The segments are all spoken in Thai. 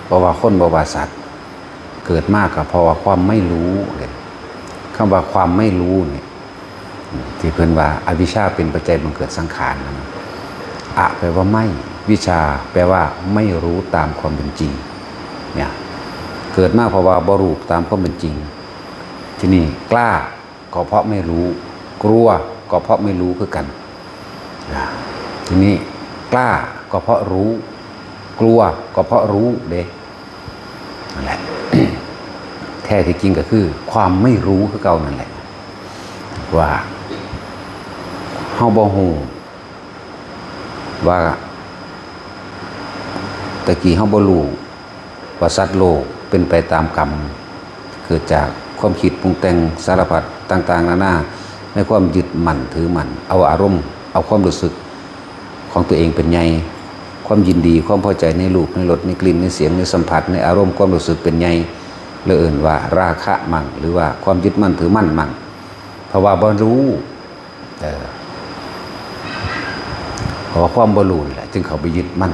เพราะว่าคนบ่ว่าสัตว์เกิดมากกับเพราะว่าความไม่รู้เลยคำว่าความไม่รู้เนี่ยที่เพิ่นว่าอวิชชาเป็นปัจจัยบังเกิดสังขารนะอะแปลว่าไม่วิชาแปลว่าไม่รู้ตามความเป็นจริงเนี่ยเกิดมากเพราะว่าบ่รู้ตามความเป็นจริงที่นี่กล้าก็เพราะไม่รู้กลัวก็เพราะไม่รู้คือกันทีนี้กล้าก็เพราะรู้กลัวก็เพราะรู้เด้นั่นแหละ แท้ที่จริงก็คือความไม่รู้คือเก่านั่นแหละว่าเฮาบ่ฮู้ว่าตะกี้เฮาบ่รู้ว่าสัตว์โลกเป็นไปตามกรรมเกิดจากความคิดปรุงแต่งสารพัดต่างๆนานาในความยึดมั่นถือมั่นเอาอารมณ์เอาความรู้สึกของตัวเองเป็นใหญ่ความยินดีความพอใจในรูปในรสในกลิ่นในเสียงในสัมผัสในอารมณ์ความรู้สึกเป็นใหญ่เลื่อนว่าราคะมั่งหรือว่าความยึดมั่นถือมั่นมั่งเพราะว่าบ่รู้เพราะความบ่รู้แหละจึงเขาไปยึดมั่น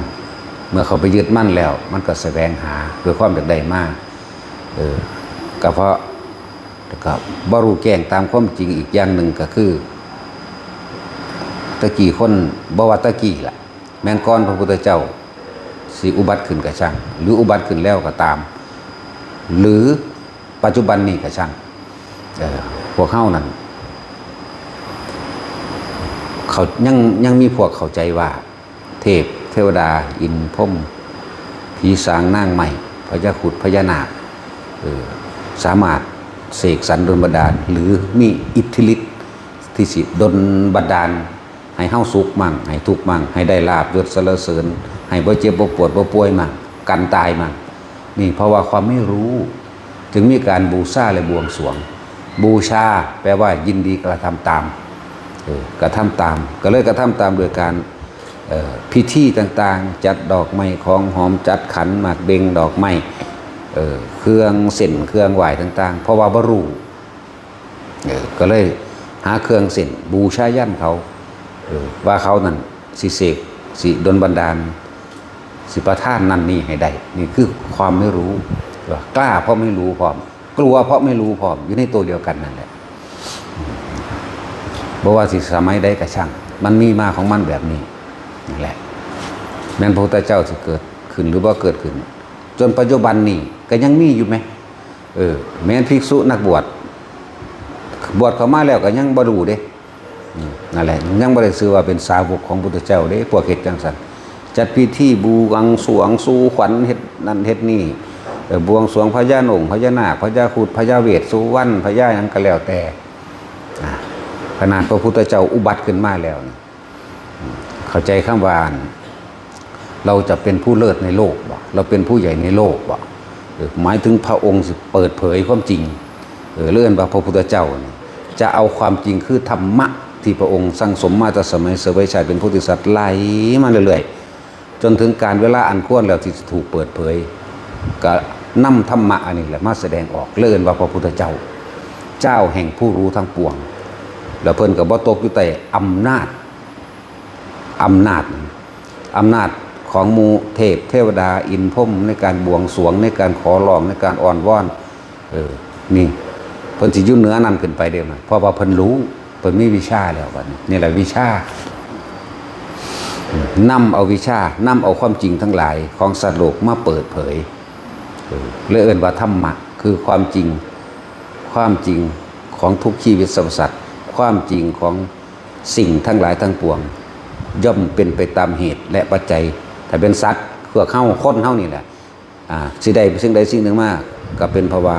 เมื่อเขาไปยึดมั่นแล้วมันก็แสวงหาด้วยความอยากได้มากก็เพราะก็บ่รู้แจ้งตามความจริงอีกอย่างหนึ่งก็คือตะกี้คนบ่ว่าตะกี้ล่ะแม้นก่อนพระพุทธเจ้าสิอุบัติขึ้นก็ช่างหรืออุบัติขึ้นแล้วก็ตามหรือปัจจุบันนี้ก็ช่างพวกเฮานั่นเขายังมีพวกเข้าใจว่าเทพเทวดาอินทร์พรหมผีสางนางใหม่พญาครุฑพญานาคสามารถเสกสรรดลบันดาลหรือมีอิทธิฤทธิ์ที่สิดลบันดาลให้เฮาสุขมั่งให้ทุกข์มั่งให้ได้ลาภยศสรรเสริญให้บ่เจ็บบ่ปวดบ่ป่วยมั่งกันตายมั่งนี่เพราะว่าความไม่รู้จึงมีการบูชาและบวงสรวงบูชาแปลว่ายินดีกระทำตามกระทำตามก็เลยกระทำตามโดยการพิธีต่างๆจัดดอกไม้ของหอมจัดขันหมากเบงดอกไม้เครื่องเส้นเครื่องไหว้ต่างๆเพราะว่าบ่รู้ก็เลยหาเครื่องเส้นบูชายันเขาว่าเขานั่นสิเสกสิดลบันดาลสิประทานนั่นนี่ให้ได้นี่คือความไม่รู้กล้าเพราะไม่รู้พร้อมกลัวเพราะไม่รู้พร้อมอยู่ในตัวเดียวกันนั่นแหละบอกว่าสิสมัยใดก็ช่างมันมีมาของมันแบบนี้นั่นแหละแม้นพระพุทธเจ้าสิเกิดขึ้นหรือว่าเกิดขึ้นจนปัจจุบันนี้ก็ยังมีอยู่ไหมแม้นภิกษุนักบวชเข้ามาแล้วก็ยังบ่รู้เด้นั่นแหละยังบ่ได้ชื่อว่าเป็นสาวกของพุทธเจ้าเด้พวกเฮ็ดจังซั่นจัดพิธีบูอังสวงสู่ขวัญเฮ็ดนั่นเฮ็ดนี่บวงสรวงพญานาคพญานาคพญาครุฑพญาเวทสุวรรณพญาหยังก็แล้วแต่ขนาดพระพุทธเจ้าอุบัติขึ้นมาแล้วเข้าใจคำว่าเราจะเป็นผู้เลิศในโลกบ่เราเป็นผู้ใหญ่ในโลกบ่หมายถึงพระองค์สิเปิดเผยความจริงเลื่อนว่าพระพุทธเจ้าจะเอาความจริงคือธรรมะที่พระองค์สั่งสมมาแต่สมัยเสวยชัยเป็นโพธิสัตว์ไหลมาเรื่อยๆจนถึงการเวลาอันควรแล้วที่จะถูกเปิดเผยก็นำธรรมะอันนี้แหละมาแสดงออกเลื่อนว่าพระพุทธเจ้าเจ้าแห่งผู้รู้ทั้งปวงแล้วเพิ่นก็บ่ตกอยู่ใต้อำนาจของหมู่เทพเทวดาอินทร์พรหมในการบวงสรวงในการขอร้องในการอ้อนวอนนี่เพิ่นสิอยู่เหนือนั้นขึ้นไปเด้อเพราะว่าเพิ่นรู้เพิ่นมีวิชาแล้วบัดนี้นี่แหละวิชานำเอาวิชานำเอาความจริงทั้งหลายของสัตว์โลกมาเปิดเผยเลยเอิ้นว่าธรรมะคือความจริงของทุกชีวิตสรรพสัตว์ความจริงของสิ่งทั้งหลายทั้งปวงย่อมเป็นไปตามเหตุและปัจจัยถ้าเป็นสัตว์พวกเฮาคนเฮานี่แหละสิได้สิ่งใดสิ่งหนึ่งมาก็เป็นภาวะ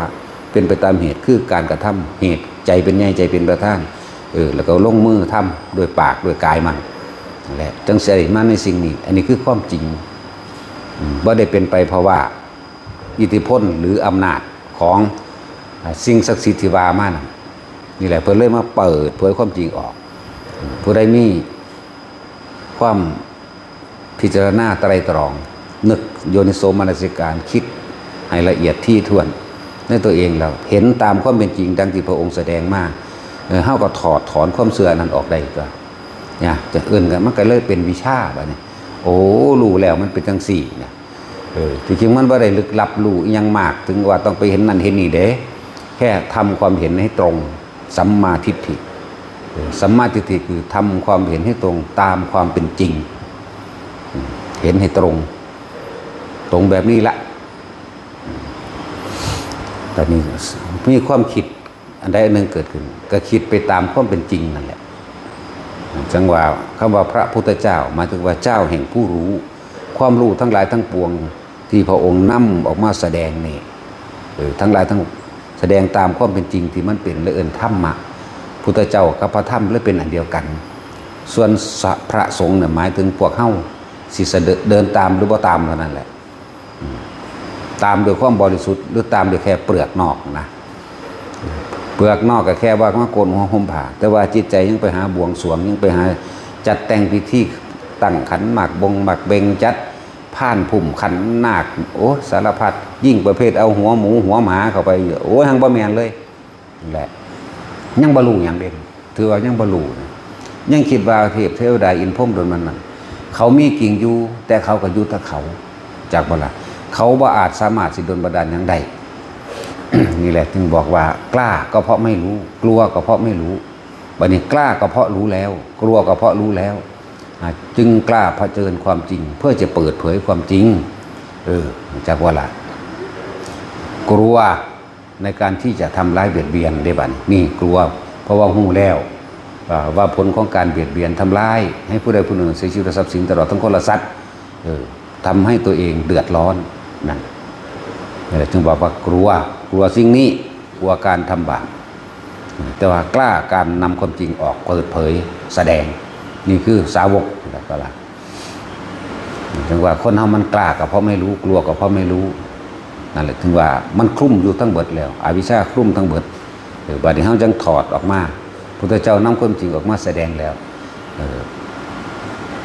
เป็นไปตามเหตุคือการกระทำเหตุใจเป็นใหญ่ใจเป็นประธานแล้วก็ลงมือทำโดยปากโดยกายมันนั่นแหละจังสิได้มาในสิ่งนี้อันนี้คือความจริงบ่ได้เป็นไปเพราะว่าอิทธิพลหรืออำนาจของสิ่งศักดิ์สิทธิ์ที่ว่ามานี่แหละเพิ่นเลยมาเปิดเผยความจริงออกผู้ใดมีความพิจารณาไตรตรองนึกโยนิโสมนสิการคิดให้ละเอียดที่ถ้วนในตัวเองเราเห็นตามความเป็นจริงดังที่พระองค์แสดงมาเฮาก็ถอดถอนความเสื่อนั้นออกได้ก็เนี่ยจะเอื่นกันมันก็เลยเป็นวิชาแบบนี้โอ้รู้แล้วมันเป็นจังสี่เนี่ย ที่จริงมันบ่ได้ลึกลับรู้อีหยังมากถึงว่าต้องไปเห็นนั่นเห็นนี่เด้แค่ทำความเห็นให้ตรงสัมมาทิฏฐิสัมมาทิฏฐิคือทำความเห็นให้ตรงตามความเป็นจริงเห็นให้ตรงแบบนี้ละแต่นี้มีความคิดอันใดอันหนึ่งเกิดขึ้นก็คิดไปตามความเป็นจริงนั่นแหละจังว่าคำว่าพระพุทธเจ้าหมายถึงว่าเจ้าแห่งผู้รู้ความรู้ทั้งหลายทั้งปวงที่พระองค์นำออกมาแสดงนี่ทั้งหลายทั้งแสดงตามความเป็นจริงที่มันเป็นและเอิ้นธรรมะพุทธเจ้ากับพระธรรมและเป็นอันเดียวกันส่วนพระสงฆ์เนี่ยหมายถึงพวกเฮาสิเดินตามหรือบ่ตามเท่านั้นแหละตามโดยความบริสุทธิ์หรือตามโดยแค่เปลือกนอกนะเปลือกนอกก็แค่ว่ามาโกนหัวห่มผ้าแต่ว่าจิตใจยังไปหาบวงสรวงยังไปหาจัดแต่งพิธีตั้งขันหมากบงหมากเบงจัดผ่านพุ่มขันนาคโอ้สารพัดยิ่งประเภทเอาหัวหมูหัวหมาเข้าไปโอ้หังบ่แม่นเลยแหละยังบ่รู้หยังเด่นถือว่ายังบ่รู้ยังคิดว่าเทพเทวดาอินพรหมโดนมันนั่นเขามีกิ่งอยู่แต่เขาก็อยู่แต่เขาจากบ่ล่ะเขาบ่อาจสามารถสิดลบันดาลหยังได้ นี่แหละจึงบอกว่ากล้าก็เพราะไม่รู้กลัวก็เพราะไม่รู้บัดนี้กล้าก็เพราะรู้แล้วกลัวก็เพราะรู้แล้วจึงกล้าเผชิญความจริงเพื่อจะเปิดเผยความจริงจากว่าล่ะกลัวในการที่จะทำร้ายเบียดเบียนได้บัดนี่กลัวเพราะว่าหู้แล้วว่าผลของการเบียดเบียนทำร้ายให้ผู้ใดผู้หนึ่งเสียชีวิตทรัพย์สินตลอดทั้งคนละสัตว์ทำให้ตัวเองเดือดร้อนนั่นจึงบอกว่ากลัวสิ่งนี้กลัวการทำบาปแต่ว่ากล้าการนำความจริงออกเปิดเผยแสดงนี่คือสาวกก็ละถึงว่าคนเฮามันกล้าก็เพราะไม่รู้กลัวก็เพราะไม่รู้นั่นแหละถึงว่ามันคลุ้มอยู่ทั้งเบิดแล้วอวิชชาคลุ้มทั้งเบิดบัดนี้เฮาจึงถอดออกมาพุทธเจ้านำความจริงออกมาแสดงแล้ว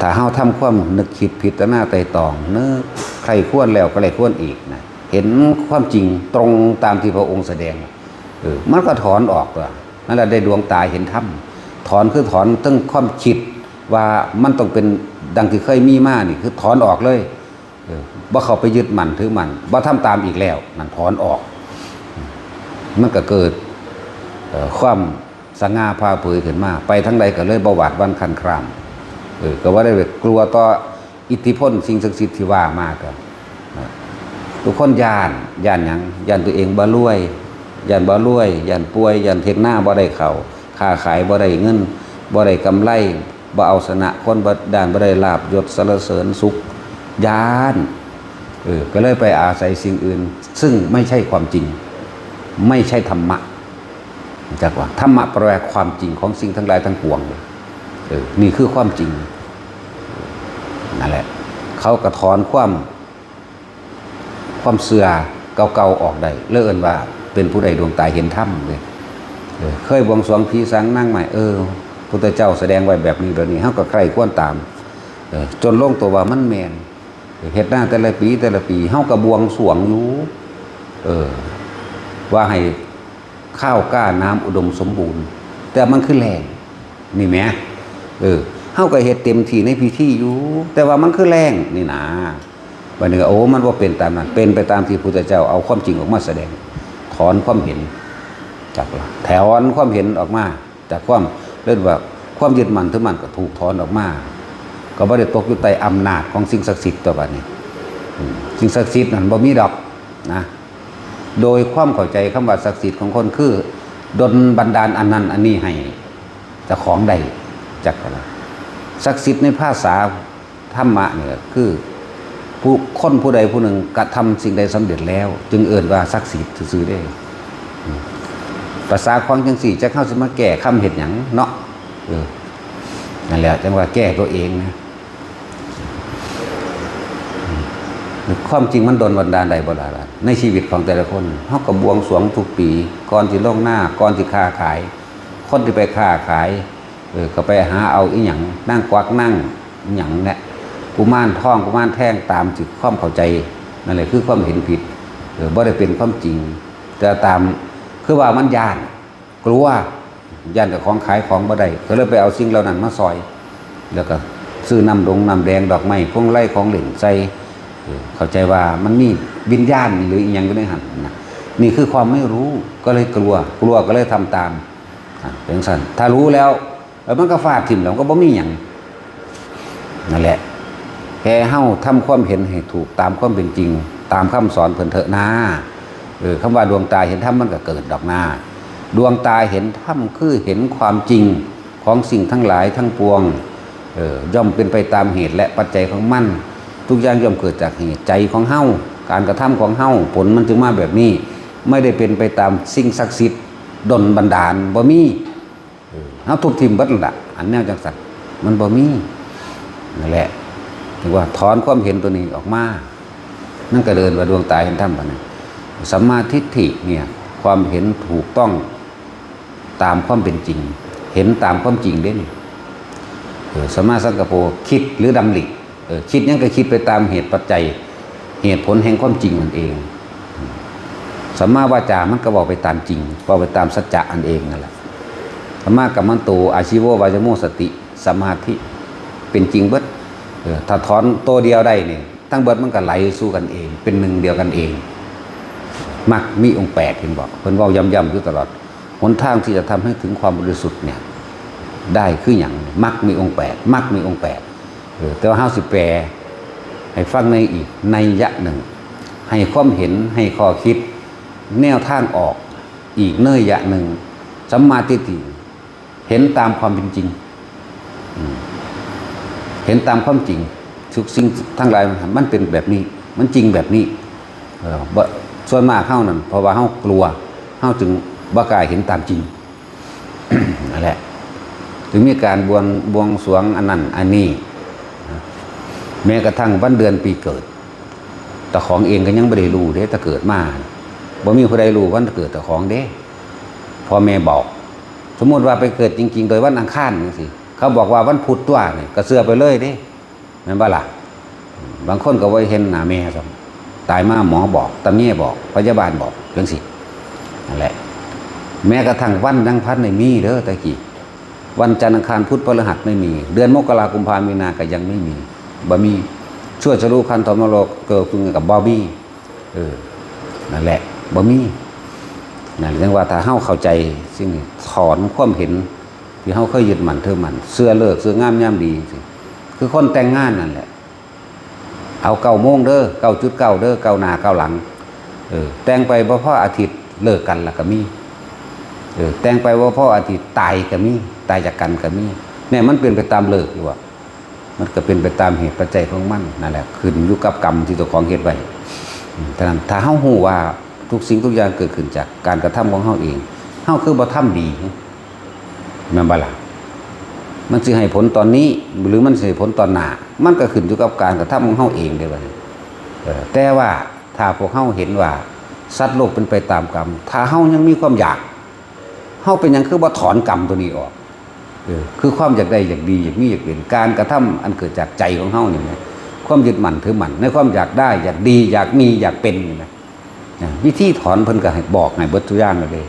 ถ้าเฮาทำความนึกคิดพิจารณาไตร่ตรองนึกใครควรแล้วก็ใครควรอีกนะเห็นความจริงตรงตามที่พระองค์แสดงมันก็ถอนออกตัวนั่นแหละได้ดวงตาเห็นธรรมถอนคือถอนตั้งความคิดว่ามันต้องเป็นดังที่เคยมีมานี่คือถอนออกเลยบ่เข้าไปยึดมั่นถือมั่นบ่ทำตามอีกแล้วนั่นถอนออกมันก็เกิดความสง่าผ่าเผยขึ้นมาไปทั้งใดก็เลยบ่หวาดวันคันครามก็ว่าได้กลัวต่ออิทธิพลสิ่งศักดิ์สิทธิ์ที่ว่ามาก็ทุกคนย่านหยังย่านตัวเองบ่รวยย่านป่วยย่านเฮ็ดหน้าบ่ได้เข้าค้าขายบ่ได้เงินบ่ได้กำไรบ่เอาชนะคนบ่ด้านบ่ได้ลาภยศสรรเสริญสุขย่านก็เลยไปอาศัยสิ่งอื่นซึ่งไม่ใช่ความจริงไม่ใช่ธรรมะจักว่าธรรมะแปลว่าความจริงของสิ่งทั้งหลายทั้งปวงนี่คือความจริงนั่นแหละเขากระถอนความเสื่อเก่าๆออกได้เลื่อนว่าเป็นผู้ใดดวงตาเห็นธรรมเลยเคยบวงสรวงผีสางนั่งใหม่พุทธเจ้าแสดงไว้แบบนี้เขาก็ใครควรตามจนลงตัวว่ามันแมนเฮ็ดหน้าแต่ละปีเขาก็บวงสรวงอยู่ว่าให้ข้าวกล้าน้ำอุดมสมบูรณ์แต่มันคือแรงนี่แหมเขาก็เฮ็ดเต็มที่ในพิธีอยู่แต่ว่ามันคือแรงนี่นะบัดนี้โอ้มันว่าเป็นตามนั้นเป็นไปตามที่พุทธเจ้าเอาความจริงออกมาแสดงถอนความเห็นจากถอนความเห็นออกมาจากความเรียกว่าความยึดมั่นถือมั่นก็ถูกถอนออกมาก็บ่ได้ตกอยู่ใต้อำนาจของสิ่งศักดิ์สิทธิ์ตัวบัดนี้สิ่งศักดิ์สิทธิ์นั่นบ่มีดอกนะโดยความเข้าใจคำว่าศักดิ์สิทธิ์ของคนคือดลบันดาลอันนั้นอันนี้ให้เจ้าของใดจักอะไรศักดิ์สิทธิ์ในภาษาธรรมะเนี่ยคือผู้ใดผู้หนึ่งกระทำสิ่งใดสำเร็จแล้วจึงเอ่ยว่าศักดิ์สิทธิ์ซื่อๆได้ภาษาของจังสี่จะเข้าสมาแก้คำเห็นหยังเนาะนั่นแหละจังว่าแก้ตัวเองนะความจริงมันโดนบันดาลใดบ่ล่ะในชีวิตของแต่ละคนเฮาก็บวงสรวงทุกปีก่อนสิลงหน้าก่อนสิค้าขายคนที่ไปค้าขายก็ไปหาเอาอีหยังนั่งกวักนั่งหยังเนี่ยกุมารทองกุมารแท่งตามจิตความเข้าใจนั่นแหละคือความเห็นผิดบ่ได้เป็นความจริงแต่ตามคือว่ามันย่านกลัวย่านกับของขายของบ่ได้ก็เลยไปเอาสิ่งเหล่านั้นมาซอยแล้วก็ซื้อน้ำแดงดอกไม้พวงไล่ของเหล่นใส่ เข้าใจว่ามันมีวิญญาณหรืออีกอย่างอยู่ในหันนะนี่คือความไม่รู้ก็เลยกลัวก็เลยทำตามเป็นสั้นถ้ารู้แล้วมันก็ฟาดถิ่มแล้วก็บ่มีอย่างนั่นแหละแค่เฮ้าทำความเห็นให้ถูกตามความเป็นจริงตามคำสอนเพิ่นเถอะนะคำว่าดวงตาเห็นธรรมมันก็เกิดดอกหน้าดวงตาเห็นธรรมคือเห็นความจริงของสิ่งทั้งหลายทั้งปวงย่อมเป็นไปตามเหตุและปัจจัยของมันทุกอย่างย่อมเกิดจากเหตุใจของเฮ้าการกระทำของเฮ้าผลมันจึงมาแบบนี้ไม่ได้เป็นไปตามสิ่งศักดิ์สิทธิ์ดลบันดาลบ่มีเฮ้าทุบทิ่มเบิดละอันแนวจังสัตว์มันบ่มีนั่นแหละถือว่าถอนความเห็นตัวนี้ออกมานั่นก็เดินว่าดวงตาเห็นธรรมปะเนี่ยสัมมาทิฏฐิเนี่ยความเห็นถูกต้องตามความเป็นจริงเห็นตามความจริงเด่นสัมมาสังกัปโปคิดหรือดำริคิดยังก็คิดไปตามเหตุปัจจัยเหตุผลแห่งความจริงมันเองสัมมาวาจามันก็บอกไปตามจริงบอกไปตามสัจจะอันเองนั่นแหละสัมมากัมมันโตอาชีโววายโมสติสมาธิเป็นจริงเบิดถ้าถอนตัวเดียวได้เนี่ยทั้งเบิดมันก็ไหลสู้กันเองเป็นหนึ่งเดียวกันเองมักมีองค์แปดเห็นบอกเพิ่นเว้าย้ำๆอยู่ตลอดหนทางที่จะทำให้ถึงความบริสุทธิ์เนี่ยได้คืออย่างมักมีองค์แปดมักมีองค์แปดแต่ว่า50แปลให้ฟังในอีกนัยยะหนึ่งให้ความเห็นให้ข้อคิดแนวทางออกอีกเนยยะหนึ่งสัมมาทิฏฐิเห็นตามความเป็นจริงเห็นตามความจริงทุกสิ่งทั้งหลายมันเป็นแบบนี้มันจริงแบบนี้ส่วนมากเฮ้านั่นเพราะว่าเฮ้ากลัวเฮ้าจึงบ่กล้าเห็นตามจริง นั่นแหละถึงมีการบวงสรวงอันนั้นอันนี้แม้กระทั่งวันเดือนปีเกิดแต่ของเองก็ยังไม่ได้รู้เด้แต่เกิดมาบ่มีผู้ใดรู้วันเกิดแต่ของเด้พ่อแม่บอกสมมติว่าไปเกิดจริงๆโดยวันอังคารนี่สิเขาบอกว่าวันพุธตัวนี่ก็เสื่อไปเลยเด้แม่นบ่ล่ะบางคนก็ไว้เห็นหน้าแม่ซ้ำตายมาหมอบอกตำแย่บอกพยาบาลบอกจังซี่นั่นแหละแม้กระทั่งวันยังพัดในมีเด้อตะกี้วันจันทร์อังคารพุธพฤหัสไม่มีเดือนมกราคมกุมภาพันธ์มีนาก็ยังไม่มีบ่มีช่วยชะลูคันธมโลกเกิดขึ้นกับบอบบี้นั่นแหละบ่มีนั่นเรียกว่าถ้าเฮาเข้าใจสิ่งนี้ถอนความเห็นที่เฮาเคยยึดมั่นถือมั่นเสื้อเลิกเสื้องามยามดีสิคือคนแต่งงานนั่นแหละเอา9 โมงเด้อ 9.9 เด้อ9หน้า9หลังแต่งไปบ่พออาทิตย์เลิกกันแล้วก็มีแต่งไปบ่พออาทิตย์ตายก็มีตายจากกันก็มีเนี่ยมันเป็นไปตามเลิกอยู่ว่ามันก็เป็นไปตามเหตุปัจจัยของมันนั่นแหละขึ้นอยู่กับกรรมที่ตัวของเฮ็ดไว้ฉะนั้นถ้าเฮาฮู้ว่าทุกสิ่งทุกอย่างเกิดขึ้นจากการกระทำของเฮาเองเฮาคือบ่ทำดีแม่นบ่ล่ะมันสิให้ผลตอนนี้หรือมันสิให้ผลตอนหน้ามันก็ขึ้นอยู่กับการกระทำของเฮาเองเด้อว่าแต่ว่าถ้าพวกเฮาเห็นว่าสัตว์โลกเป็นไปตามกรรมถ้าเฮายังมีความอยากเฮาเป็นหยังคือบ่ถอนกรรมตัวนี้ออกคือความอยากได้อยากดีอยากมีอยากเป็นการกระทำอันเกิดจากใจของเฮานี่นะความยึดมั่นถือมั่นในความอยากได้อยากดีอยากมีอยากเป็นนี่นะวิธีถอนเพิ่นก็ให้บอกให้เบิดทุกอย่างเลย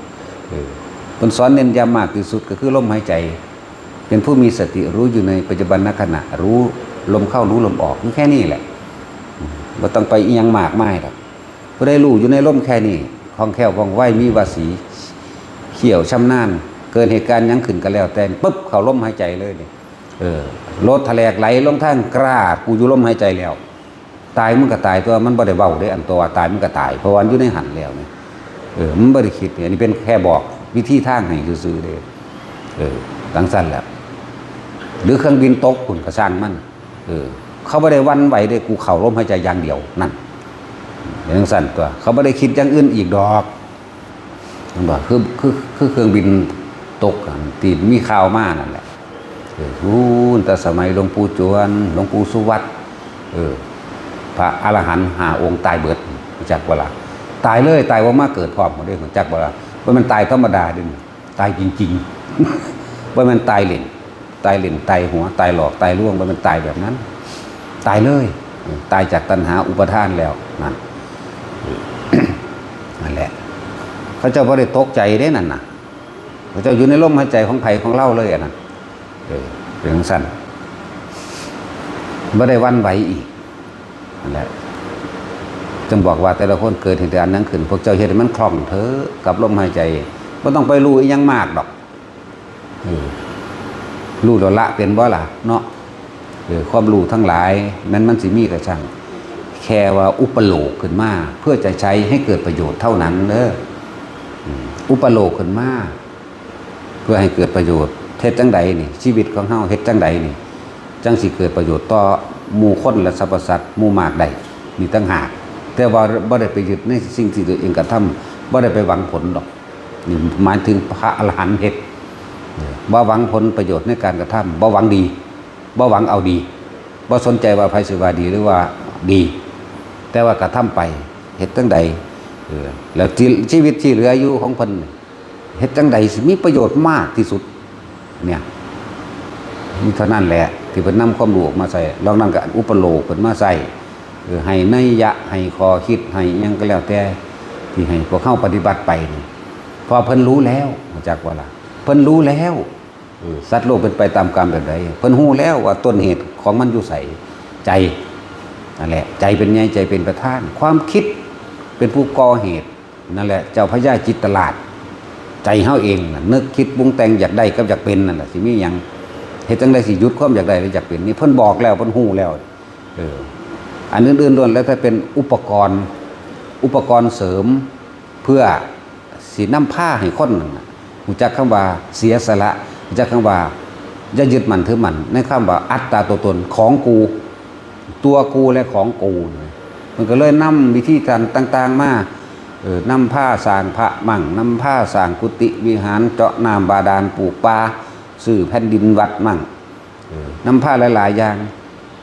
เพิ่นสอนเน้นย้ำมากที่สุดก็คือลมหายใจเป็นผู้มีสติรู้อยู่ในปัจจุบันขณะรู้ลมเข้ารู้ลมออกแค่นี้แหละบ่ต้องไปอีหยังมากมายหรอกผู้ใดรู้อยู่ในลมแค่นี้คล่องแคล่วว่องไวมีวาสีเขี่ยวชำนาญเกิดเหตุการณ์ยังขึ้นก็แล้วแต่ปุ๊บเข้าลมหายใจเลยนี่รถทะเลไหลลงทางกล้ากูอยู่ลมหายใจแล้วตายมันก็ตายตัวมันบ่ได้เว้าได้อันตัวตายมันก็ตายเพราะว่าอยู่ในหันแล้วนี่มันบ่ได้คิดอันนี้เป็นแค่บอกวิธีทางให้ซื่อๆเด้ดังสั้นแหละหรือเครื่องบินตกคุณก็สร้างมันเขาบ่ได้วันไหวได้กูเข้าลมหายใจอย่างเดียวนั่นดังสั้นตัวเขาบ่ได้คิดอย่างอื่นอีกดอกมันบอกคือเครื่องบินตกตีมีข่าวมานั่นแหละแต่สมัยหลวงปู่จวนหลวงปู่สุวัตพระอรหันต์5 องค์ตายเบิดจักเวลาตายเลยตายว่ามาเกิดพร้อมหมดเลยจักเวลาว่ามันตายธรรมดาดิตายจริงๆว่ามันตายเล่นตายหัวตายหลอกตายล่วงว่ามันตายแบบนั้นตายเลยตายจากตัณหาอุปทานแล้วนั่น นั่นแหละเขาเจ้าบ่ได้ตกใจได้นั่นน่ะเขาเจ้าอยู่ในลมหายใจของไผของเล่าเลยนั่นเป็นสั้นบ่ได้วันไหวอีกนั่นแหละ จึงบอกว่าแต่ละคนเกิดเหตุการณ์นั้นขึ้นพวกเจ้าเฮ็ดให้มันคล่องเถอะกับลมหายใจบ่ต้องไปรู้อีหยังมากดอกรู้แล้วละเป็นบ่ล่ะเนาะความรู้ทั้งหลายมันสิมีกระช่างแค่ว่าอุปโลกขึ้นมาเพื่อจะใช้ให้เกิดประโยชน์เท่านั้นเด้ออุปโลกขึ้นมาเพื่อให้เกิดประโยชน์เฮ็ดจังใดนี่ชีวิตของเฮาเฮ็ดจังใดนี่จังสิเกิดประโยชน์ต่อหมู่คนและสรรพสัตว์หมู่มากใดนี่ต่างหากแต่ว่าบ่ได้ไปยึดในสิ่งที่ตัวเองกระทำบ่ได้ไปหวังผลดอกนี่หมายถึงพระอรหันต์เฮ็ดบ่หวังผลประโยชน์ในการกระทำบ่หวังดีบ่หวังเอาดีบ่สนใจว่าไผสิว่าดีหรือว่าดีแต่ว่ากระทำไปเฮ็ดจังใดแล้วชีวิตที่เหลืออยู่ของเพิ่นเฮ็ดจังใดสิมีประโยชน์มากที่สุดเนี่ยนี่เท่านั้นแหละที่เพิ่นนำความรู้ออกมาใส่ลองนั่นก็อุปโลกเพิ่นมาใส่ให้นัยยะให้คอคิดให้หยังก็แล้วแต่ที่ให้พวกเข้าปฏิบัติไปนี่พอเพิ่นรู้แล้วจากว่าล่ะเพิ่นรู้แล้วสัตว์โลกเป็นไปตามกรรมแบบใดเพิ่นฮู้แล้วว่าต้นเหตุของมันอยู่ไสใจนั่นแหละใจเป็นไงใจเป็นประธานความคิดเป็นผู้ก่อเหตุนั่นแหละเจ้าพญาจิตตลาดใจเฮาเองน่ะนึกคิดปรุงแต่งอยากได้กับอยากเป็นนั่นแหละสิมีหยังเฮ็ดจังได๋สิหยุดความอยากได้หรืออยากเป็นนี่เพิ่นบอกแล้วเพิ่นฮู้แล้วอันอื่นๆล้วนแล้วถ้าเป็นอุปกรณ์เสริมเพื่อสินำพาให้คนรู้จักคำว่าเสียสละรู้จักคำว่าอย่ายึดมั่นถือมั่นในคำว่าอัตตาตัวตนของกูตัวกูและของกูมันก็เลยนำวิธีการต่างๆมานำผ้าสร้างพระมั่งนำผ้าสร้างกุฏิวิหารเจาะน้ำบาดาลปลูกป่าซื้อแผ่นดินวัดมั่งนำผ้าหลายๆอย่าง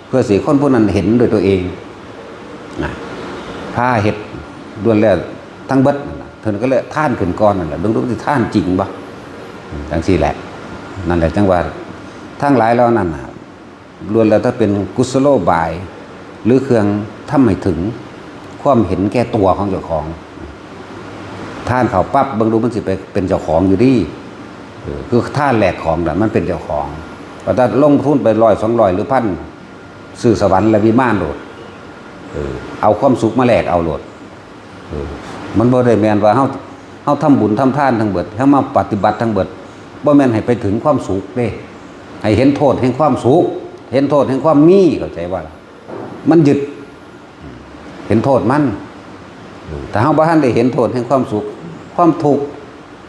เพื่อสิคนผู้นั้นเห็นโดยตัวเองผ้าเห็ดด้วนแล้วทั้งเบิดเพิ่นก็เลยท่านขึ้นก่อนนั่นแหละดูสิท่านจริงบ่จังซี่แหละนั่นแหละจังว่าทั้งหลายแล้วนั่นน่ะล้วนแล้วถ้าเป็นกุศโลบายหรือเครื่องทำให้ถึงความเห็นแก่ตัวของเจ้าของท่านเขาปั๊บเบิ่งดูมันสิไปเป็นเจ้าของอยู่ดีคือท่านแหลกของน่ะมันเป็นเจ้าของพอถ้าลงทุนไป100 200หรือพันซื้อสวรรค์และวิมานโลดเอาความสุขมาแลกเอาโลดมันบ่ได้แม่นว่าเฮาทำบุญทำทานทั้งเบิดเฮามาปฏิบัติทั้งเบิดบ่แม่นให้ไปถึงความสุขเด้ให้เห็นโทษแห่งความสุขเห็นโทษแห่งความมีเข้าใจว่ามันยึดเห็นโทษมันถ้าเฮาบ่ทันได้เห็นโทษแห่งความสุขความทุกข์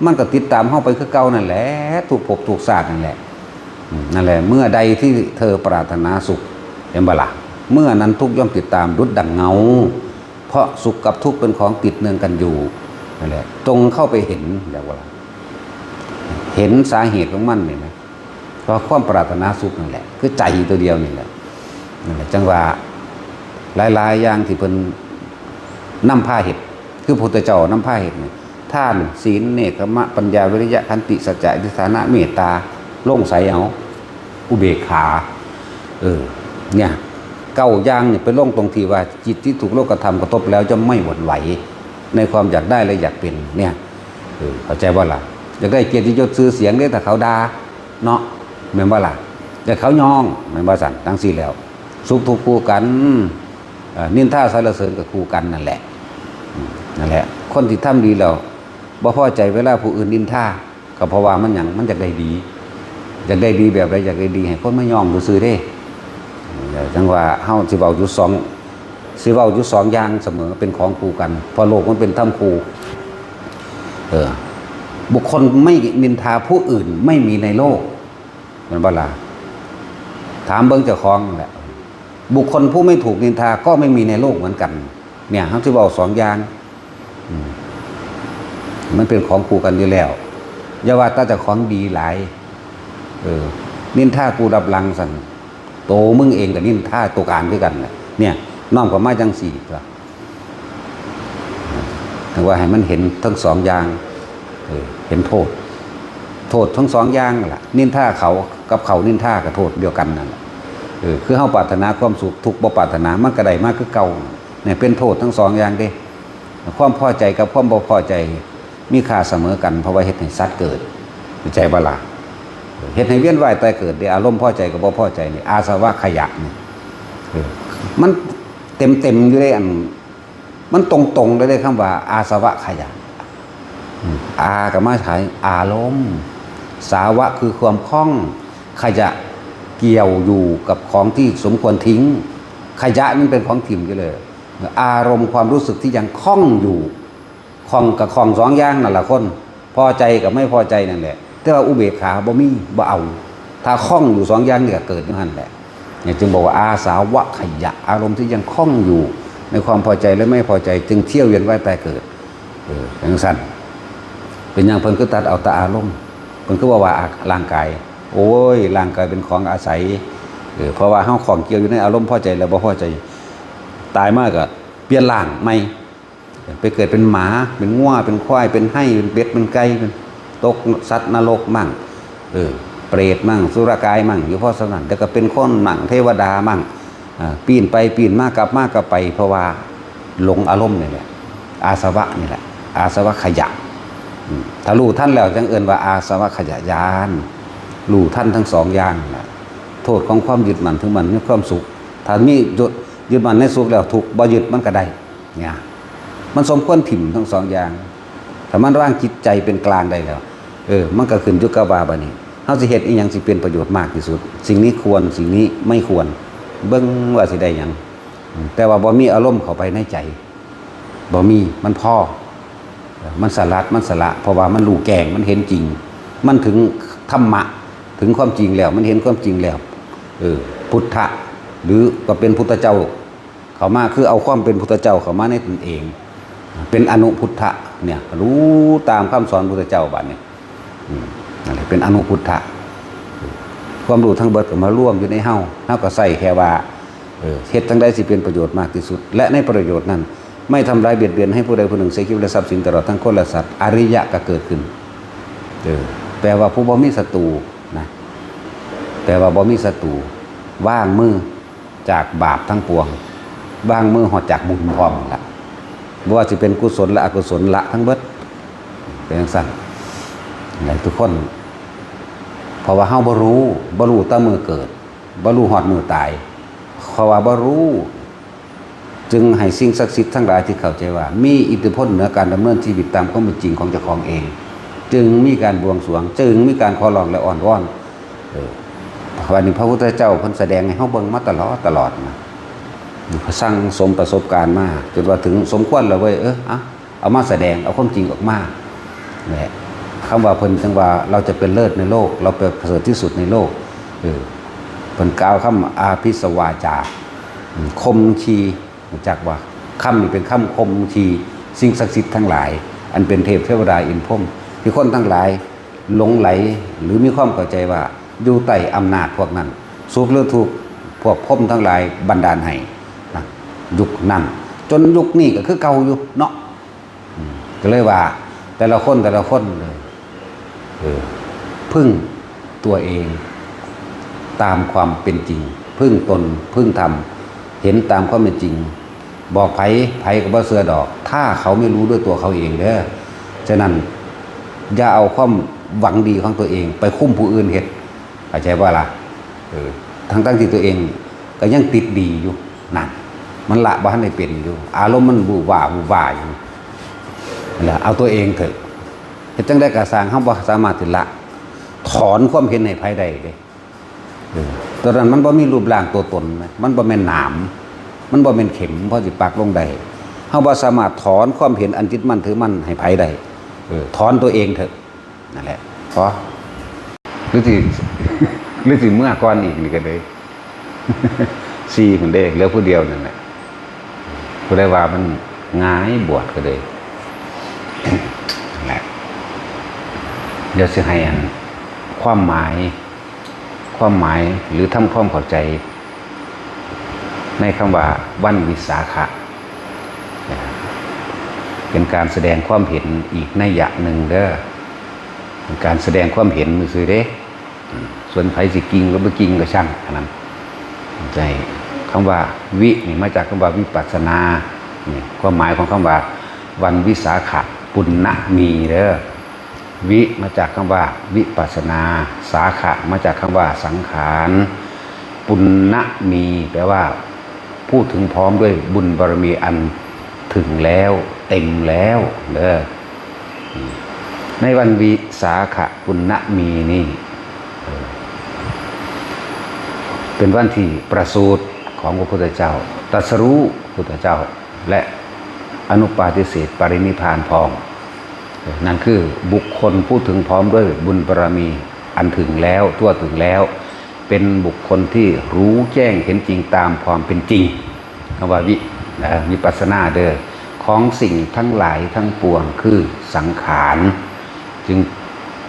มันก็ติดตามเฮาไปคือเก่านั่นแหละทุกภพทุกชาตินั่นแหละเมื่อใดที่เธอปรารถนาสุขเห็นบ่ล่ะเมื่อนั้นทุกข์ย่อมติดตามดุจดั่งเงาเพราะสุขกับทุกข์เป็นของติดเนื่องกันอยู่นั่นแหละตรงเข้าไปเห็นอย่างว่าเห็นสาเหตุของมันนี่นะเพราะความปรารถนาสุขนั่นแหละคือใจตัวเดียวนี่แหละนั่นแหละจังว่าหลายๆอย่างที่เพิ่นนำพาเหตุคือพุทธเจ้านำพาเหตุนี่ท่านศีลเนกขมะปัญญาวิริยะขันติสัจจะอธิษฐานะเมตตาโล่งใสเอาอุเบกขาเนี่ย9อย่างนี่ไปลงตรงที่ว่าจิตที่ถูกโลกธรรมกระทบแล้วจะไม่หวั่นไหวในความอยากได้และอยากเป็นเนี่ยเข้าใจว่าล่ะอยากได้เกียรติยศชื่อเสียงได้แต่เขาด่าเนาะแม่นว่าล่ะแต่เขายองแม่นว่าสั่นทั้งสิ้นแล้วสุขทุกข์คู่กันนินทาสรรเสริญกับคู่กันนั่นแหละคนที่ทำดีแล้วบ่พอใจเวลาผู้อื่นนินทาก็เพราะว่ามันหยังมันอยากได้ดีแบบใดอยากได้ดีให้คนไม่ยอมซื่อๆเด้จังว่าเฮาสิเว้าอยู่2อย่างเสมอเป็นของคู่กันเพราะโลกมันเป็นถ้ำคู่บุคคลไม่นินทาผู้อื่นไม่มีในโลกมันบ่ล่ะถามเบิ่งเจ้าของแหละบุคคลผู้ไม่ถูกนินทาก็ไม่มีในโลกเหมือนกันเนี่ยเฮาสิเว้า2อย่างมันเป็นของคู่กันอยู่แล้วอย่าว่าแต่เจ้าของดีหลายนินทากูรับหลังสั่นโตมึงเองกับนินทาตัวการคือกันเนี่ยน้อมกับมาจังสี่ตัวแต่ว่าให้มันเห็นทั้ง2อย่างเห็นโทษทั้ง2อย่างล่ะนินทาเขากับเขานินทากับโทษเดียวกันนั่นแหละคือเฮาปรารถนาความสุขทุกข์บ่ปรารถนามันก็ได้มากคือเก่าเนี่ยเป็นโทษทั้ง2อย่างเด้ความพอใจกับความบ่พอใจมีค่าเสมอกันเพราะว่าเฮ็ดให้สัตว์เกิดใจบ่ล่ะเฮ็ดให้เวียนว่ายตายเกิดได้อารมณ์พอใจกับบ่พอใจนี่อาสวะขยะนี่มันเต็มอยู่ในอัน มันตรงๆได้คำว่าอาสวะขยะอากับมาใช้อารมณ์สาวะคือความคล่องขยะเกี่ยวอยู่กับของที่สมควรทิ้งขยะนี่เป็นของถิ่มกันเลยอารมณ์ความรู้สึกที่ยังคล่องอยู่คล่องกับคล่องสองอย่างนั่นแหละคนพอใจกับไม่พอใจนั่นแหละแต่ว่าอุเบกขาบ่มีบ่เอาถ้าคล่องอยู่สองอย่างนี่ก็เกิดอยู่นั่นแหละเนี่ยจึงบอกว่าอาสาวะขยะอารมณ์ที่ยังคล่องอยู่ในความพอใจและไม่พอใจจึงเที่ยวเวียนว่ายตายเกิดอย่างสั้นเป็นอย่างเพิ่นก็ตัดเอาแต่อารมณ์เพิ่นก็ว่าร่างกายโอ้ยร่างกายเป็นของอาศัยเพราะว่าเฮาของเกี่ยวอยู่ในอารมณ์พอใจแล้วบ่พอใจตายมากก็เปลี่ยนร่างใหม่ไปเกิดเป็นหมาเป็นงัวเป็นควายเป็นไห่เป็นเป็ดเป็นไก่เป็นตกสัตว์นรกมั่งเปรตมั่งสุรกายมั่งอยู่เพราะฉะนั้นแล้วก็เป็นคนมั่งเทวดามั่งปีนไปปีนมากลับไปเพราะว่าหลงอารมณ์นี่แหละอาสวะนี่แหละอาสวะขยะถ้ารู้ท่านแล้วจังเอิ้นว่าอาสวะขยะญาณรู้ท่านทั้งสองอย่างนะโทษของความยึดมั่นถึงมันมีความสุขถ้ามียึดมั่นในสุขแล้วถูกบ่ยึดมันก็ได้เนี่ยมันสมควรถิ่มทั้งสองอย่างถ้ามันร่างจิตใจเป็นกลางได้แล้วมันก็ขึ้นอยู่กับว่าบัดนี้เฮาสิเฮ็ดอีหยังสิเป็นประโยชน์มากที่สุดสิ่งนี้ควรสิ่งนี้ไม่ควรเบิ่งว่าสิได้หยังแต่ว่าบ่มีอารมณ์เข้าไปในใจบ่มีมันพอมันสลัดมันสละเพราะว่ามันรู้แก่งมันเห็นจริงมันถึงธรรมะถึงความจริงแล้วมันเห็นความจริงแล้วพุทธะหรือก็เป็นพุทธเจ้าเข้ามาคือเอาความเป็นพุทธเจ้าเข้ามาในตนเองเป็นอนุพุทธะเนี่ยรู้ตามคำสอนพุทธเจ้าบัดนี้นั่นแหละเป็นอนุพุทธะความรู้ทั้งเบิดก็มาร่วมอยู่ในเฮาก็ใส่แค่ว่าเฮ็ดทั้งใดสิเป็นประโยชน์มากที่สุดและในประโยชน์นั้นไม่ทำร้ายเบียดเบียนให้ผู้ใดผู้หนึ่งเสียชีวิตและทรัพย์สินตลอดทั้งคนและสัตว์อริยะก็เกิดขึ้นแปลว่าผู้บ่มีศัตรูนะแปลว่าบ่มีศัตรูว่างมือจากบาปทั้งปวงว่างมือหอดจากบุญพร้อมละบ่ว่าสิเป็นกุศลและอกุศลละทั้งเบิดเป็นจังซั่นให้ทุกคนเพราะว่าเฮาบ่รู้แต่มือเกิดบ่รู้ฮอดมือตายเพราะว่าบ่รู้จึงให้สิ่งศักดิ์สิทธิ์ทั้งหลายที่เข้าใจว่ามีอิทธิพลเหนือการดำเนินชีวิตตามความเป็นจริงของเจ้าของเองจึงมีการบวงสรวงจึงมีการขอร้องและอ้อนวอนวันนี้พระพุทธเจ้าเพิ่นแสดงให้เฮาเบิ่งมาตลอดนะสร้างสมประสบการณ์มาจนว่าถึงสมควรแล้วเว้ยเอามาแสดงเอาความจริงออกมาแหละคำว่าเพิ่นจังว่าเราจะเป็นเลิศในโลกเราเป็นประเสริฐที่สุดในโลกเพิ่นกล่าวคำอาภิสวาจาคมชีจักว่าคำนี้เป็นคำคมชีสิ่งศักดิ์สิทธิ์ทั้งหลายอันเป็นเทพเทวดาอินพรหมที่คนทั้งหลายหลงไหลหรือมีความเข้าใจว่าอยู่ใต้อำนาจพวกนั้นสุขหรือทุกข์พวกพรหมทั้งหลายบันดาลให้ยุคนั้นจนยุคนี้ก็คือเก่าอยู่เนาะก็เลยว่าแต่ละคนเลยพึ่งตัวเองตามความเป็นจริงพึ่งตนพึ่งธรรมเห็นตามความเป็นจริงบอกไผก็บ่เชื่อดอกถ้าเขาไม่รู้ด้วยตัวเขาเองเด้อฉะนั้นอย่าเอาความหวังดีของตัวเองไปคุ้มผู้อื่นเฮ็ดเข้าใจบ่ล่ะทั้งที่ตัวเองก็ยังติดดีอยู่นั่นมันละบ่ทันได้เป็นอยู่อารมณ์มันบูบ่าอยู่นั่นแหละเอาตัวเองเถอะเฮ็ดจังได๋ก็สร้างเฮาบ่สามารถที่ละถอนความเห็นให้ไผได้เด้ตอนนั้นมันบ่มีรูปร่างตัวตนมันบ่แม่นหนามมันบ่แม่นเข็มพอสิปักลงได้เฮาบ่สามารถถอนความเห็นอันยึดมั่นถือมั่นให้ไผได้ถอนตัวเองเถอะนั่นแหละพอหรือสิเมื่อก่อนอีกนี่ก็เลย4มันเด้เหลือผู้เดียวนั่นแหละผู้ใดว่ามันง่ายบวชก็เลยนั่นแหละเดี๋ยวสิให้อันความหมายหรือทำความเข้าใจในคำว่าวันวิสาขะเป็นการแสดงความเห็นอีกนัยยะหนึ่งเด้อเป็นการแสดงความเห็นซื่อเด้ส่วนไผสิกิงหรือบ่กิงก็ช่างอันนั้นใจคำว่าวินี่มาจากคำว่าวิปัสสนานี่ความหมายของคำว่าวันวิสาขะปุณณมีเด้อวิมาจากคำว่าวิปัสสนาสาขะมาจากคำว่าสังขารปุณณมีแปลว่าพูดถึงพร้อมด้วยบุญบารมีอัน ถึงแล้วเต็มแล้วเด้อในวันวิสาขปุณณมีนี่เป็นวันที่ประสูติของพระพุทธเจ้าตรัสรู้พุทธเจ้าและอนุปาทิเสสปรินิพพานพร้อมนั่นคือบุคคลผู้ถึงพร้อมด้วยบุญบารมีอันถึงแล้วทั่วถึงแล้วเป็นบุคคลที่รู้แจ้งเห็นจริงตามความเป็นจริงคำว่าวิปัสสนาเด้อของสิ่งทั้งหลายทั้งปวงคือสังขารจึง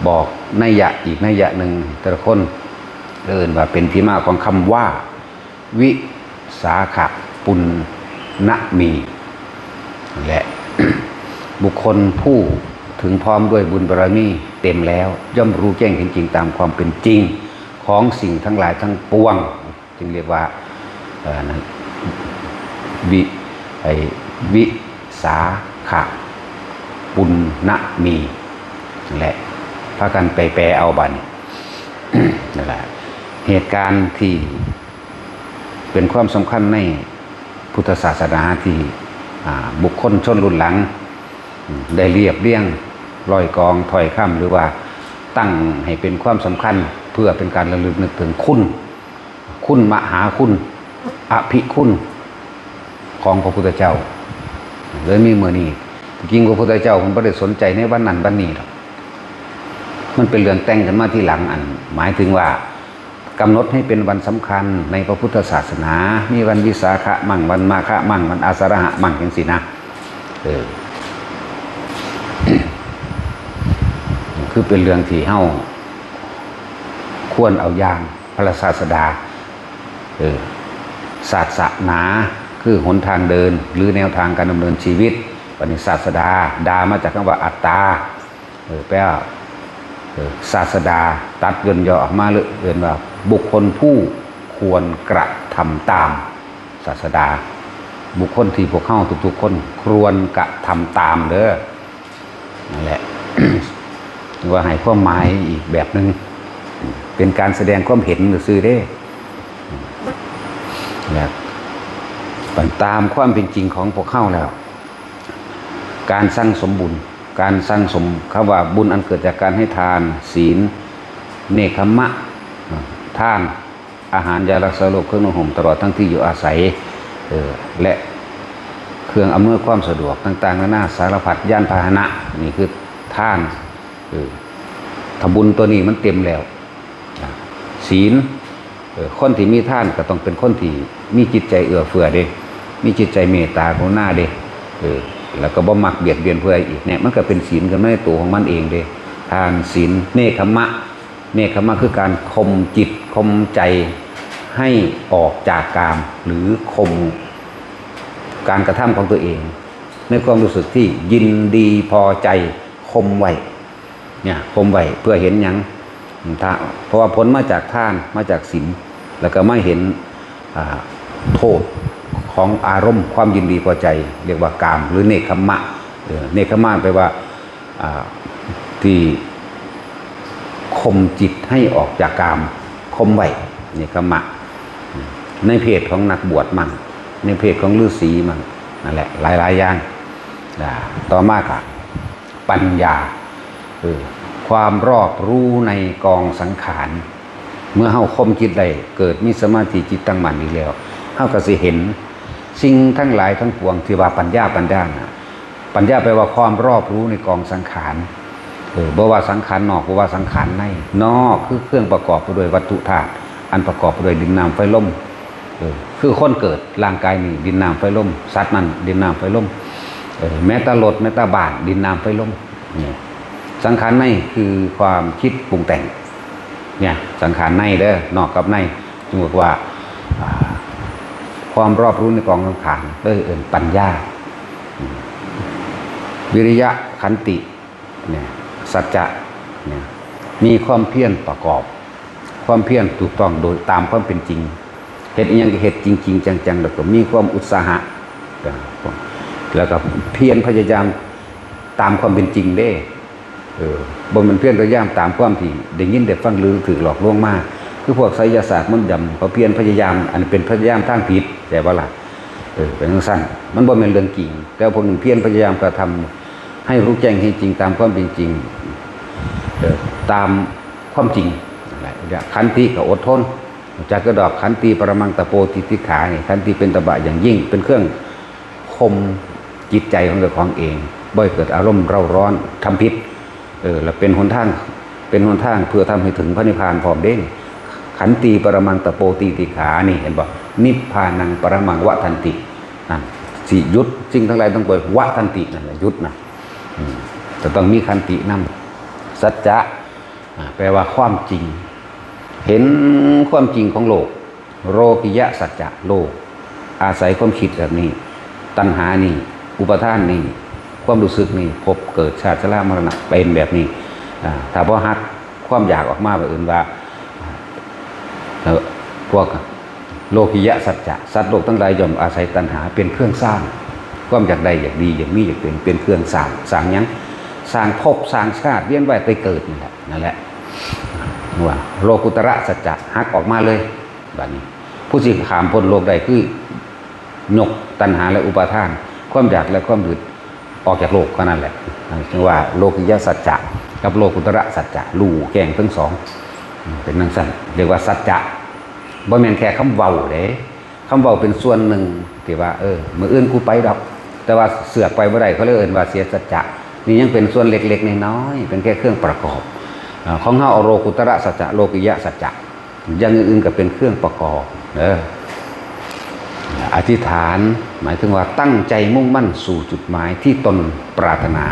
บอกนัยยะอีกนัยยะหนึ่งแต่ละคนเอิ้นว่าเป็นที่มาของคำว่าวิสาขปุณณมีและ บุคคลผู้ถึงพร้อมด้วยบุญบารมีเต็มแล้วย่อมรู้แจ้งเห็นจริงตามความเป็นจริงของสิ่งทั้งหลายทั้งปวงจึงเรียกว่าวิสาขปุณณมีและพากันไปแปลเอาบัด นั่นแหละเหตุการณ์ที่เป็นความสำคัญในพุทธศาสนาที่บุคคลชนรุ่นหลังได้เรียบเรียงร้อยกองถ้อยคำหรือว่าตั้งให้เป็นความสำคัญเพื่อเป็นการระลึกนึกถึงคุณมหาคุณอภิคุณของพระพุทธเจ้าเลยมีเมื่อนี้จริงพระพุทธเจ้าผมไม่ได้สนใจในวันนั้นวันนี้หรอกมันเป็นเรื่องแต่งกันมาที่หลังอันหมายถึงว่ากำหนดให้เป็นวันสำคัญในพระพุทธศาสนามีวันวิสาขะมั่งวันมาฆะมั่งวันอาสาฬหะมั่งอย่างสินะคือเป็นเรื่องที่เฮาควรเอาอย่างพระศาสดาศาสนาคือหนทางเดินหรือแนวทางการดำเนินชีวิตปณิศาสดาดามาจากคำว่าอัตตาแปลว่าศาสดาตัดย่นย่อออกมาเลยเรียนว่าบุคคลผู้ควรกระทำตามศาสดาบุคคลที่พวกเข้าทุกๆคนควรกระทำตามเด้อนั่นแหละ ว่าให้ความหมายอีกแบบหนึ่งเป็นการแสดงความเห็นหรือซื่อเด้แบบตามความเป็นจริงของพวกเข้าแล้วการสร้างสมบุญการสร้างสมคำว่าบุญอันเกิดจากการให้ทานศีลเนคขมะทานอาหารยารักษาโรคเครื่องนุ่งห่มตลอดทั้งที่อยู่อาศัยและเครื่องอำนวยความสะดวกต่างๆนานาสารพัดยานพาหนะนี่คือทานทำบุญตัวนี้มันเต็มแล้วศีลคนที่มีทานก็ต้องเป็นคนที่มีจิตใจเอื้อเฟื้อเด้มีจิตใจเมตตากรุณาเด้แล้วก็บ่มักเบียดเบียนเพื่ออีกเนี่ยมันก็เป็นศีลกันในตัวของมันเองเด้ทานศีลเนคขมะคือการข่มจิตข่มใจให้ออกจากกามหรือข่มการกระทำของตัวเองในความรู้สึกที่ยินดีพอใจข่มไว้เนี่ยข่มไว้เพื่อเห็นหยังเพราะว่าผลมาจากทานมาจากศีลแล้วก็ไม่เห็นโทษของอารมณ์ความยินดีพอใจเรียกว่ากามหรือเนคขมะเนคขมะแปลว่าที่ข่มจิตให้ออกจากกามข่มไว้เนคขมะในเพศของนักบวชมั่งในเพศของฤาษีมั่งนั่นแหละหลายอย่างต่อมาค่ะปัญญาความรอบรู้ในกองสังขารเมื่อเฮาข่มจิตได้เกิดมีสมาธิจิตตั้งมั่นอีกแล้วเฮาก็สิเห็นสิ่งทั้งหลายทั้งปวงที่ว่าปัญญาปัญญาแปลว่าความรอบรู้ในกองสังขารบ่ว่าสังขารนอกบ่ว่าสังขารในนอกคือเครื่องประกอบไปด้วยวัตถุธาตุอันประกอบไปด้วยดินน้ำไฟลมคือคนเกิดร่างกายนี่ดินน้ำไฟลมสัตว์นั่นดินน้ำไฟลมแม้แต่รถแม้แต่บ้านดินน้ำไฟลมนี่สังขารในคือความคิดปรุงแต่งเนี่ยสังขารในเด้อนอกกับในจึงบอกว่าความรอบรู้ในกองสังขารปัญญาวิริยะขันติเนี่ยสัจจะเนี่ยมีความเพียรประกอบความเพียรถูกต้องโดยตามความเป็นจริงเหตุอย่างเหตุจริงๆจังๆแล้วก็มีความอุตสาหะแล้วก็เพียรพยายามตามความเป็นจริงเด้บ่มันเพียรพยายามตามความที่ได้ยินได้ฟังหรือถือหลอกลวงมาคือพวกไสยศาสตร์มนต์ดำเขาเพียรพยายามอันเป็นพยายามทางผิดแต่ว่าล่ะ เป็นเรื่องสั้นมันบ่เป็นเรื่องจริงแต่พวกหนึ่งเพียรพยายามกระทำให้รู้แจ้งให้จริงตามความเป็นจริงตามความจริงขันติกับอดทนจากกระดอกขันติปรมังตะโปติติขาเนี่ยขันติเป็นตบะอย่างยิ่งเป็นเครื่องคมจิตใจของตัวของเองบ่อยเกิดอารมณ์เร่าร้อนทำพิษแล้วเป็นหนทางเพื่อทำให้ถึงพระนิพพานพร้อมเด้งขันติปรมังตะโปติติขานี่เห็นบ่นิพพานังปรมังวะทันติสิยุดสิ่งทั้งหลายต้องไปวะทันตินั่นแหละยุดนะจะต้องมีขันตินำสัจจะแปลว่าความจริงเห็นความจริงของโลกโลกิยะสัจจะโลกอาศัยความคิดแบบนี้ตัณหานี่อุปทานนี่ความรู้สึกนี่พบเกิดชาติชรามรณะเป็นแบบนี้ถ้าพอหักความอยากออกมาแบบอื่นว่าพวกโลกิยะสัจจะสัตว์โลกทั้งหลายย่อมอาศัยตัณหาเป็นเครื่องสร้างความอยากได้อยากดีอยากมีอยากเป็นเครื่องสร้างยังสร้างภพสร้างชาติเวียนว่ายไปเกิดนั่นแหละว่าโลกุตระสัจจะหักออกมาเลยแบบนี้ผู้สิขามพ้นโลกใดคือยกตัณหาและอุปาทานความอยากและความยึดออกจากโลกก็นั่นแหละจึงว่าโลกิยะสัจจะกับโลกุตระสัจจะลู่แก่งทั้งสองเป็นนั่งสั้นเรียกว่าสัจจะบ่แม่นแค่คำเว้าเด้คำเว้าเป็นส่วนหนึ่งที่ว่ามื้ออื่นกูไปดอกแต่ว่าเสือกไปบ่ได้เขาเลยเอิ้นว่าเสียสัจจะนี่ยังเป็นส่วนเล็กๆน้อยๆเป็นแค่เครื่องประกอบของเฮาเอาโลกุตระสัจจะโลกิยะสัจจะอย่างอื่นๆก็เป็นเครื่องประกอบอธิษฐานหมายถึงว่าตั้งใจมุ่งมั่นสู่จุดหมายที่ตนปรารถนา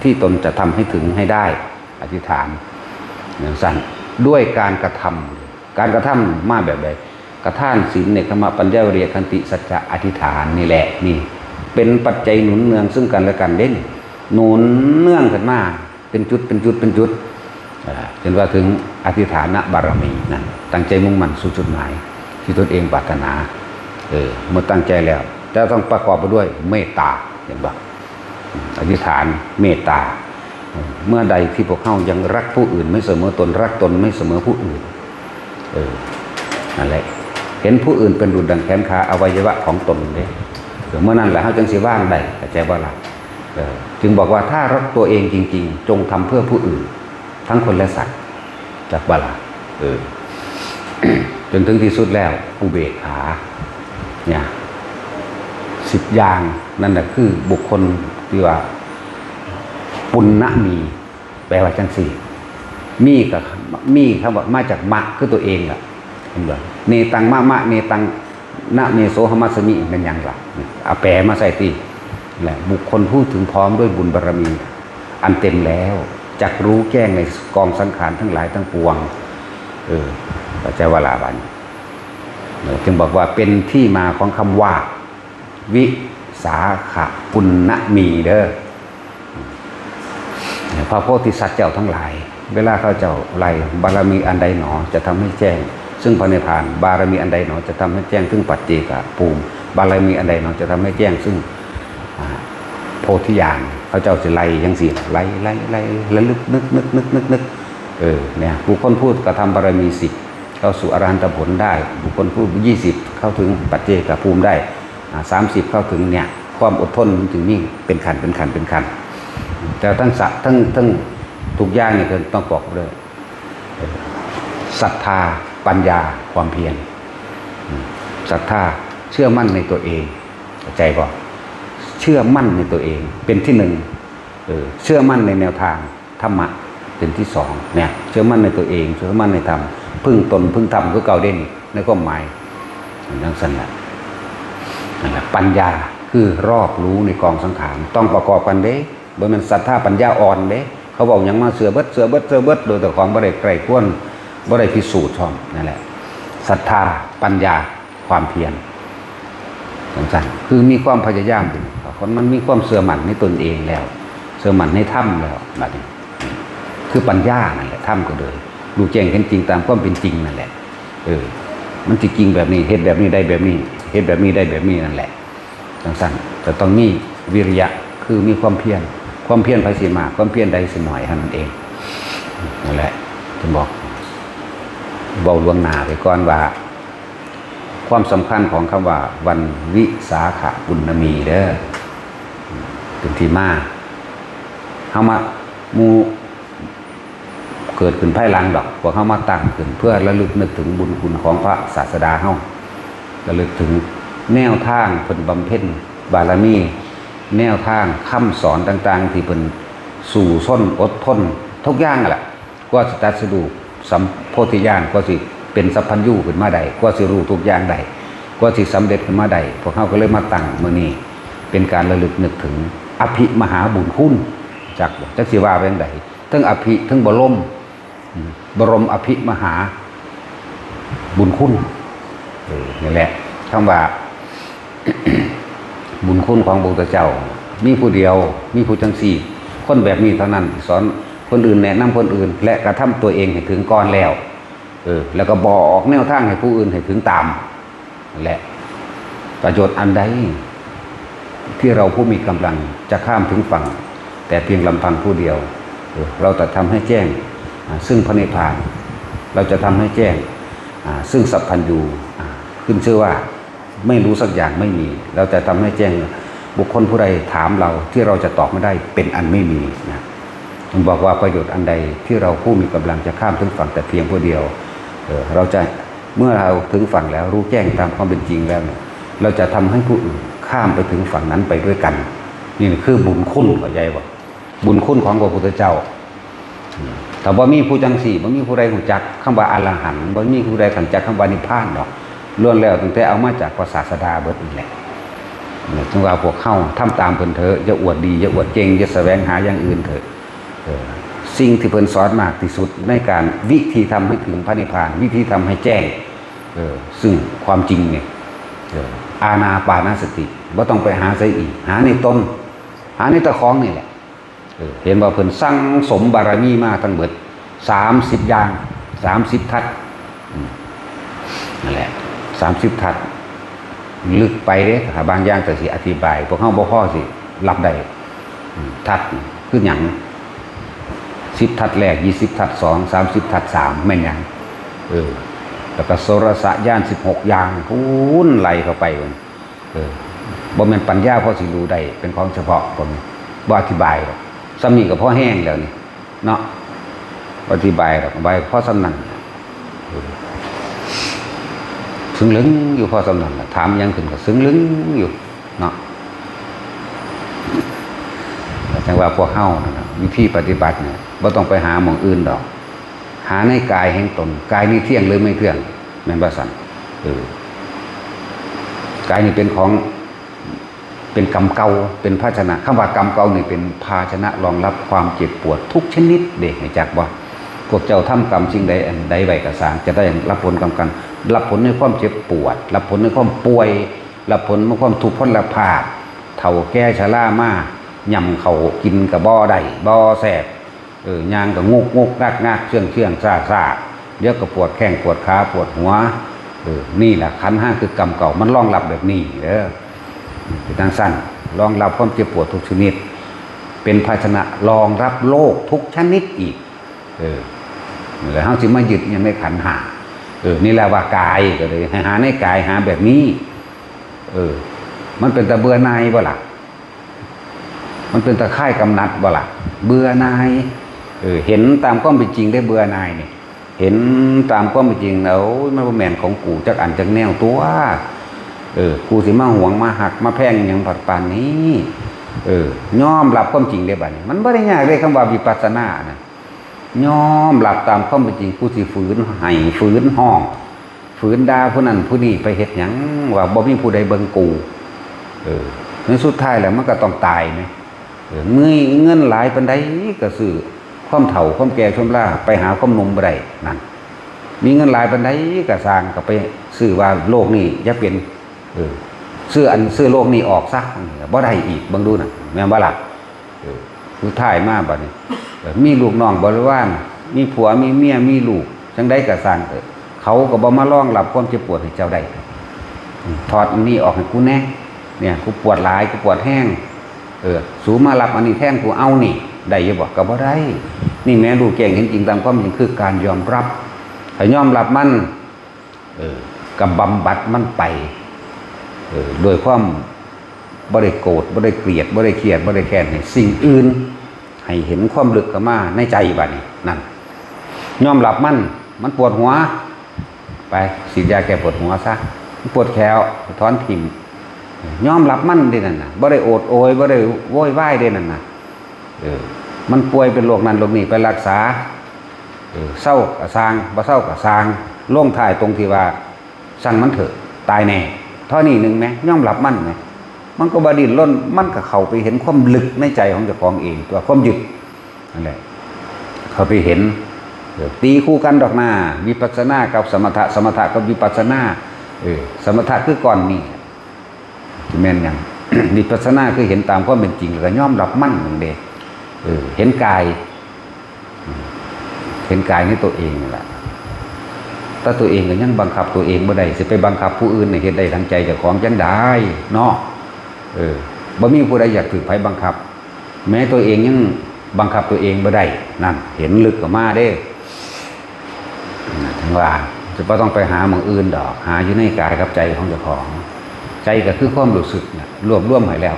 ที่ตนจะทำให้ถึงให้ได้อธิษฐานอย่างสั้นด้วยการกระทำมาแบบใดกระท่านศีลเนกขมะปัญญาวิริยะขันติสัจจะอธิษฐานนี่แหละนี่เป็นปัจจัยหนุนเนืองซึ่งกันและกันเด่นหนุนเนื่องกันมาเป็นจุดจนว่าถึงอธิษฐานบารมีนั่นตั้งใจมุ่งมั่นสู่จุดหมายที่ตนเองปรารถนาเมื่อตั้งใจแล้วจะต้องประกอบไปด้วยเมตตาเห็นบ่อธิษฐานเมตตาเมื่อใดที่พวกเขายังรักผู้อื่นไม่เสมอตนรักตนไม่เสมอผู้อื่นนั่นแหละเห็นผู้อื่นเป็นดุจดังแขนขาอวัยวะของตนเลยเมื่อนั้นแหละเขาจึงสิว่างได้เข้าใจบ่ล่ะจึงบอกว่าถ้ารักตัวเองจริงๆจงทำเพื่อผู้อื่นทั้งคนและสัตว์จากบ่ล่ะจนถึงที่สุดแล้วอุเบกขาเนี่ย10 อย่างนั่นแหละคือบุคคลที่ว่าปุณณมีแปลว่าจังสี่มีคำว่ามาจากมะคือตัวเองล่ะเนตังมะเนตังนะเมโสหมัสมิเป็นอย่างล่ะเอาแปลมาใส่ตีแหละบุคคลผู้ถึงพร้อมด้วยบุญบารมีอันเต็มแล้วจักรู้แจ้งในกองสังขารทั้งหลายทั้งปวงพระเจ้าวราบันจึงบอกว่าเป็นที่มาของคำว่าวิสาขปุณณมีเด้อพระโพธิสัตว์เจ้าทั้งหลายเวลาเขาเจ้าไล่บารมีอันใดหนอจะทำให้แจ้งซึ่งพระนิพพานบารมีอันใดหนอจะทำให้แจ้งซึ่งปัจเจกภูมิบารมีอันใดหนอจะทำให้แจ้งซึ่งโพธิญาณเขาเจ้าจะไล่ยังสี่ไล่ระลึกนึกเนี่ยบุคคลพูดกระทำบารมี10เข้าสู่อรหันตผลได้บุคคลพูด20เข้าถึงปัจเจกภูมิได้30เข้าถึงเนี่ยความอดทนถึงนี่เป็นขันแต่ทั้งสัตว์ทั้งทุกอย่างเนี่ยต้องบอกเลยศรัทธาปัญญาความเพียรศรัทธาเชื่อมั่นในตัวเองใจบอกเชื่อมั่นในตัวเองเป็นที่1เชื่อมั่นในแนวทางธรรมะเป็นที่2เนี่ยเชื่อมั่นในตัวเองเชื่อมั่นในธรรมพึ่งตนพึ่งธรรมก็เก่าเด่นในความหมายนั่นแหละปัญญาคือรอบรู้ในกองสังขารต้องประกอบกันเด้บ่แม่นศรัทธาปัญญาอ่อนเด้เขาบอกยังมาเสือเบิดโดยแต่ของบ่ได้ไกลควรบ่ได้พิสูจน์ช่องนั่นแหละศรัทธาปัญญาความเพียรสั่นคือมีความพยายามคนมันมีความเชื่อมั่นในตนเองแล้วเชื่อมั่นในธรรมแล้วบัดนี้คือปัญญานั่นแหละธรรมก็เลยรู้แจ้งเห็นจริงตามความเป็นจริงนั่นแหละมันจริงแบบนี้เฮ็ดแบบนี้ได้แบบนี้เฮ็ดแบบนี้ได้แบบนี้นั่นแหละสั่นแต่ต้องมีวิริยะคือมีความเพียรไผสิมากความเพียรใดสิหน่อยเท่านั้นเองนั่นแหละจะบอกเบาล่วงหน้าไปก่อนว่าค ความสำคัญของคำว่าวันวิสาขบุณมีเด้อเป็นที่มาเฮามามูเกิดขึ้นภายหลังดอกพวกเฮามาตั้งขึ้นเพื่อระลึกนึกถึงบุญคุณของพระศาสดาเฮาระลึกถึงแนวทางเพิ่นบำเพ็ญบารมีแนวทางคำสอนต่างๆที่เพิ่นสู่ส้นอดทนทุกอย่างแหละก็สิตัดสดุสัมโพธิญาณก็สิเป็นสัพพัญญูขึ้นมาได้ก็สิรู้ทุกอย่างได้ก็สิสำเร็จขึ้นมาได้พวกเฮาก็เลยมาตั้งมื้อนี้เป็นการระลึกนึกถึงอภิมหาบุญคุณจักสิว่าเป็นไดทั้งอภิทั้งบรมอภิมหาบุญคุณนี่แหละคำว่า บุญคุณของพระพุทธเจ้ามีผู้เดียวมีผู้จังสี่คนแบบนี้เท่านั้นสอนคนอื่นแนะนำคนอื่นและกระทำตัวเองให้ถึงก่อนแล้วแล้วก็บอกแนวทางให้ผู้อื่นให้ถึงตามและประโยชน์อันใดที่เราผู้มีกำลังจะข้ามถึงฝั่งแต่เพียงลำพังผู้เดียวเราจะทำให้แจ้งซึ่งพระนิพพานเราจะทำให้แจ้งซึ่งสัพพัญญูขึ้นชื่อว่าไม่รู้สักอย่างไม่มีเราจะทำให้แจ้งบุคคลผู้ใดถามเราที่เราจะตอบไม่ได้เป็นอันไม่มีนะผมบอกว่าประโยชน์อันใดที่เราผู้มีกำลังจะข้ามถึงฝั่งแต่เพียงผู้เดียวเราจะเมื่อเราถึงฝั่งแล้วรู้แจ้งตามความเป็นจริงแล้วเนี่ยเราจะทำให้ผู้อื่นข้ามไปถึงฝั่งนั้นไปด้วยกันนี่คือบุญคุณเข้าใจบ่บุญคุณของพระพุทธเจ้าแต่บ่มีผู้จังสี่บ่มีผู้ใดรู้จักคำว่าอรหันต์บ่มีผู้ใดรู้จักคำว่านิพพานหรอกล้วนแล้วตั้งแต่เอามาจากพระศาสดาเบิดนี่แหละจึงว่าพวกเข้าทำตามเพิ่นเถอะอย่าอวดดีอย่าอวดเก่งอย่าแสวงหาอย่างอื่นเถอะสิ่งที่เพิ่นสอนมากที่สุดในการวิธีทำให้ถึงพระนิพพานวิธีทำให้แจ้งซึ่งความจริงเนี่ยอานาปานสติบ่ต้องไปหาไสอีกหาในตนหาในตะของนี่แหละเห็นว่าเพิ่นสั่งสมบารมีมาทั้งเบิด30อย่าง30ทัศนั่นแหละ30ทัศลึกไปเด้บางอย่างแต่สิอธิบายพวกเฮาบ่พอสิรับได้ทัศคือหยัง10ทัศแรก20ทัศ2 30ทัศ3แม่นหยังแล้วก็โสรสญาณ16อย่างพูนไล่เข้าไปบ่แม่นปัญญาพอสิรู้ได้เป็นของเฉพาะผมบ่อธิบายหรอกซ้ำนี่ก็พอแห้งแล้วนี่เนาะอธิบายหรอกใบพอสำนันซึ้งลึงอยู่พอสำนันถามยังขึ้นก็ซึ้งลึงอยู่เนาะแต่ว่าพวกเฮานะวิธีปฏิบัติเนี่ยบ่ต้องไปหาหม่องอื่นดอกหาในกายแห่งตนกายนี้เที่ยงหรือไม่เที่ยงแม่นบ่สั่นกายนี้เป็นของเป็นกรรมเก่าเป็นภาชนะคำว่ากรรมเก่านี่เป็นภาชนะรองรับความเจ็บปวดทุกชนิดเด็กให้จักบ่พวกเจ้าทำกรรมสิ่งใดอันใดไว้ก็สร้างจะได้รับผลกรรมกันรับผลในความเจ็บปวดรับผลในความป่วยรับผลในความทุกข์พลภาพเฒ่าแก่ชรามาย่ำเขากินกับบ่ได้บ่แซ่บย่างก็งกงักเชื่องซ่าเดี๋ยวก็ปวดแข้งปวดขาปวดหัวนี่แหละขันธ์5คือกรรมเก่ามันรองรับแบบนี้เด้อเป็นทางสั้นรองรับความเจ็บปวดทุกชนิดเป็นภาชนะรองรับโรคทุกชนิดอีกแล้วเฮาสิมายึดอย่างในขันธ์5นี่แหละว่ากายก็เลยหาในกายหาแบบนี้มันเป็นตะเบื่อหน่ายบ่ล่ะมันเป็นตะค่ายกำนัดบ่ล่ะเบื่อหน่ายเห็นตามความเป็นจริงได้เบื่อหน่ายนี่เห็นตามความเป็นจริงแล้วมันบ่แม่นของกูจักอันจักแนวตัวกูสิมาหวงมาหักมาแพงอย่างปัดปานนี้ยอมรับความจริงได้บัดนี้มันบ่ได้ยากเลยคำว่าวิปัสสนานะยอมรับตามความเป็นจริงกูสิฝืนให้ฝืนห้องฝืนด่าผู้นั้นผู้นี้ไปเฮ็ดหยังว่าบ่มีผู้ใดเบิ่งกูในสุดท้ายแล้วมันก็ต้องตายมั้ยเงินหลายปานใดก็ซื้อความเฒ่าความแก่ชราไปหาความหนุ่มบ่ได้นั่นมีเงินหลายปานใดก็สร้างก็ไปซื้อว่าโลกนี้อย่าเป็นซื้อโลกนี้ออกซะบ่ได้อีกเบิ่งดูน่ะแม่นบ่ล่ะสุดท้ายมาบัดนี้มีลูกน้องบริวารมีผัวมีเมียมีลูกจังได๋ก็สร้างเขาก็บ่มารองรับความเจ็บปวดให้เจ้าได้ถอดอันนี้ออกให้กูแน่เนี่ยกูปวดหลายกูปวดแห้งสูมารับอันนี้แทนกูเอานี่ได้อยู่บ่ก็บ่ได้นี่แม่รู้แจ้งเห็นจริงตามความจริงคือการยอมรับถ้ายอมรับมัน กับบำบัดมันไปโดยความบ่ได้โกรธบ่ได้เกลียดบ่ได้เครียดบ่ได้แค้นให้สิ่งอื่นให้เห็นความลึกเข้ามาในใจบัดนี้นั่นยอมรับมันปวดหัวไปฉีดยาแก้ปวดหัวซะมันปวดแขวถอนทิ่มยอมรับมันเด้นั่นน่ะบ่ได้โอดโอยบ่ได้โวยวายเด้นั่นน่ะมันป่วยเป็นโรคนั้นโรคนี้ไปรักษาเศร้าก็สร้างบ่เศร้าก็สร้างลงท้ายตรงที่ว่าสั่งมันเถอะตายแน่เท่านี้นึงแม้ยอมรับมันแม้มันก็บ่ดิ้นรนมันก็เข้าไปเห็นความลึกในใจของเจ้าของเองตัวความยึดนั่นแหละเข้าไปเห็นตีคู่กันดอกหน้าวิปัสสนากับสมถะสมถะกับวิปัสสนาสมถะคือก่อนนี้ที่แม่นยัง วิปัสสนาคือเห็นตามความเป็นจริงแล้วก็ยอมรับมั่นนั่นเด้เห็นกายในตัวเองนี่แหละถ้าตัวเองก็ยังบังคับตัวเองบ่ได้สิไปบังคับผู้อื่นให้เฮ็ดได้ดังใจเจ้าของจังได้เนาะบ่มีผู้ใดอยากถูกไผบังคับแม้ตัวเองยังบังคับตัวเองบ่ได้นั่นเห็นลึกออกมาเด้ถึงว่าจะบ่ต้องไปหาหม้องอื่นดอกหาอยู่ในกายกับใจของเจ้าของใจก็คือความรู้สึกน่ะรวมให้แล้ว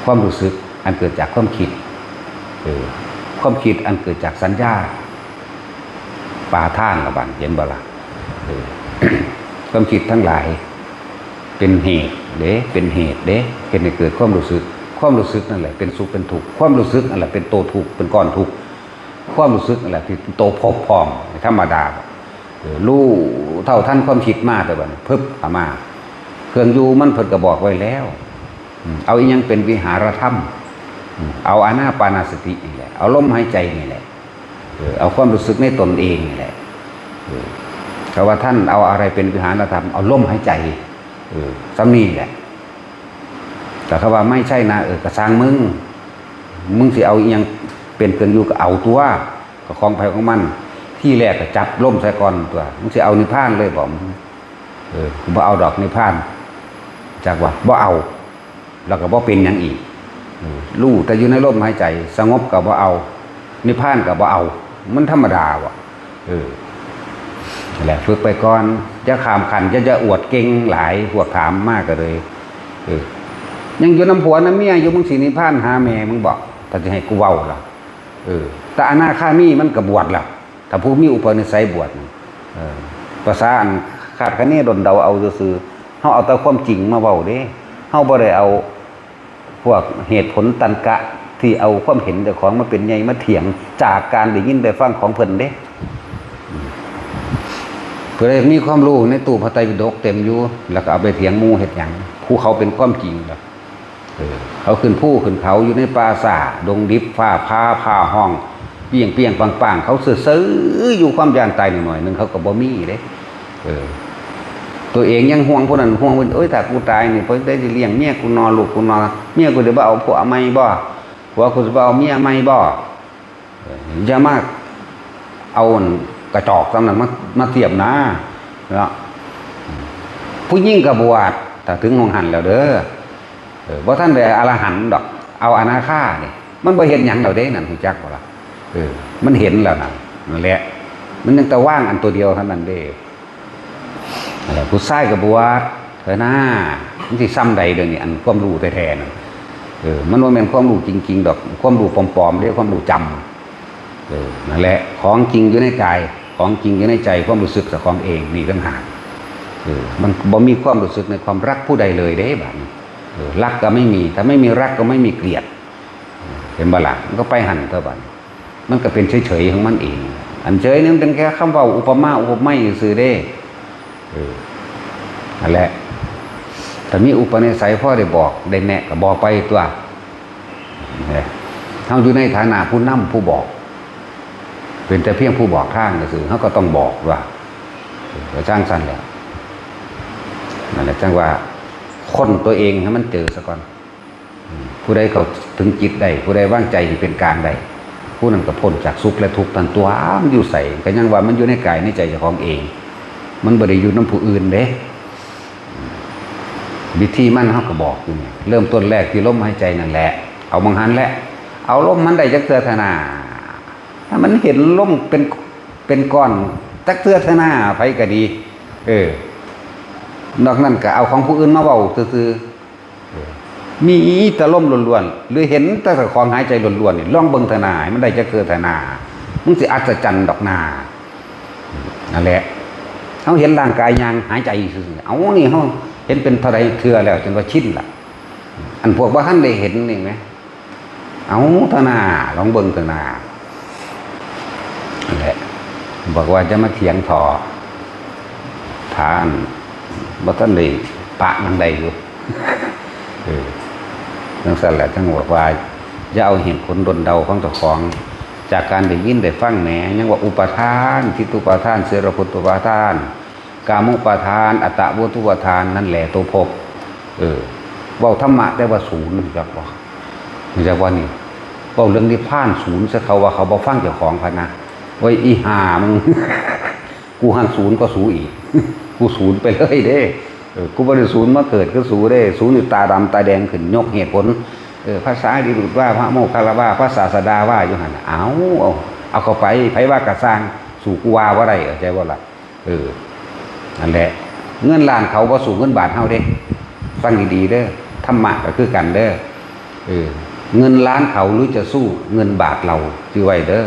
ความรู้สึกอันเกิดจากความคิดความคิดอันเกิดจากสัญญาปาท่านละบัดเห็นบ่ล่ะความคิดทั้งหลายเป็นเหตุเด้เป็นเหตุเด้เฮ็ดให้เกิดความรู้สึกนั่นแหละเป็นสุขเป็นทุกข์ความรู้สึกนั่นแหละเป็นโตทุกข์เป็นก้อนทุกข์ความรู้สึกนั่นแหละที่โตพบพร้อมธรรมดารู้เท่าทันความคิดมาแต่บัดพึบเข้ามาเครื่องอยู่มันเพิ่นก็บอกไว้แล้วเอาอีหยังเป็นวิหารธรรมเอาอานาปานสตินี่แหละเอาลมหายใจนี่แหละเอาความรู้สึกในตนเองนี่แหละคำว่าท่านเอาอะไรเป็นวิหารธรรมเอาลมหายใจซ้ำนี่แหละแต่คำว่าไม่ใช่นะกระซังมึงสิเอาอีหยังเป็นเครื่องอยู่ก็เอาตัวก็คล้องไปของมันที่แรกก็จับล่มใส่ก่อนตัวมึงสิเอานิพพานเลยบอกบ่เอาดอกนิพพานจากว่าบ่เอาแล้วก็บ่เป็นหยังอีกรู้แต่อยู่ในลมหายใจสงบก็บ่เอานิพพานก็บ่เอามันธรรมดาวะแหละฝึกไปก่อนจะขามขันจะอวดเก่งหลายพวกถามมากก็เลยยังอยู่น้ำผัวน้ำเมียอยู่มึงสินิพพานหาแม่มึงบอกถ้าจะให้กูเว้าล่ะแต่อนาคามีมันก็บวชล่ะถ้าผู้มีอุปนิสัยบวชภาษาอันขาดคะแนนดนเดาเอาซื่อเฮาเอาแต่ความจริงมาเว้าเด้เฮาบ่ได้เอาพวกเหตุผลตรรกะที่เอาความเห็นเจ้าของมาเป็นใหญ่มาเถียงจากการได้ยินได้ฟังของเพิ่นเด้เพื่อมีความรู้ในตู้พระไตรปิฎกเต็มอยู่แล้วก็เอาไปเถียงหมู่เฮ็ดหยังผู้เขาเป็นความจริงล่ะเขาขึ้นภูขึ้นเขาอยู่ในป่าสาดงดิบฟ้าผ่าห้องเปี้ยงปังเขาซื่ออยู่ความย่านตายหน่อยนึงเขาก็บ่มีเด้ตัวเองยังห่วงผู้นั้นห่วงผู้นี้ถ้ากูตายนี่เพิ่นได้สิเลี้ยงเมียกูนอนลูกกูนอนเมียกูสิบ่เอาผัวใหม่บ่ผัวกูสิบ่เอาเมียใหม่บ่อย่ามาเอากระจอกสำนั้นมาเทียบนะเนาะผู้หญิงก็บวชถ้าถึงของหันแล้วเด้อบ่ทันได้อรหันต์ดอกเอาอนาคานี่มันบ่เห็นหยังดอกเด้นั่นฮู้จักบ่ล่ะมันเห็นแล้วนั่นแหละมันยังแต่ว่างอันตัวเดียวเท่านั้นเด้ผู้ชายกับบวชเถอะนะมันสิซ้ำใดเดี๋ยวนี้อันความรู้แท้ๆนั่นมันบ่แม่นความรู้จริงๆดอกความรู้ปลอมๆเด้ความรู้จำนั่นแหละของจริงอยู่ในกายของจริงอยู่ในใจความรู้สึกของเองนี่ต่างหากมันบ่มีความรู้สึกในความรักผู้ใดเลยเด้บัดนี้รักก็ไม่มีถ้าไม่มีรักก็ไม่มีเกลียดเห็นบ่ล่ะมันก็ไปหั่นเท่าบัดมันก็เป็นเฉยๆของมันเองอันเฉยนี่มันเป็นแค่คำเว้าอุปมาอุปไมยซื่อเด้นั่นแหละถ้ามีอุปนิสัยพ่อได้บอกได้แนะก็บอกไปตัวเฮาอยู่ในฐานะผู้นำผู้บอกเป็นแต่เพียงผู้บอกทางซื่อเฮาก็ต้องบอกว่าก็จ้างสั่นแล้วนั่นแหละจังว่าคนตัวเองให้มันเจอซะก่อนผู้ใดเขาถึงจิตได้ผู้ใดวางใจเป็นกลางได้ผู้นั้นก็พ้นจากสุขและทุกข์ทั้งตัวมันอยู่ใส่ก็ยังว่ามันอยู่ในกายในใจเจ้าของเองมันบ่ได้อยู่นำผู้อื่นเด้วิธีมันเฮาก็บอกอยู่นี่เริ่มต้นแรกที่ลมหายใจนั่นแหละเอาบังหันแหละเอาลมมันได้จักเทื่อเท่าน่ะถ้ามันเห็นลมเป็นก้อนจักเทื่อเท่าน่ะไผก็ดี นอกนั้นก็เอาของผู้อื่นมาเว้าซื่อๆมีแต่ลมล้วนๆหรือเห็นแต่ของหายใจล้วนๆนี่ลองเบิ่งเถอะนามันได้จะเกิดเถอะนามันสิอัศจรรย์ดอกนานั่นแหละเฮาเห็นร่างกายยังหายใจซื่อๆเอานี่เฮาเห็นเป็นเท่าใดเทื่อแล้วจนว่าชินล่ะอันพวกบ่ทันได้เห็นนี่แหมเอาเถอะนาลองเบิ่งเถอะนานั่นแหละบอกว่าจะมาเถียงทอทานบ่ทันได้ปะมันได้อยู่จังซั่นแหละทั้งบอกว่าอย่าเอาเหตุผลดลเดาของเจ้าของจากการได้ยินได้ฟังแหมยังว่าอุปทานทิฏฐุปาทานเสรพุตตุปาทานกามุปาทานอัตตะวุตุปาทานนั่นแหละตัวภพเว้าธรรมะแต่ว่าศูนย์จักว่านี่เว้าเรื่องนิพพานศูนย์ซะเขาว่าเขาบ่ฟังเจ้าของพะนะไว้อีห่ามึงกูหันศูนย์ก็สูอีกกูศูนย์ไปเลยเด้กูบ่ได้ศูนย์มาเกิดก็สูเด้ศูนย์อยู่ตาดำตาแดงขึ้นยกเหตุผลภาษาดีรุดว่าพระโมคคัลลาว่าพระศาสดาว่าอยู่หั่นเอาเข้าไปไผว่ากระสร้างสู่กูว่าบ่ได้เข้าใจบ่ล่ะนั่นแหละเงินล้านเขาบ่สูงเงินบาทเฮาเด้ฟังดีๆเด้อธรรมะก็คือกันเด้อเงินล้านเขาหรือจะสู้เงินบาทเราชื่อไว้เด้อ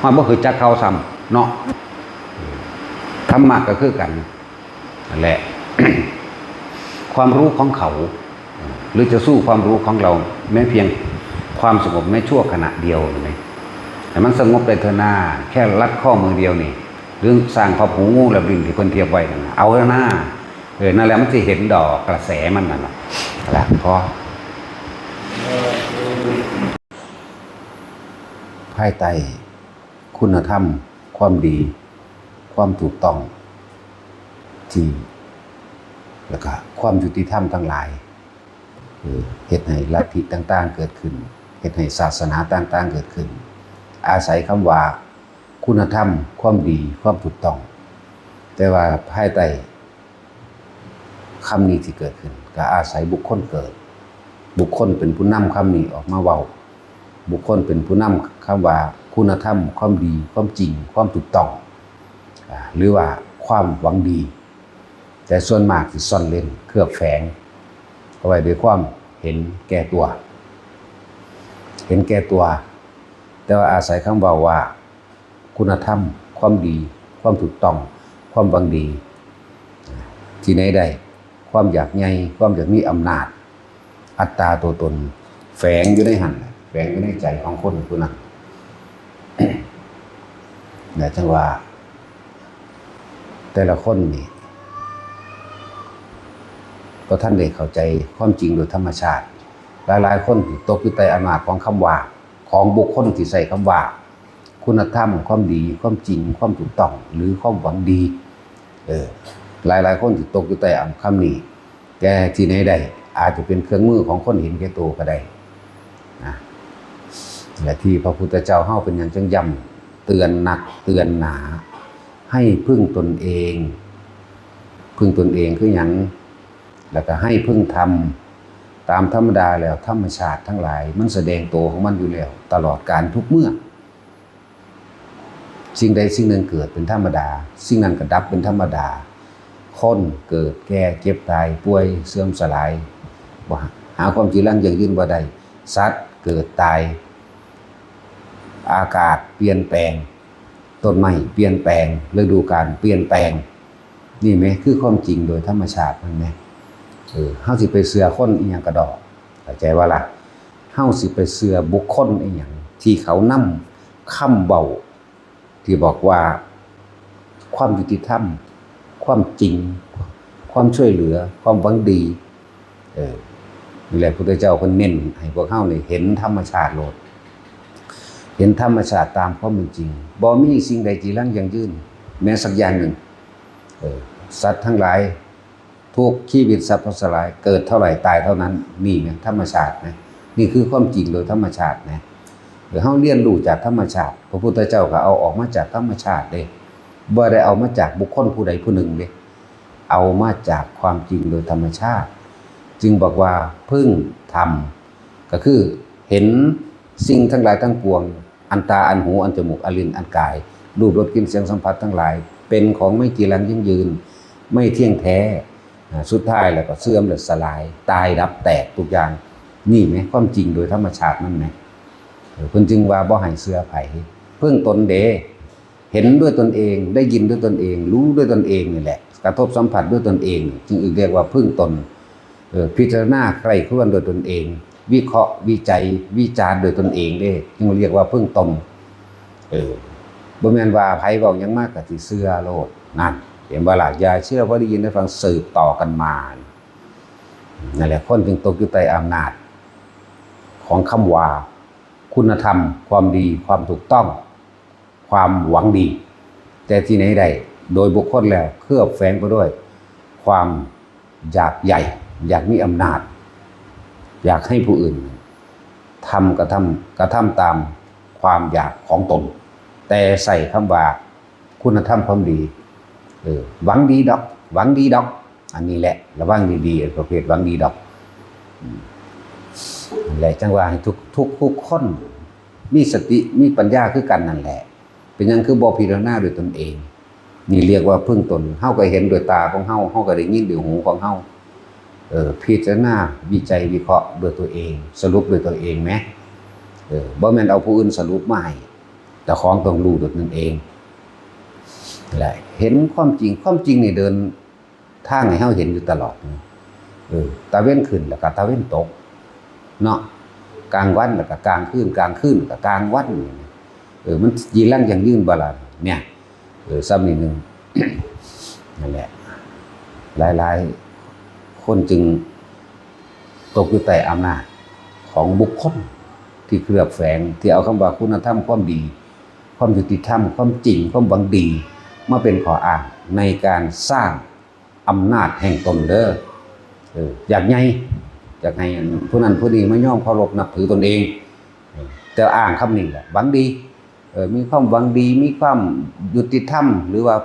ฮอดบ่คือจักเขาซ้ำเนาะธรรมะก็คือกันนั่นแหละ ความรู้ของเขาหรือจะสู้ความรู้ของเราแม้เพียงความสงบแม้ชั่วขณะเดียวเลยแต่มันสงบได้เท่าหน้าแค่ลัดข้อมือเดียวนี่เรื่องสร้างพระผูงูและบิ่งที่คนเทียบไว้นั่นเอาเท่าหน้านั่นแหละมันจะเห็นดอกกระแสมันนั่นแหละพอภายใต้คุณธรรมความดีความถูกต้องที่แล้วก็ความยุติธรรมทั้งหลายเหตุให้ลัทธิต่างๆเกิดขึ้นเหตุให้ศาสนาต่างๆเกิดขึ้นอาศัยคำว่าคุณธรรมความดีความถูกต้องแต่ว่าภายใต้คำนี้ที่เกิดขึ้นก็อาศัยบุคคลเกิดบุคคลเป็นผู้นำคำนี้ออกมาเว้าบุคคลเป็นผู้นำคำว่าคุณธรรมความดีความจริงความถูกต้องหรือว่าความหวังดีแต่ส่วนมากที่ซ่อนเร้นเคลือบแฝงเอาไว้ด้วยความเห็นแก่ตัวแต่ว่าอาศัยคำว่าคุณธรรมความดีความถูกต้องความหวังดีที่ไหนได้ความอยากใหญ่ความอยากมีอำนาจอัตตาตัวตนแฝงอยู่ในหันแฝงอยู่ในใจของคนผู้นั้นแต่จังว่าแต่ละคนนี่ก็ท่านได้เข้าใจความจริงโดยธรรมชาติหลายๆคนที่ตกอยู่ใต้อำนาจของคำว่าของบุคคลที่ใส่คำว่าคุณธรรมความดีความจริงความถูกต้องหรือความหวังดีหลายๆคนที่ตกอยู่ใต้คำนี้แกที่ไหนได้อาจจะเป็นเครื่องมือของคนเห็นแก่ตัวก็ได้นะและที่พระพุทธเจ้าเฮาเป็นอย่างจังย้ำเตือนหนักเตือนหนาให้พึ่งตนเองคือหยังแล้วก็ให้พึ่งธรรมตามธรรมดาแล้วธรรมชาติทั้งหลายมันแสดงตัวของมันอยู่แล้วตลอดการทุกเมื่อสิ่งใดสิ่งหนึ่งเกิดเป็นธรรมดาสิ่งนั้นก็ดับเป็นธรรมดาคนเกิดแก่เจ็บตายป่วยเสื่อมสลายบ่หาความจีรังยั่งยืนบ่ได้สัตว์เกิดตายอากาศเปลี่ยนแปลงต้นไม้เปลี่ยนแปลงฤดูกาลเปลี่ยนแปลงนี่ไหมคือความจริงโดยธรรมชาติมันไหมเฮาสิไปเสือคนอีหยังกระดอกเข้าใจว่าล่ะเฮาสิไปเสือบุคคลอีหยังที่เขานำคำเบาที่บอกว่าความยุติธรรมความจริงความช่วยเหลือความหวังดีนี่แหละพุทธเจ้าเพิ่นเน้นให้พวกเฮานี่เห็นธรรมชาติโลดเห็นธรรมชาติตามความเป็นจริงบ่มีสิ่งใดจีรังยั่งยืนแม้สักอย่างหนึ่งสัตว์ทั้งหลายทุกชีวิตสัตว์ทั้งหลายเกิดเท่าไหร่ตายเท่านั้นนี่ไงธรรมชาตินะนี่คือความจริงโดยธรรมชาตินะเดี๋ยวเฮาเรียนรู้จากธรรมชาติพระพุทธเจ้าก็เอาออกมาจากธรรมชาติเด้บ่ได้เอามาจากบุคคลผู้ใดผู้หนึ่งเด้เอามาจากความจริงโดยธรรมชาติจึงบอกว่าพึ่งธรรมก็คือเห็นสิ่งทั้งหลายทั้งปวงอันตาอันหูอันจมูกอันลิ้นอันกายรูปรสกลิ่นเสียงสัมผัสทั้งหลาย เป็นของไม่จีรังยั่งยืนไม่เที่ยงแท้สุดท้ายแล้วก็เสื่อมหรือสลายตายดับแตกทุกอย่างนี่ไหมความจริงโดยธรรมชาตินั่นไหมเพิ่นจึงว่าบ่ให้เสื้อไผเพิ่งตนเดเห็นด้วยตนเองได้ยินด้วยตนเองรู้ด้วยตนเองนี่แหละกระทบสัมผัสด้วยตนเองจึงเรียกว่าพึ่งตนพิจารณาใคร่ครวญโดยตนเองวิเคราะห์วิจัยวิจารณ์โดยตนเองเด้จึงเรียกว่าพึ่งตนบ่แม่นว่าไผเว้าหยังมากก็สิเชื่อโลดนั่นเห็นบ่ล่ะอย่าเชื่อเพราะได้ยินได้ฟังสืบต่อกันมานั่นแหละคนจึงตกอยู่ใต้อำนาจของคำว่าคุณธรรมความดีความถูกต้องความหวังดีแต่ที่ไหนใดโดยบุคคลแล้วเคลือบแฝงไปด้วยความอยากใหญ่อยากมีอำนาจอยากให้ผู้อื่นกระทำตามความอยากของตนแต่ใส่คำว่าคุณธรรมความดีหวังดีดอกหวังดีดอกอันนี้แหละระวังดีๆประเภทหวังดีดอกนั่นแหละจังว่าให้ทุกคนมีสติมีปัญญาคือกันนั่นแหละเป็นยังคือบ่พิจารณาด้วยตนเองนี่เรียกว่าพึ่งตนเฮาก็เห็นด้วยตาของเฮาก็ได้ยินด้วยหูของเฮาพิจารณาวิจัยวิเคราะห์ด้วยตัวเองสรุปด้วยตัวเองไหมบ่แม่นเอาผู้อื่นสรุปมาให้แต่ของต้องรู้ด้วยตนเองแหละเห็นความจริงนี่เดินทางให้เฮาเห็นอยู่ตลอดตะเว้นขึ้นแล้วก็ตะเว้นตกเนาะกลางวันแล้วก็กลางคืนแล้วก็กลางวันมันยีรังอย่างยืนบ่ล่ะเนี่ยซ้ำนิดนึง นั่นแหละหลายคนจึงตกอยู่ใต้อำนาจของบุคคลที่เคลือบแฝงที่เอาคำว่าคุณธรรมความดีความยุติธรรมความจริงความหวังดีมาเป็นข้ออ้างในการสร้างอำนาจแห่งตนอยากให้ผู้นั้นผู้นี้มาย่อมเคารพนับถือตนเองแต่อ้างคำนี้แหละหวังดีมีความหวังดีมีความยุติธรรมหรือว่า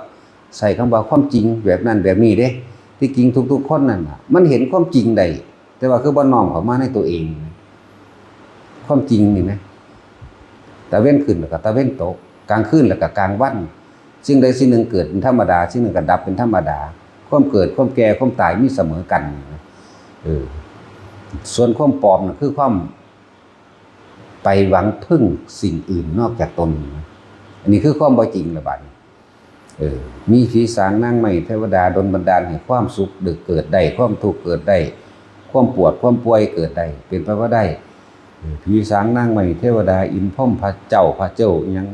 ใส่คำว่าความจริงแบบนั้นแบบนี้เด้ที่จริงทุกๆคนนั่นมันเห็นความจริงได้แต่ว่าคือบ่น้อมเข้ามาในตัวเองความจริงนี่ไหมตะเว้นขึ้นแล้วก็ตะเว้นตกกลางคืนแล้วก็กลางวันสิ่งใดสิ่งหนึ่งเกิดเป็นธรรมดาสิ่งหนึ่งก็ดับเป็นธรรมดาความเกิดความแก่ความตายมีเสมอกันส่วนความปลอมน่ะคือความไปหวังพึ่งสิ่งอื่นนอกจากตนอันนี้คือความบ่จริงละบัดมีผีสางนางไม้เทวดาดลบันดาลให้ความสุขเกิดได้ความทุกข์เกิดได้ความปวดความป่วยเกิดได้เป็นไปว่าได้ผีสางนางไม้เทวดาอินพรหมพระเจ้าอิหยัง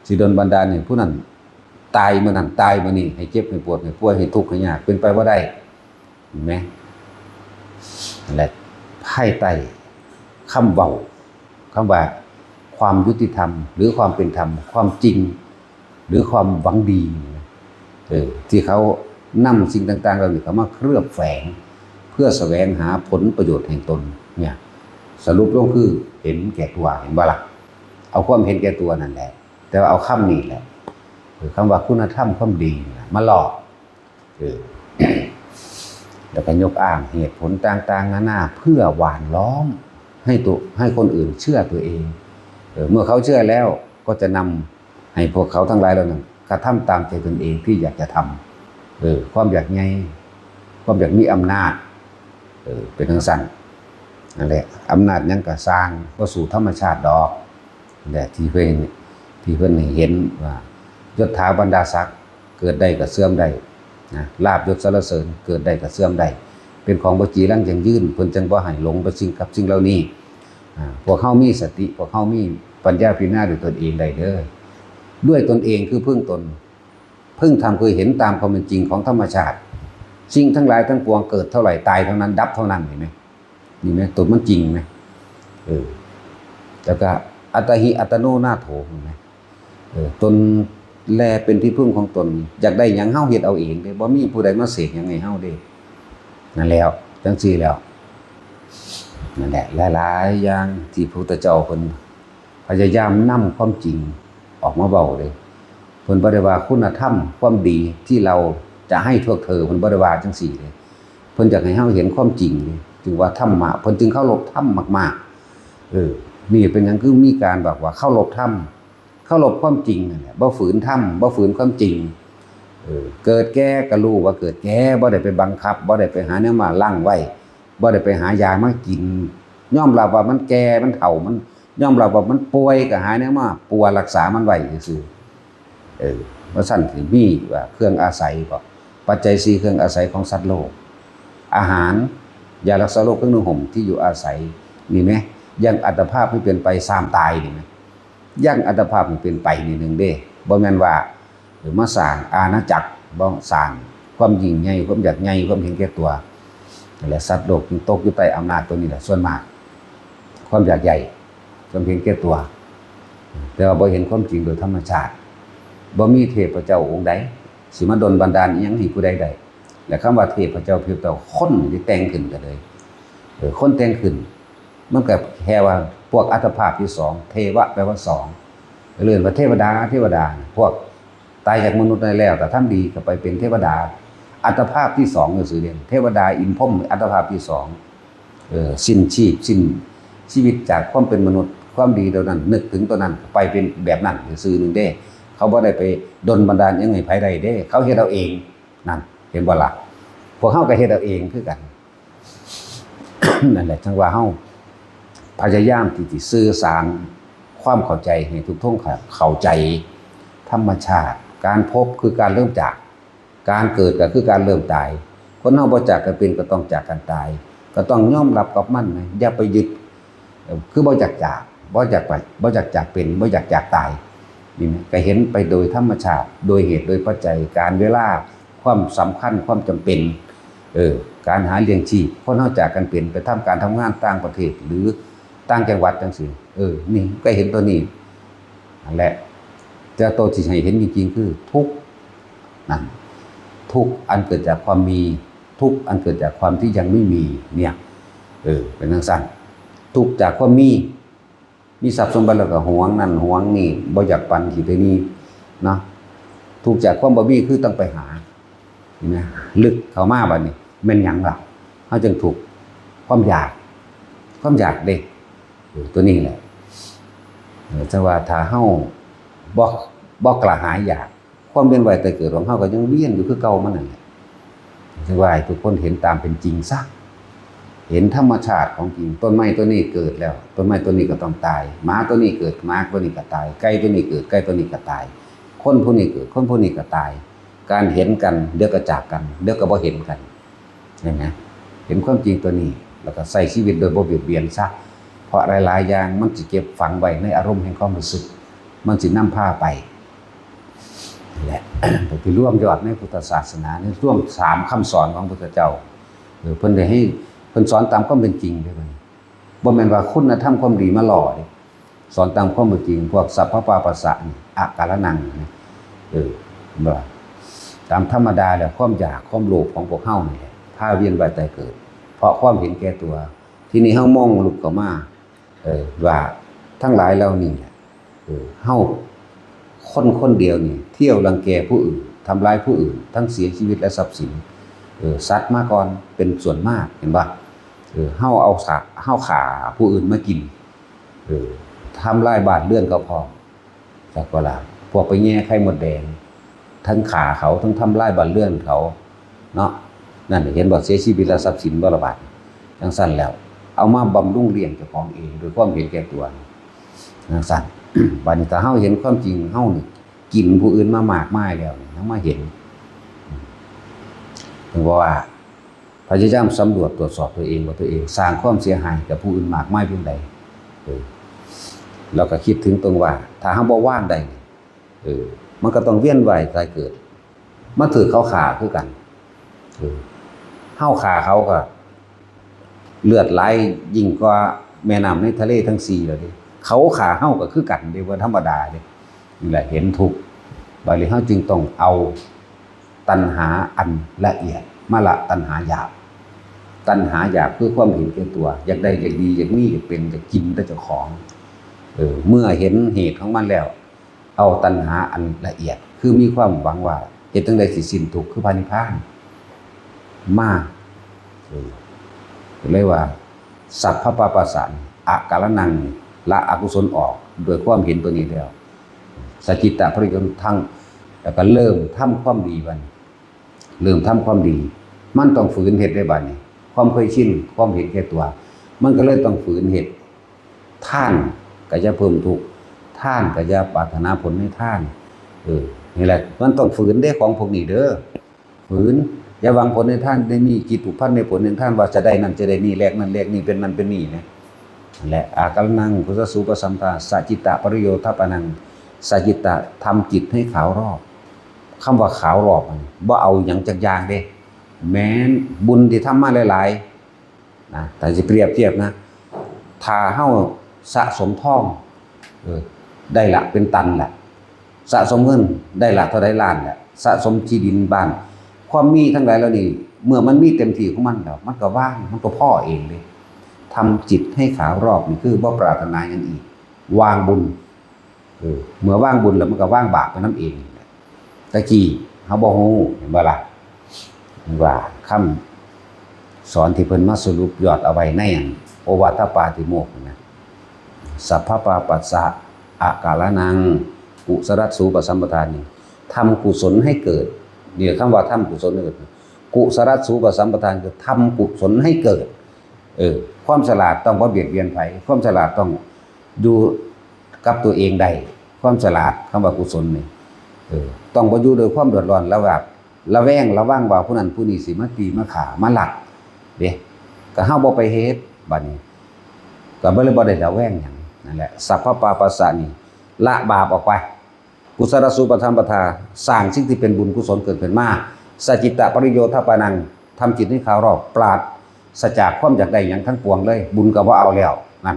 สิดลบันดาลให้ผู้นั้นตายมื้อนั้นตายมื้อนี้ให้เจ็บให้ปวดให้ป่วยให้ทุกข์ให้ยากเป็นไปว่าได้เห็นไหมนั่นแหละภายใต้คำเว้าคำว่าความยุติธรรมหรือความเป็นธรรมความจริงหรือความหวังดีที่เขานำสิ่งต่างๆเหล่านี้เข้ามาเคลือบแฝงเพื่อแสวงหาผลประโยชน์แห่งตนเนี่ยสรุปลงคือเห็นแก่ตัวเห็นบ่ล่ะเอาความเห็นแก่ตัวนั่นแหละแต่ว่าเอาคำนี้แหละคำว่าคุณธรรมความดีมาหลอกแล้วก็ยกอ้างเหตุผลต่างๆนานาเพื่อหว่านล้อมให้คนอื่นเชื่อตัวเองเมื่อเขาเชื่อแล้วก็จะนำให้พวกเขาทั้งหลายเหล่านั้นกระทำตามใจตนเองที่อยากจะทำความอยากไงความอยากมีอำนาจเป็นทั้งสั้นนั่นแหละอำนาจยังก็สร้างก็สู่ธรรมชาติดอกแต่ที่เพิ่นเห็นว่ายศถาบรรดาศักดิ์เกิดได้ก็เสื่อมได้ลาภยศสรรเสริญเกิดได้ก็เสื่อมได้เป็นของบ่จีรังยั่งยืนเพิ่นจังบ่ให้หลงไปกับสิ่งเหล่านี้พวกเฮามีสติพวกเฮามีปัญญาพิจารณาด้วยตนเองได้เด้อด้วยตนเองคือพึ่งตนพึ่งธรรมคือเห็นตามความเป็นจริงของธรรมชาติสิ่งทั้งหลายทั้งปวงเกิดเท่าไหร่ตายเท่านั้นดับเท่านั้นเห็นไหมนี่ไหมตัวมันจริงไหมแล้วก็อัตหิอัตโนนาโถเห็นไหมตนแลเป็นที่พึ่งของตนอยากได้หยังเฮาเฮ็ดเอาเองเด้บ่มีผู้ใดมาเสกหยังให้เฮาเด้นั่นแล้วจังซี่แล้วนั่นแหละหลายๆอย่างที่พระพุทธเจ้าเพิ่นพยายามนำความจริงออกมาเว้าเลยเพิ่นบ่ได้ว่าคุณธรรมความดีที่เราจะให้พวกเธอเพิ่นบ่ได้ว่าจังซี่เลยเพิ่นอยากให้เฮาเห็นความจริงจึงว่าธรรมะเพิ่นจึงเคารพธรรมมากๆนี่เป็นหยังคือมีการบอกว่าเคารพธรรมเคารพความจริงนั่นแหละบ่ฝืนธรรมบ่ฝืนความจริง เกิดแก่ก็รู้ว่าเกิดแก่บ่ได้ไปบังคับบ่ได้ไปหาแนวมาลั่งไว้บ่ได้ไปหายามากินยอมรับว่ามันแก่มันเฒ่ามันยอมรับว่ามันป่วยก็หาแนวมาปัวรักษามันไว้ซื่อว่าซั่นสิมีว่าเครื่องอาศัยก็ปัจจัย4เครื่องอาศัยของสัตว์โลกอาหารยารักษาโรคเครื่องนุ่งห่มที่อยู่อาศัยมีไหมยังอัตภาพที่เป็นไปซ้ำตายนี่ไหมยังอัตภาพมันเป็นไปนี่นึงเด้บ่แม่นว่ามาสร้างอาณาจักรบ่สร้างความยิ่งใหญ่ความอยากใหญ่ความเห็นแก่ตัวนั่นแหละสัตว์โลกจึงตกอยู่ใต้อำนาจตัวนี้แหละส่วนมากความอยากใหญ่ความเห็นแก่ตัวแต่ว่าบ่เห็นความจริงโดยธรรมชาติบ่มีเทพเจ้าองค์ใดสิมาดลบันดาลอิหยังให้ผู้ใดได้และคำว่าเทพเจ้าเทพเจ้าคนที่แต่งขึ้นก็เลยคนแต่งขึ้นมันก็แค่ว่าพวกอัตภาพที่สองเทวะแปลว่าสองเรื่องว่าเทวดาพวกตายจากมนุษย์ได้แล้วแต่ท่านดีก็ไปเป็นเทวดาอัตภาพที่สองก็คือเรียนเทวดาอินพรหมอัตภาพที่สองสิ้นชีพสิ้นชีวิตจากความเป็นมนุษย์ความดีตัวนั้นนึกถึงตัวนั้นไปเป็นแบบนั้นซื่อนึงเด้เขาบ่ได้ไปดลบันดาลยังไงไผใดเด้เขาเฮ็ดเอาเองนั่นเห็นบ่ล่ะพวกเฮาก็เฮ็ดเอาเองคือกัน นั่นแหละจังว่าเฮาพยายามที่จะสื่อสารความเข้าใจให้ทุกท่านเข้าใจธรรมชาติการพบคือการเริ่มจากการเกิดก็คือการเริ่มตายคนเฮาบ่จากกันเป็นก็ต้องจากกันตายก็ต้องยอมรับกับมันนะอย่าไปยึดคือบ่จากบ่จากเป็นบ่จากตายนี่นะก็เห็นไปโดยธรรมชาติโดยเหตุโดยปัจจัยการเวลาความสำคัญความจำเป็นการหาเลี้ยงชีพคนเฮาจากกันเป็นไปทำการทำงานต่างประเทศหรือต่างจังหวัดจังซี่นี่ก็เห็นตัวนี้นั่นแหละแต่ตัวที่ให้เห็นจริงๆคือทุกข์นั่นทุกข์อันเกิดจากความมีทุกข์อันเกิดจากความที่ยังไม่มีเนี่ยเป็นจังซั่นทุกข์จากความมีทรัพย์สมบัติแล้วก็หวงนั่นหวงนี่บ่อยากปันที่ไปนี่เนาะทุกข์จากความบ่มีคือต้องไปหาเห็นมั้ยลึกเข้ามาบัดนี้แม่นหยังล่ะเฮาจึงถูกความอยากเด้ตัวนี้แหละจังว่าถ้าเฮาบ่กระหายอยากความเป็นไว้แต่เกิดของเฮาก็ยังเวียนอยู่คือเก่ามันนั่นแหละจังว่าให้ทุกคนเห็นตามเป็นจริงซะเห็นธรรมชาติของจริงต้นไม้ตัวนี้เกิดแล้วต้นไม้ตัวนี้ก็ต้องตายหมาตัวนี้เกิดหมาตัวนี้ก็ตายไก่ตัวนี้เกิดไก่ตัวนี้ก็ตายคนผู้นี้เกิดคนผู้นี้ก็ตายการเห็นกันเดี๋ยวก็จากกันเดี๋ยวก็บ่เห็นกันเห็นไหมเห็นความจริงตัวนี้แล้วก็ใช้ชีวิตโดยบ่เบียดเบียนซะเพราะหลายๆอย่างมันสิเก็บฝังไว้ในอารมณ์แห่งความรู้สึกมันสินำพาไปแหละที่ร่วมยอดในพุทธศาสนาในร่วม3คำสอนของพระพุทธเจ้าเพิ่นได้ให้เพิ่นสอนตามความเป็นจริงเด้อบ่แม่นว่าคุณธรรมความดีมาหล่อเด้สอนตามความเป็นจริงพวกสัพพปาปัสสะนี่อากาลนังบ่ตามธรรมดาแล้วความอยากความโลภของพวกเฮานี่แหละพาเวียนว่ายตายเกิดเพราะความเห็นแก่ตัวทีนี้เฮามองลุกเข้ามาว่าทั้งหลายเหล่านี้แหละเฮาคนเดียวนี่เที่ยวรังแกผู้อื่นทำร้ายผู้อื่นทั้งเสียชีวิตและทรัพย์สินสัตว์มาก่อนเป็นส่วนมากเห็นป่ะเฮาเอาเฮาฆ่าผู้อื่นมากินทำลายบ้านเรือนก็พอจากเวลาพวกไปแย่ไข่มดแดงทั้งฆ่าเขาทั้งทำลายบ้านเรือนเขาเนาะนั่นเห็นบ่เสียชีวิตและทรัพย์สินบ่ระบาดจังซั่นแล้วเอามาบำรุงเลี้ยงเจ้าของเองโดยความเห็นแก่ตัวจังซั่น บัดนี้ถ้าเฮาเห็นความจริงเฮานี่กินผู้อื่นมามากมายแล้วนำมาเห็นถึงว่าพยายามสำรวจตรวจสอบตัวเองว่าตัวเองสร้างความเสียหายกับผู้อื่นมากมายเพียงใดเราก็คิดถึงตรงว่าถ้าเฮาบ่ว่างได้มันก็ต้องเวียนว่ายตายเกิดมาถือเขาฆ่าคือกันเฮาฆ่าเขาก็เลือดไหลยิ่งกว่าแม่น้ำในทะเลทั้ง4แล้วดิเขาฆ่าเฮาก็คือกันเด้ว่าธรรมดาเด้นี่แหละเห็นทุกข์บัดนี้เฮาจึงต้องเอาตัณหาอันละเอียดมาละตัณหาหยาบตัณหาหยาบคือความเห็นแก่ตัวอยากได้อยากดีอยากมีอยากเป็นอยากกินแต่เจ้าของเมื่อเห็นเหตุของมันแล้วเอาตัณหาอันละเอียดคือมีความหวังว่าเฮ็ดจังได๋สิสิ้นทุกข์คือพระนิพพานมาเลยว่าสัพพปาปัสสะอากาลนังละอกุศลออกโดยความเห็นตัวนี้แล้วสัจจิตะพริยนทั้ง แล้วก็เริ่มทำความดีบัดนี้เริ่มทำความดีมันต้องฝืนเฮ็ดได้บัดนี้ความเคยชินความเห็นแก่ตัวมันก็เลยต้องฝืนเฮ็ดท่านก็จะเพิ่มทุกข์ท่านก็จะปรารถนาผลในท่านนี่แหละมันต้องฝืนได้ของพวกนี้เด้อฝืนอย่าหวังผลในท่านได้มีจิตผูกพันในผลในท่านว่าจะได้นั่นจะได้นี่แลกนั่นแลกนี่เป็นนั่นเป็นนี่นะนั่นแหละอากาลนังกุศสูปสัมปทาสัจจิตะปริโยทัปปนังสัจจิตะทำจิตให้ขาวรอบคำว่าขาวรอบบ่เอาอย่างจักอย่างเด้แม้นบุญที่ทำมาหลายๆนะแต่จะเปรียบเทียบนะถ้าเฮาสะสมทองได้ละเป็นตันแหละสะสมเงินได้ละเท่าใดล้านแหละสะสมที่ดินบ้านความมีทั้งหลายแล้วนี่เมื่อมันมีเต็มที่ของมันแล้วมันก็ว่างมันก็พ่อเองเลยทำจิตให้ขาวรอบนี่คือบ่ปรารถนาอย่างอีกวางบุญเมื่อว่างบุญแล้วมันก็ว่างบาปไปนั่นเองตะกี้เฮาบ่ฮู้เห็นบ่ล่ะว่าคำสอนที่เพิ่นมาสรุปยอดเอาไว้ในโอวาทปาติโมกข์นะสัพพปาปัสสะอากาลนังกุศลสูปสัมปทานี่ทำกุศลให้เกิดเนี่ยคำว่าทำกุศลให้เกิดกุศลสูปสัมปทานคือทำกุศลให้เกิดความฉลาดต้องบ่เบียดเบียนไผความฉลาดต้องอยู่กับตัวเองได้ความฉลาดคำว่ากุศลนี่ต้องบ่อยู่โดยความเดือดร้อนระแวงระวังว่าผู้นั้นผู้นี้สิมาตีมาฆ่ามาลักเด้ก็เฮาบ่ไปเฮ็ดบัดนี้ก็บ่เลยบ่ได้ระแวงหยังนั่นแหละสัพพปาปัสสะนี่ละบาปออกไปกุศลสูปสัมปทาสร้างสิ่งที่เป็นบุญกุศลเกิดขึ้นมาสัจจิตะปริโยทัปปนังทำจิตให้ขาวรอบปราศจากความอยากได้อย่างทั้งปวงเลยบุญก็บ่เอาแล้วนั่น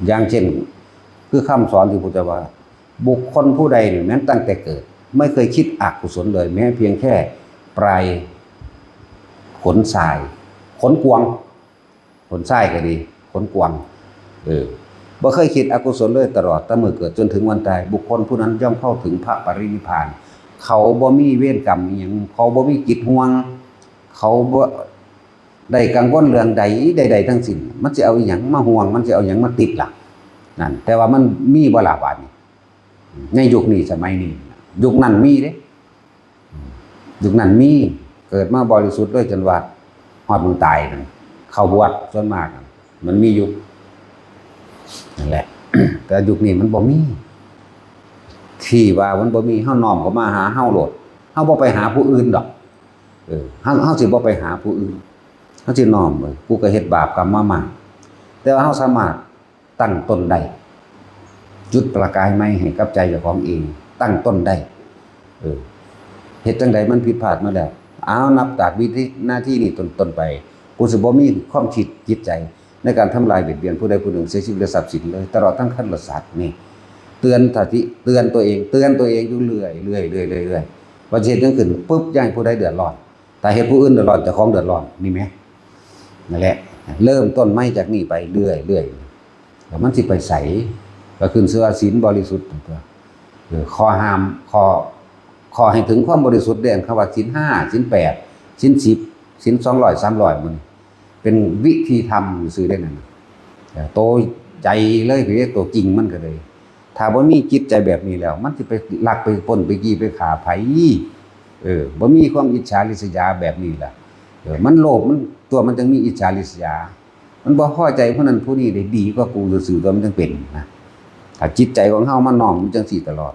อย่างเช่นคือคำสอนที่พุทธเจ้าว่าบุคคลผู้ใดเนี่ยแม้ตั้งแต่เกิดไม่เคยคิดอกุศลเลยแม้เพียงแค่ปลายขนทรายขนกวางขนทรายก็ดีขนกวางบ่เคยคิดอกุศลเลยตลอดตั้งแต่เมื่อเกิดจนถึงวันตายบุคคลผู้นั้นย่อมเข้าถึงพระปรินิพพานเขาบ่มีเวรกรรมอีหยังเขาบ่มีจิตห่วงเขาบ่ได้กังวลเรื่องใดทั้งสิ้นมันสิเอาอีหยังมาห่วงมันสิเอาอีหยังมาติดล่ะนั่นแต่ว่ามันมีบ่ล่ะบาดนี้ในยุคนี้สมัยนี้ยุคนั้นมีเด้ยุคนั้นมีเกิดมาบริสุทธิ์ด้วยจนว่าฮอดมึงตายนั่นเข้าบวชส่วนมากมันมีอยู่นั่นแหละ แต่ยุคนี้มันบ่มีที่ว่ามันบ่มีเฮาน้อมเข้ามาหาเฮาโลดเฮาบ่ไปหาผู้อื่นดอกเฮาสิบ่ไปหาผู้อื่นเฮาสิน้อมกูก็เฮ็ดบาปกรรมมามากแต่ว่าเฮาสามารถตั้งต้นได้จุดประกายใหม่ให้กับใจเจ้าของเองตั้งต้นได้เฮ็ดจังไดมันผิดพลาดมาแล้วเอานับจากวิธีหน้าที่นี้ต้นไปกูสิบ่มีความคิดจิตใจในการทำลายเบียดเบียนผู้ใดผู้หนึ่งเสียชีวิตและทรัพย์สินเลยตลอดทั้งขั้นละสัตว์นี่เตือนสติเตือนตัวเองอยู่เรื่อยว่าเฮ็ดจังขึ้นปุ๊บย่างผู้ใดเดือดร้อนแต่เฮ็ดผู้อื่นเดือดร้อนเจ้าของเดือดร้อนนี่แหมนั่นแหละเริ่มต้นใหม่จากนี้ไปเรื่อยแล้วมันสิไปใสก็ขึ้นชื่อว่าศีลบริสุทธิ์ตัวข้อห้ามข้อให้ถึงความบริสุทธิ์เด่นคำว่าศีล5ศีล8ศีล10ศีล200 300มันเป็นวิธีทำซื่อได้นั่นโตใจเลยคือโตจริงมันก็เลยถ้าบ่มีจิตใจแบบนี้แล้วมันสิไปลักไปปล้นไปกี้ไปฆ่าไผบ่มีความอิจฉาริษยาแบบนี้ล่ะมันโลภมันตัวมันจึงมีอิจฉาริษยามันบ่พอใจผู้นั้นผู้นี้ได้ดีกว่ากูซื่อๆตัวมันจึงเป็นนะถ้าจิตใจของเฮามันน้อมมันจังสิตลอด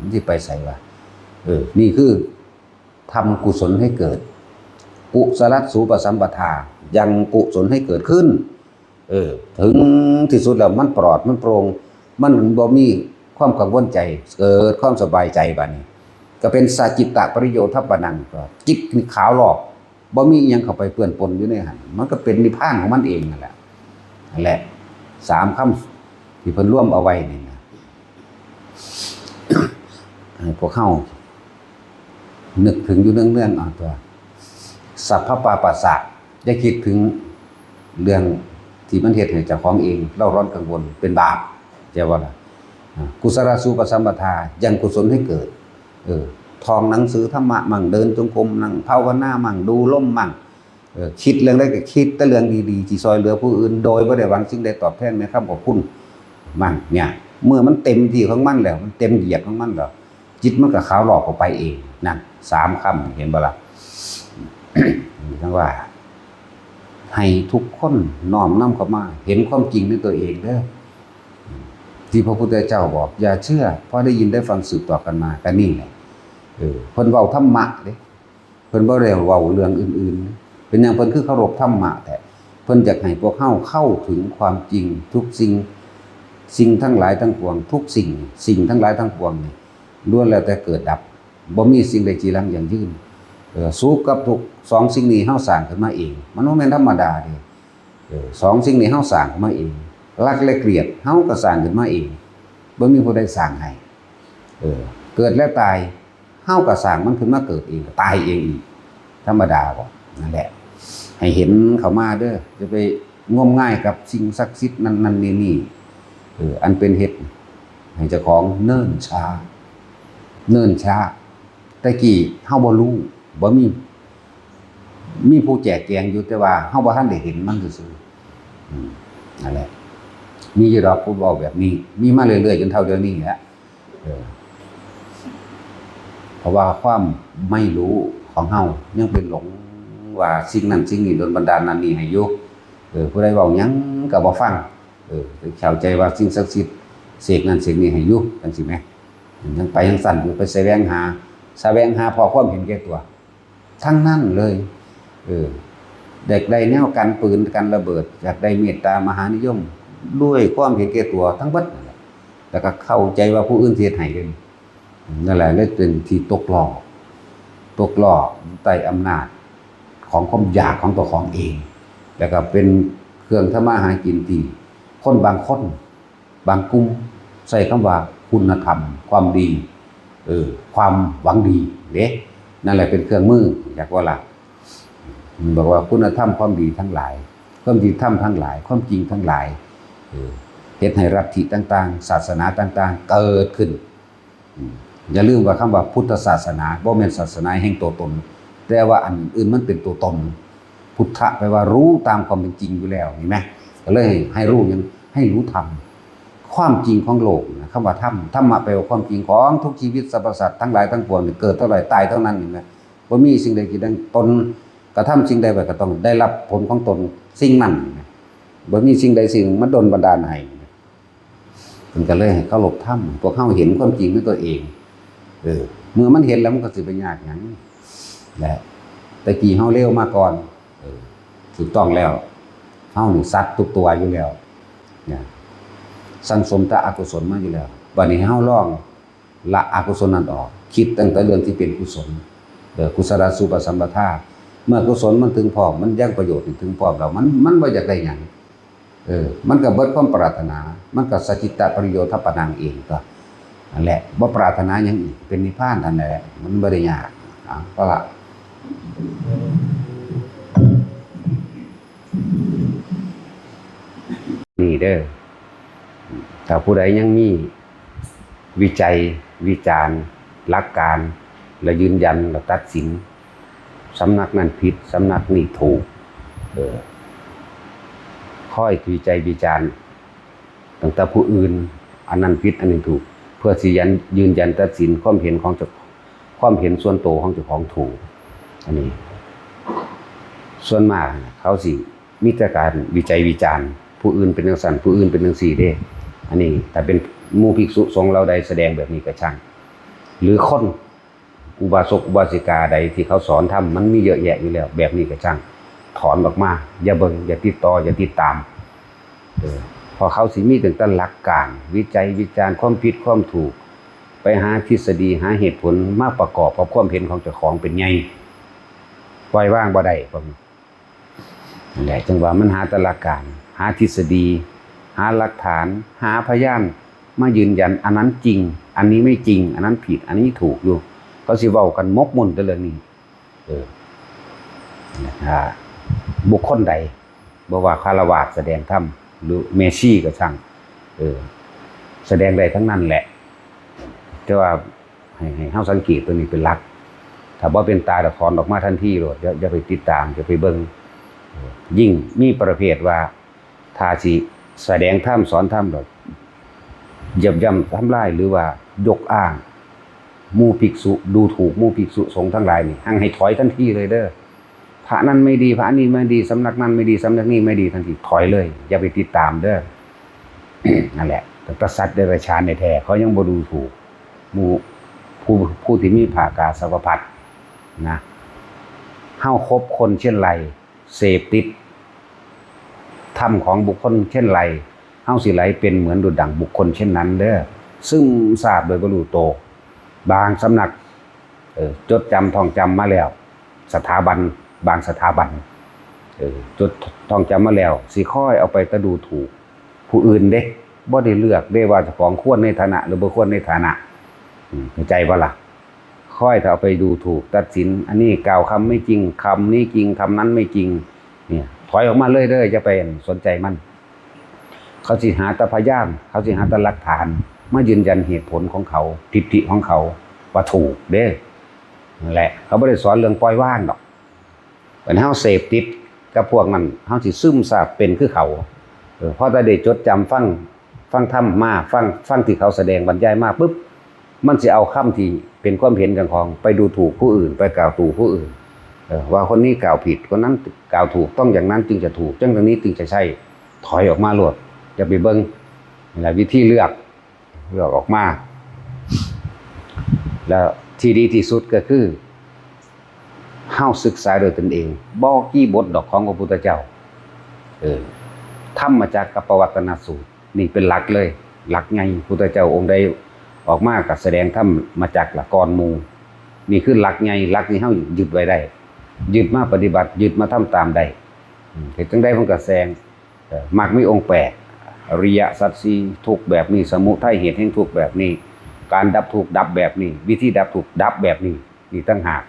มันสิไปไสวะนี่คือทำกุศลให้เกิดกุศลสูปสัมปทายังกุศลให้เกิดขึ้นถึงที่สุดแล้วมันปลอดมันโปร่งมันบ่มีความกังวลใจเกิดความสบายใจบัดนี้ก็เป็นสัจจิตะปริโยทัปปนังก็จิตขาวรอบบ่มีอิหยังเข้าไปเปื้อนปนอยู่ในหั่นมันก็เป็นนิพพานของมันเองนั่นแหละ3คำที่เพิ่นร่วมเอาไว้นี่นะให้พวกเฮานึกถึงอยู่เรื่องเอาตัวสัพพปาปัสสะอย่าคิดถึงเรื่องที่มันเฮ็ดให้เจ้าของเองเร่าร้อนกังวลเป็นบาปใช่บ่ล่ะกุศลสูปสัมปทายังกุศลให้เกิดท่องหนังสือธรรมะมั่งเดินจงกรมนั่งภาวนามั่งดูลมมั่งคิดเรื่องใดก็คิดแต่เรื่องดีๆที่ซอยเหลือผู้อื่นโดยบ่ได้หวังสิ่งใดตอบแทนในคำขอบคุณมั่งเนี่ยเมื่อมันเต็มที่ของมันแล้วมันเต็มเหยียดของมันแล้ว จิตมันก็ขาวหลอกออกไปเองนั่น3 คำเห็นบ่ล่ะ ทั้งว่าให้ทุกคนน้อมนำเข้ามาเห็นความจริงในตัวเองเด้อที่พระพุทธเจ้าบอกอย่าเชื่อเพราะได้ยินได้ฟังสืบต่อกันมาก็นี่แหละเพิ่นเว้าธรรมะเด้เพิ่นบ่ได้เว้าเรื่องอื่นๆเป็นหยังเพิ่นคือเคารพธรรมะแต่เพิ่นอยากให้พวกเฮาเข้าถึงความจริงทุกสิ่งทั้งหลายทั้งปวงทุกสิ่งทั้งหลายทั้งปวงนี่ล้วนแล้วแต่เกิดดับบ่มีสิ่งใดจีรังยั่งยืนสุขกับทุกข์2 สิ่งนี้เฮาสร้างขึ้นมาเองมันบ่แม่นธรรมดาเด้2 สิ่งนี้เฮาสร้างขึ้นมาเองรักและเกลียดเฮาก็สร้างขึ้นมาเองบ่มีผู้ใดสร้างให้เกิดและตายเฮาก็สร้างมันขึ้นมาเกิดเองตายเองอีกธรรมดาบ่นั่นแหละให้เห็นเข้ามาเด้อจะไปงมง่ายกับสิ่งศักดิ์สิทธิ์นั้นๆนี่อันเป็นเหตุให้เจ้าของเนิ่นช้าแต่กี้เฮาบ่รู้บ่มีผู้แจกแจงอยู่แต่ว่าเฮาบ่ทันได้เห็นมันซื่อๆนั่นแหละมีอยู่ดอกผู้เว้าแบบนี้มีมาเรื่อยๆจนเท่าเดี๋ยวนี้แหละเพราะว่าความไม่รู้ของเฮายังเป็นหลงว่าสิ่งนั้นสิ่งนี้โดนบันดาลนั้นนี่ให้อยู่ผู้ใดเว้าหยังก็บ่ฟังเข้าใจว่าสิ่งศักดิ์สิทธิ์เสกนั้นเสกนี้ให้อยู่จังซี่แหมยังไปยังสั่นอยู่ไปแสวงหาพอความเห็นแก่ตัวทั้งนั้นเลยเด็กได้แนวกันปืนกันระเบิดอยากได้เมตตามหานิยมด้วยความเห็นแก่ตัวทั้งเบิดแล้วก็เข้าใจว่าผู้อื่นเฮ็ดให้กันนั่นแหละเลยเป็นที่ตกหลอกใต้อำนาจของความอยากของตัวของเองแล้วก็เป็นเครื่องทำมาหากินที่คนบางคนบางกลุ่มใส่คำว่าคุณธรรมความดีความหวังดีเด้นั่นแหละเป็นเครื่องมืออยากว่าล่ะบอกว่าคุณธรรมความดีทั้งหลายความดีธรรมทั้งหลายความจริงทั้งหลายเฮ็ดให้ลัทธิต่างๆศาสนาต่างๆเกิดขึ้นอย่าลืมว่าคำว่าพุทธศาสนาบ่แม่นศาสนาแห่งตัวตนแต่ว่าอันอื่นมันเป็นตัวตนพุทธะแปลว่ารู้ตามความเป็นจริงอยู่แล้วเห็นไหมก็เลยให้รู้ยังให้รู้ธรรมความจริงของโลกนะคำว่าธรรมะแปลว่าความจริงของทุกชีวิตสรรพสัตว์ทั้งหลายทั้งปวงเกิดเท่าไหร่ตายเท่านั้นเห็นไหมบ่มีสิ่งใดที่ตนกระทำสิ่งใดไปก็ต้องได้รับผลของตนสิ่งนั้นบ่มีสิ่งใดสิ่งมันดลบันดาลให้เพิ่นก็เลยให้เคารพธรรมพวกเฮาเห็นความจริงด้วยตัวเองเมื่อมันเห็นแล้วมันก็สิไปยากหยังแหละแต่กี้เฮาเร็วมาก่อนถูกต้องแล้วเฮานี่สัตว์ทุกตัวอยู่แล้วเนี่ยสังสมแต่อกุศลมาอยู่แล้วบัดนี้เฮาลองละอกุศลนั้นออกคิดตั้งแต่เรื่องที่เป็นกุศลกุศลสุปสัมปทาเมื่อกุศลมันถึงพร้อมมันยังประโยชน์ถึงพร้อมแล้วมันบ่อยากได้หยังมันก็เบิดความปรารถนามันก็สจิตตปริโยทปนังเองก็นั่นแหละบ่ปรารถนาหยังอีกเป็นนิพพานนั่นแหละมันบ่ได้ยากก็ละนี่เด้อถ้าผู้ใดยังมีวิจัยวิจารณ์หลักการและยืนยันและตัดสินสำนักนั้นผิดสำนักนี้ถูกค่อยวิจัยวิจารณ์ตั้งแต่ผู้อื่นอันนั้นผิดอันนี้ถูกเพื่อสิยืนยันตัดสินความเห็นของความเห็นส่วนตัวของเจ้าของถูกอันนี้ส่วนมากเขาสิมีแต่การวิจัยวิจารณ์ผู้อื่นเป็นจังซั่นผู้อื่นเป็นจังซี่เด้อันนี้แต่เป็นหมู่ภิกษุสงฆ์เราใดแสดงแบบนี้ก็ช่างหรือคนอุบาสกอุบาสิกาใดที่เขาสอนทำมันมีเยอะแยะอยู่แล้วแบบนี้ก็ช่างถอนออกมาอย่าเบิ่งอย่าติดต่ออย่าติดตามพอเขาสิมีตั้งแต่หลักการวิจัยวิจารณ์ความผิดความถูกไปหาทฤษฎีหาเหตุผลมาประกอบกับความเห็นของเจ้าของเป็นไงปล่อยวางบ่ได้ครับนั่นแหละจังว่ามันหาแต่หลักการหาทฤษฎีหาหลักฐานหาพยานมายืนยันอันนั้นจริงอันนี้ไม่จริงอันนั้นผิดอันนี้ถูกอยู่เขาสิเว้ากันมกมุ่นแต่เรื่องนี้บุคคลใดบ่ว่าคฤหัสถ์แสดงธรรมหรือเมชีก็ช่างแสดงได้ทั้งนั้นแหละแต่ว่าให้เฮาสังเกตตัวนี้เป็นหลักถ้าบ่เป็นตาถอนออกมาทันทีโลดอย่าไปติดตามอย่าไปเบิ่งยิ่งมีประเภทว่าถ้าสิแสดงธรรมสอนธรรมโดยยับยั้งทำลายหรือว่ายกอ้าง หมู่ภิกษุดูถูกหมู่ภิกษุสงฆ์ทั้งหลายนี่ให้ถอยทันทีเลยเด้อพระนั้นไม่ดีพระนี้ไม่ดีสำนักนั้นไม่ดีสำนักนี้ไม่ดีทันทีถอยเลยอย่าไปติดตามเด้อ นั่นแหละแต่สัตว์เดรัจฉานในแท้เขายังบ่ดูถูกหมู่ผู้ที่มีภากาสาวพัดนะเฮาคบคนเช่นไรเสพติดธรรมของบุคคลเช่นไรเฮาสิไหลเป็นเหมือนดุจดั่งบุคคลเช่นนั้นเด้อซึ่งทราบโดยบ่รู้โตบางสำนักจดจำท่องจำมาแล้วสถาบันบางสถาบันจดท่องจำมาแล้วสิค่อยเอาไปตะดูถูกผู้อื่นเด้บ่ได้เลือกได้ว่าเจ้าของควรในฐานะหรือบ่ควรในฐานะเข้าใจบ่ล่ะค่อยถ้าเอาไปดูถูกตัดสินอันนี้กล่าวคำไม่จริงคำนี้จริงคำนั้นไม่จริงเนี่ยถอยออกมาเลยเด้อจะไปสนใจมันเขาสิหาแต่พยานเขาสิหาแต่หลักฐานมายืนยันเหตุผลของเขาทิฏฐิของเขาว่าถูกเด้นั่นแหละเขาไม่ได้สอนเรื่องปล่อยว่างหรอกเป็นเฮาเสพติดกับพวกนั้นเฮาสิซึมซาบเป็นคือเขาเพราะแต่ได้จดจำฟังธรรมมาฟังที่เขาแสดงบรรยายมาปุ๊บมันสิเอาคำที่เป็นความเห็นกันของไปดูถูกผู้อื่นไปกล่าวตู่ผู้อื่นว่าคนนี้กล่าวผิดคนนั้นกล่าวถูกต้องอย่างนั้นจึงจะถูกจังตรงนี้จึงจะใช่ถอยออกมาโลดอย่าไปเบิ่งนี่แหละวิธีเลือกออกมาแล้วที่ดีที่สุดก็คือเฮาศึกษาโดยตนเองบ่กี้บทดอกของพระพุทธเจ้าธรรมมาจากกัปปวัตตนสูตรนี่เป็นหลักเลยหลักไงพุทธเจ้าองค์ใดออกมาก็แสดงธรรมมาจากหลักกรหมู่นี่คือหลักไงหลักนี้เฮายึดไว้ได้ยึดมาปฏิบัติยึดมาทำตามได้เฮ็ดจังได๋เพิ่นก็แสดงมรรคมีองค์8อริยสัจ4ทุกข์แบบนี้สมุทัยเหตุแห่งทุกข์แบบนี้การดับทุกข์ดับแบบนี้วิธีดับทุกข์ดับแบบนี้นี่ต่างหาก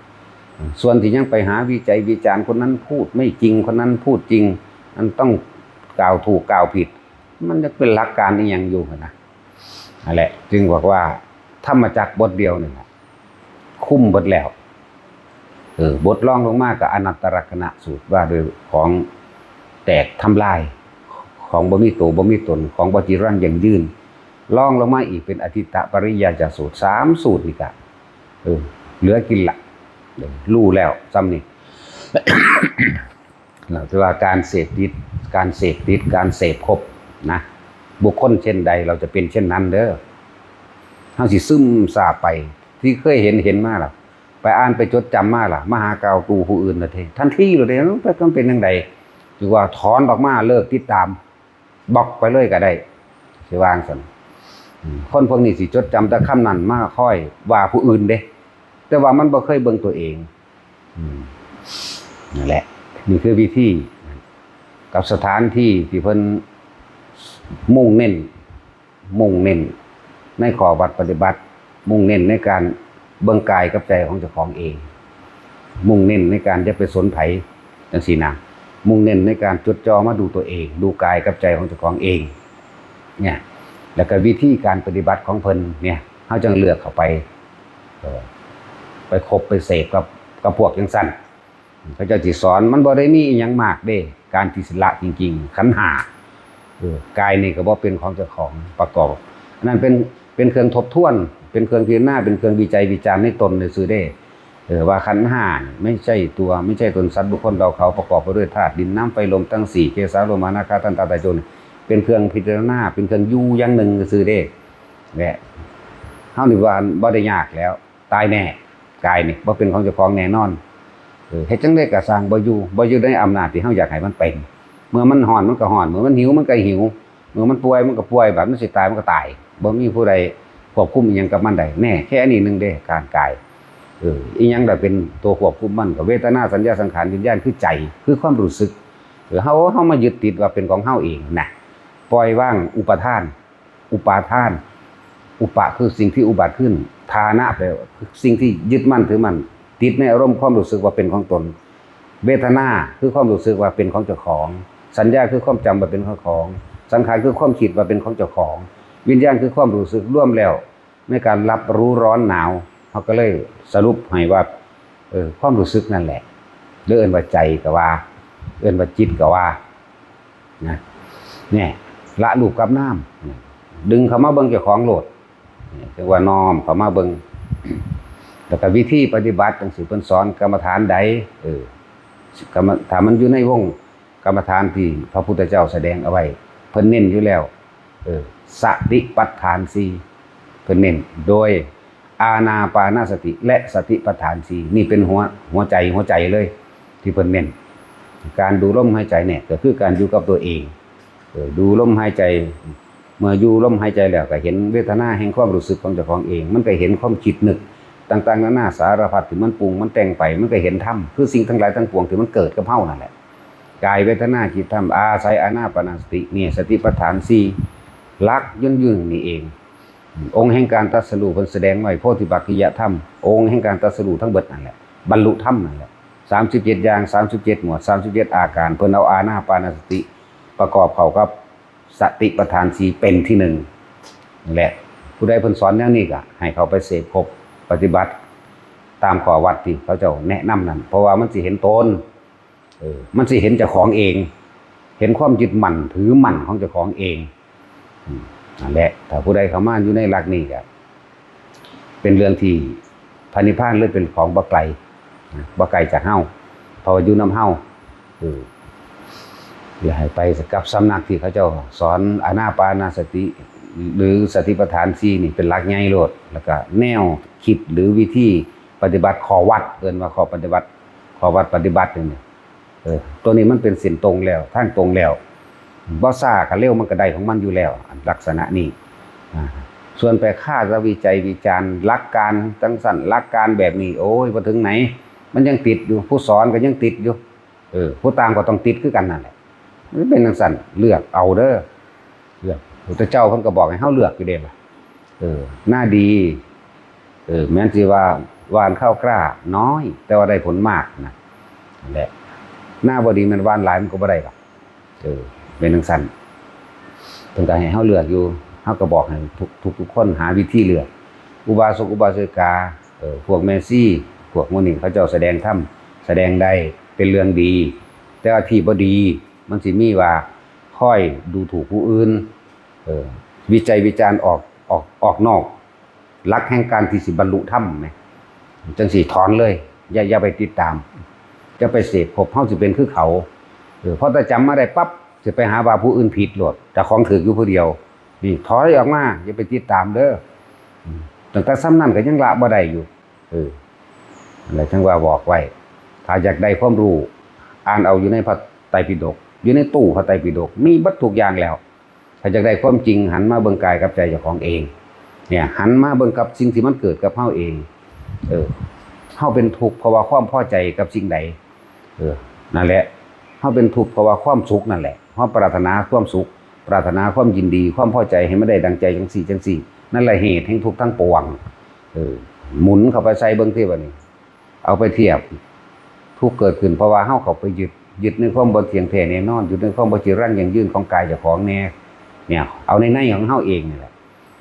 ส่วนที่ยังไปหาวิจัยวิจารณ์คนนั้นพูดไม่จริงคนนั้นพูดจริงมันต้องกล่าวถูกกล่าวผิดมันจะเป็นหลักการอีหยังอยู่นะนั่นแหละจึงบอกว่าธรรมจักรบทเดียวนี่แหละคุ้มบทแล้วบทรองลงมากับอนัตตลักษณะสูตรว่าโดยของแตกทำลายของบ่มีตัวบ่มีตนของบ่จีรังอย่างยืนรองลงมาอีกเป็นอธิตตปริยาจสูตร3สูตรนี่ก็เหลือกินละรู้แล้วซ้ำนี่ เราถือว่าการเสพติดการเสพครบนะบุคคลเช่นใดเราจะเป็นเช่นนั้นเด้อเฮาสิซึมซาบไปที่เคยเห็นมาล่ะไปอ่านไปจดจำมาล่ะมาหากล่าวตู่ผู้อื่นน่ะเท่ทันทีเลยมันเป็นจังไดถือว่าถอนออกมาเลิกติดตามบล็อกไปเลยก็ได้สิวางซั่นคนพวกนี้สิจดจำแต่คำนั้นมาค่อยว่าผู้อื่นเด้แต่ว่ามันบ่เคยเบิ่งตัวเองนั่นแหละนี่คือวิธีกับสถานที่ที่เพิ่นมุ่งเน้นในข้อวัดปฏิบัติมุ่งเน้นในการเบิ่งกายกับใจของเจ้าของเองมุ่งเน้นในการจะไปสนไผจังซี่นะมุ่งเน้นในการจดจ่อมาดูตัวเองดูกายกับใจของเจ้าของเองเนี่ยแล้วก็วิธีการปฏิบัติของเพิ่นเนี่ยเฮาจังเลือกเข้าไปคบไปเสพกับพวกจังซั่นเขาเจ้าสิสอนมันบ่ได้มีอิหยังมากเด้การที่สิละจริงๆขันธ์5กายนี่ก็บ่เป็นของเจ้าของประกอบอันนั้นเป็นเครื่องทบทวนเป็นเครื่องพิจารณาเป็นเครื่องวิจัยวิจารณ์ในตนซื่อเด้ว่าขันธ์5ไม่ใช่ตัวไม่ใช่ตนสัตว์บุคคลเราเขาประกอบไปด้วยธาตุดินน้ำไฟลมทั้ง4เกสาโลมานาคาตันตาตาโจรเป็นเครื่องพิจารณาเป็นเครื่องอยู่อย่างหนึ่งซื่อเด้แหละเฮานี่ว่าบ่ได้ยากแล้วตายแน่กายนี่บ่เป็นของเจ้าของแน่นอนเฮ็ดจังได๋ก็สร้างบ่อยู่ในอำนาจที่เฮาอยากให้มันเป็นเมื่อมันร้อนมันก็ร้อนเมื่อมันหิวมันก็หิวเมื่อมันป่วยมันก็ป่วยแบบมันสิตายมันก็ตายบ่มีผู้ใดควบคุมอีหยังกับมันได้แน่แค่นี้นึงเด้การกายอีหยังได้เป็นตัวควบคุมมันก็เวทนาสัญญาสังขารวิญญาณคือใจคือความรู้สึกเฮามายึดติดว่าเป็นของเฮาเองนะปล่อยว่างอุปาทานอุปะคือสิ่งที่อุบัติขึ้นทานะแปลว่าสิ่งที่ยึดมั่นถือมั่นติดในอารมณ์ความรู้สึกว่าเป็นของตนเวทนาคือความรู้สึกว่าเป็นของเจ้าของสัญญาคือความจำว่าเป็นของสังขารคือความคิดว่าเป็นของเจ้าของวิญญาณคือความรู้สึกร่วมแล้วในการรับรู้ร้อนหนาวเขาก็เลยสรุปให้ว่าความรู้สึกนั่นแหละเอิ้นว่าใจก็ว่าเอิ้นว่าจิตก็ว่านะเนี่ยละรูปกับนามดึงเข้ามาเบิ่งเจ้าของโลดเรียกว่าน้อมเข้ามาเบิ่ง แล้วก็วิธีปฏิบัติจังซี่เพิ่นสอนกรรมฐานใดถ้ามันอยู่ในวงกรรมฐานที่พระพุทธเจ้าแสดงเอาไว้เพิ่นเน้นอยู่แล้วสติปัฏฐาน4เพิ่นเน้นโดยอานาปานสติและสติปัฏฐาน4นี่เป็นหัวใจเลยที่เพิ่นเน้นการดูลมหายใจเนี่ยก็คือการอยู่กับตัวเองดูลมหายใจเมื่ออยู่ลมหายใจแล้วก็เห็นเวทนาแห่งความรู้สึกของเจ้าของเองมันก็เห็นความคิดนึกต่างๆนานาสารพัดที่มันปรุงมันแต่งไปมันก็เห็นธรรมคือสิ่งทั้งหลายทั้งปวงที่มันเกิดกับเฮานั่นแหละกายเวทนาจิตธรรมอาศัยอานาปานสตินี่สติปัฏฐาน4หลักยืนนี่เององค์แห่งการตรัสรู้เพิ่นแสดงไว้โพธิปักขิยธรรมองค์แห่งการตรัสรู้ทั้งเบิดนั่นแหละบรรลุธรรมนั่นแหละ37อย่าง37หมวด37อาการเพิ่นเอาอานาปานสติประกอบเข้ากับสติปัฏฐาน4เป็นที่1นั่นแหละผู้ใดเพิ่นสอนแนวนี้ก็ให้เขาไปเสพครบปฏิบัติตามข้อวัดที่เขาเจ้าแนะนำนั่นเพราะว่ามันสิเห็นตนมันสิเห็นเจ้าของเองเห็นความยึดมั่นถือมั่นของเจ้าของเองนั่นแหละถ้าผู้ใดเข้ามาอยู่ในหลักนี้ก็เป็นเรื่องที่พระนิพพานเลยเป็นของบ่ไกลจากเฮาเพราะว่าอยู่นำเฮาอย่าให้ไปกับสำนักที่เขาเจ้าสอนอานาปานสติหรือสติปัฏฐาน4นี่เป็นหลักใหญ่โลดแล้วก็แนวคิดหรือวิธีปฏิบัติข้อวัดเอิ้นว่าข้อวัดปฏิบัตินี่ตัวนี้มันเป็นเส้นตรงแล้วทางตรงแล้วบ่ซ่าก็เร็วมันก็ได้ของมันอยู่แล้วลักษณะนี้ส่วนไปค่าวิจัยวิจารณ์หลักการจังสั่นหลักการแบบนี้โอ้ยบ่ถึงไหนมันยังติดอยู่ผู้สอนก็ยังติดอยู่ผู้ตามก็ต้องติดคือกันนั่นแหละมันเป็นจังสั่นเลือกเอาเด้อเลือกพระเจ้าเพิ่นก็บอกให้เฮาเลือกอยู่เด้ล่ะหน้าดีแม้นสิว่าหวานข้าวกล้าน้อยแต่ว่าได้ผลมากนะนั่นแหละหน้าบ่ดีมันหวานหลายมันก็บ่ได้หรอกเป็นจังซั่นเพิ่นก็ให้เฮาเลือกอยู่เฮาก็บอกให้ทุกคนหาวิธีเลือกอุบาสกอุบาสิกาพวกแม่ชีพวกหมู่นี้เขาเจ้าแสดงธรรมแสดงได้เป็นเรื่องดีแต่ว่าที่บ่ดีมันสิมีว่าค่อยดูถูกผู้อื่นวิจัยวิจารณ์ออกนอกหลักแห่งการที่สิบรรลุธรรมไหมจังสิถอนเลยอย่าไปติดตามจะไปเสพครบเฮาสิเป็นคือเขาเพราะถ้าจำมาได้ปั๊บสิไปหาว่าผู้อื่นผิดโลดแต่ของถืออยู่ผู้เดียวนี่ถอยออกมาอย่าไปติดตามเด้อตั้งแต่ซ้ำนั่นก็ยังละบ่ได้อยู่อะไรทั้งว่าบอกไว้ถ้าอยากได้ความรู้อ่านเอาอยู่ในพระไตรปิฎกอยู่ในตู้พระไตรปิฎกมีบัดทุกอย่างแล้วถ้าอยากได้ความจริงหันมาเบิ่งกายกับใจเจ้าของเองเนี่ยหันมาเบิ่งกับสิ่งที่มันเกิดกับเฮาเองเฮาเป็นทุกข์เพราะว่าความพอใจกับสิ่งใดนั่นแหละเฮาเป็นทุกข์เพราะว่าความสุขนั่นแหละเฮาปรารถนาความสุขปรารถนาความยินดีความพอใจให้มันได้ดังใจจังซี่นั่นแหละเหตุแห่งทุกข์ทั้งปวงหมุนเข้าไปใส่เบิ่งที่ว่านี่เอาไปเทียบทุกข์เกิดขึ้นเพราะว่าเฮาเข้าไปยึดในความบ่เที่ยงแท้แน่นอนอยู่ในความบ่จีรังยั่งยืนของกายเจ้าของแน่เนี่ยเอาในของเฮาเองนี่แหละ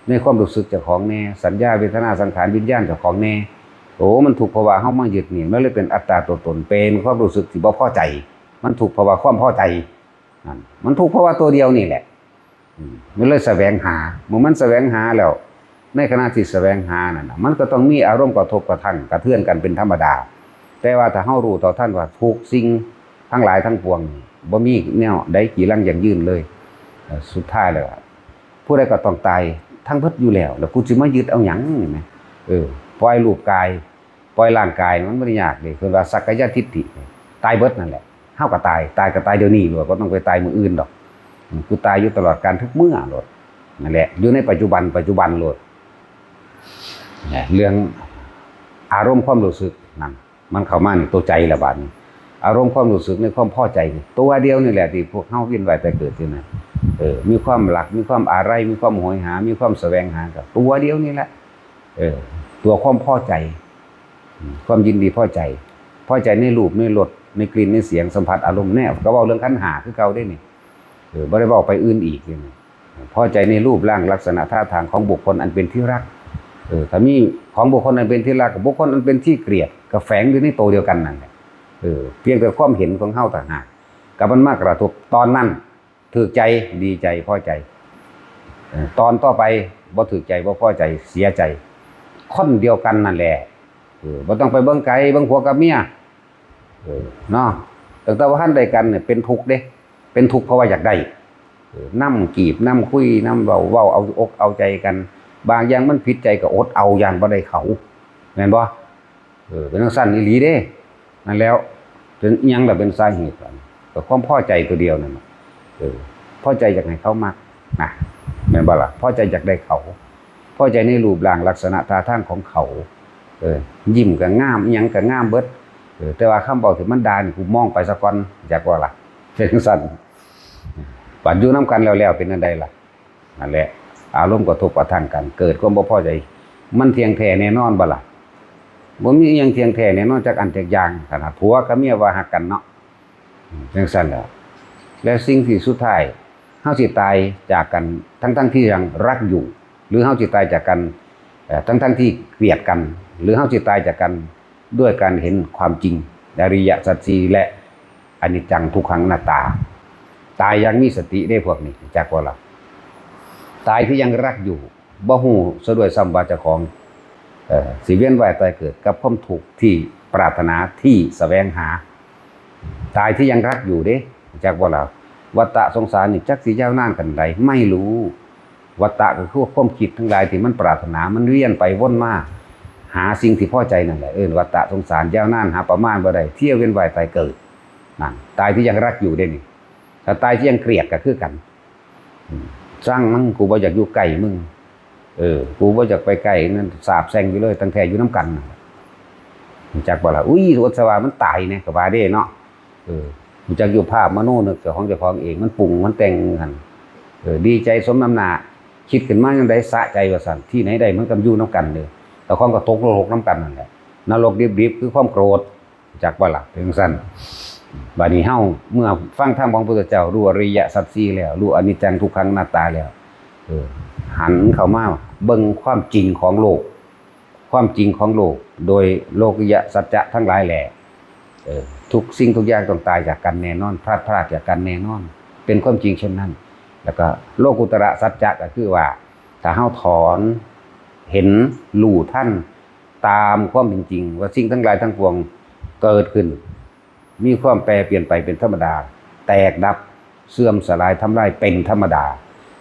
ในความรู้สึกเจ้าของแน่สัญญาเวทนาสังขารวิญญาณเจ้าของแน่โอ้มันถูกเพราะว่าเฮามายึดนี่มันเลยเป็นอัตตาตัวตนเป็นความรู้สึกที่บ่พอใจมันถูกเพราะว่าความพอใจนั่นมันถูกเพราะว่าตัวเดียวนี่แหละมันเลยแสวงหาเมื่อมันแสวงหาแล้วในขณะที่แสวงหานั่นมันก็ต้องมีอารมณ์กระทบกระทั่งกระเทือนกันเป็นธรรมดาแต่ว่าถ้าเฮารู้ต่อท่านว่าทุกสิ่งทั้งหลายทั้งปวงบ่มีแนวใดกี่ลังอย่างยืนเลยสุดท้ายแล้วผู้ใดก็ต้องตายทั้งเบิดอยู่แล้วกูสิมายึดเอาหยังนี่แหมปล่อยรูปกายปล่อยร่างกายมันบ่ได้ยากเลยคือว่าสักกายทิฏฐิตายเบิดนั่นแหละเฮาก็ตายก็ตายเดี๋ยวนี้โลดบ่ต้องไปตายมื้ออื่นดอกกูตายอยู่ตลอดการทุกเมื่อโลดนั่นแหละอยู่ในปัจจุบันโลดเรื่องอารมณ์ความรู้สึกนั่นมันเข้ามาในตัวใจละบาดนี้อารมณ์ความรู้สึกในความพอใจตัวเดียวนี่แหละที่พวกเฮาเวียนว่ายแต่เกิดอยู่นั่นมีความหลักมีความอะไรมีความโหยหามีความแสวงหากับตัวเดียวนี่แหละตัวความพอใจความยินดีพอใจในรูปในรสในกลิ่นในเสียงสัมผัสอารมณ์แนวก็เว้าเรื่องขันธ์5คือเก่าได้นี่บ่ได้เว้าไปอื่นอีกนี่พอใจในรูปร่างลักษณะท่าทางของบุคคลอันเป็นที่รักถ้ามีของบุคคลอันเป็นที่รักกับบุคคลอันเป็นที่เกลียดก็แฝงอยู่ในตัวเดียวกันนั่นแหละเพียงแต่ความเห็นของเฮาต่างหากกับมันมากกระทบตอนนั้นถูกใจดีใจพอใจตอนต่อไปบ่ถูกใจบ่พอใจเสียใจค คนเดียวกันนั่นแหละบ่ต้องไปเบิ่งไกลเบิ่งผัวกับเมียเนาะแต่ว่าท่านใดกันเนี่ยเป็นทุกข์เด้เป็นทุกข์เพราะว่าอยากได้น้ำกีบน้ำคุยน้ำเว้าเอาอกเอาใจกันบางอย่างมันผิดใจก็อดเอาอย่างบ่ได้เขาแม่นบ่เป็นจังซั่นอีหลีเด้นั่นแล้วเป็นอิหยังล่ะเป็นสาเหตุก็ความพอใจตัวเดียวนั่นพอใจอยากให้เขามักนะแม่นบ่ล่ะพอใจอยากได้เขาพอใจในรูปร่างลักษณะท่าทางของเขายิ้มก็งามอิหยังก็งามเบิดแต่ว่าคำบอกที่มันด่านี่กูมองไปซะก่อนอยากว่าล่ะเป็นจังซั่นปัดอยู่นำกันแล้วเป็นอันใดล่ะนั่นแหละอารมณ์กระทบกระทั่งกันเกิดความบ่พอใจมันเที่ยงแท้แน่นอนบ่ล่ะบ่มีอิหยังเที่ยงแท้แน่นอนจักอันจักอย่างขนาดผัวกับเมียว่าฮักกันเนาะจังซั่นแหละและสิ่งที่สุดท้ายเฮาสิตายจากกันทั้งที่ยังรักอยู่หรือเฮาสิตายจากกันทั้งที่เกลียดกันหรือเฮาสิตายจากกันด้วยการเห็นความจริงอริยสัจสี่และอนิจจังทุกขังอนัตตาตายยังมีสติได้พวกนี้จักว่าล่ะตายที่ยังรักอยู่บ่ฮู้ซะด้วยซ้ำว่าเจ้าของสิเวียนว่ายตายเกิดกับความทุกข์ที่ปรารถนาที่แสวงหาตายที่ยังรักอยู่เด้จักว่าล่ะวัฏฏะสงสารนี่จักสิยาวนานกันใดไม่รู้วัฏฏะก็คือความคิดทั้งหลายที่มันปรารถนามันเวียนไปวนมาหาสิ่งที่พอใจนั่นแหละวัฏฏะสงสารยาวนานหาประมาณบ่ได้เที่ยวเวียนว่ายตายเกิดนั่นตายที่ยังรักอยู่เด้นี่ถ้าตายที่ยังเกลียดก็คือกันสร้างมันกูบ่อยากอยู่ใกล้มึงกูบ่อยากไปใกล้นั่นสาบแช่งอยู่เลยตั้งแต่อยู่น้ำกันจักบ่ล่ะอุ้ยอุตสวามันตายเนี่ยก็ว่าได้เนาะมันจักอยู่ภาพมโนนึกเจ้าของเองมันปรุงมันแต่งกันดีใจสมน้ำหน้าคิดขึ้นมาจังได๋สะใจว่าซั่นที่ไหนได้มันก็อยู่น้ำกันเด้อแต่ความก็ตกนรกน้ำกันนั่นแหละนรกดิบๆคือความโกรธจักบ่ล่ะเป็นจังซั่นบัดนี้เฮาเมื่อฟังธรรมของพระพุทธเจ้ารู้อริยสัจสี่แล้วรู้อนิจจังทุกขังอนัตตาแล้วหันเข้ามาเบิ่งความจริงของโลกความจริงของโลกโดยโลกิยสัจจะทั้งหลายแหละทุกสิ่งทุกอย่างต้องตายจากกันแน่นอนพลาดจากกันแน่นอนเป็นความจริงเช่นนั้นแล้วก็โลกุตระสัจจะก็คือว่าถ้าเฮาถอนเห็นรู้ท่านตามความเป็นจริงว่าสิ่งทั้งหลายทั้งปวงเกิดขึ้นมีความแปรเปลี่ยนไปเป็นธรรมดาแตกดับเสื่อมสลายทำลายเป็นธรรมดา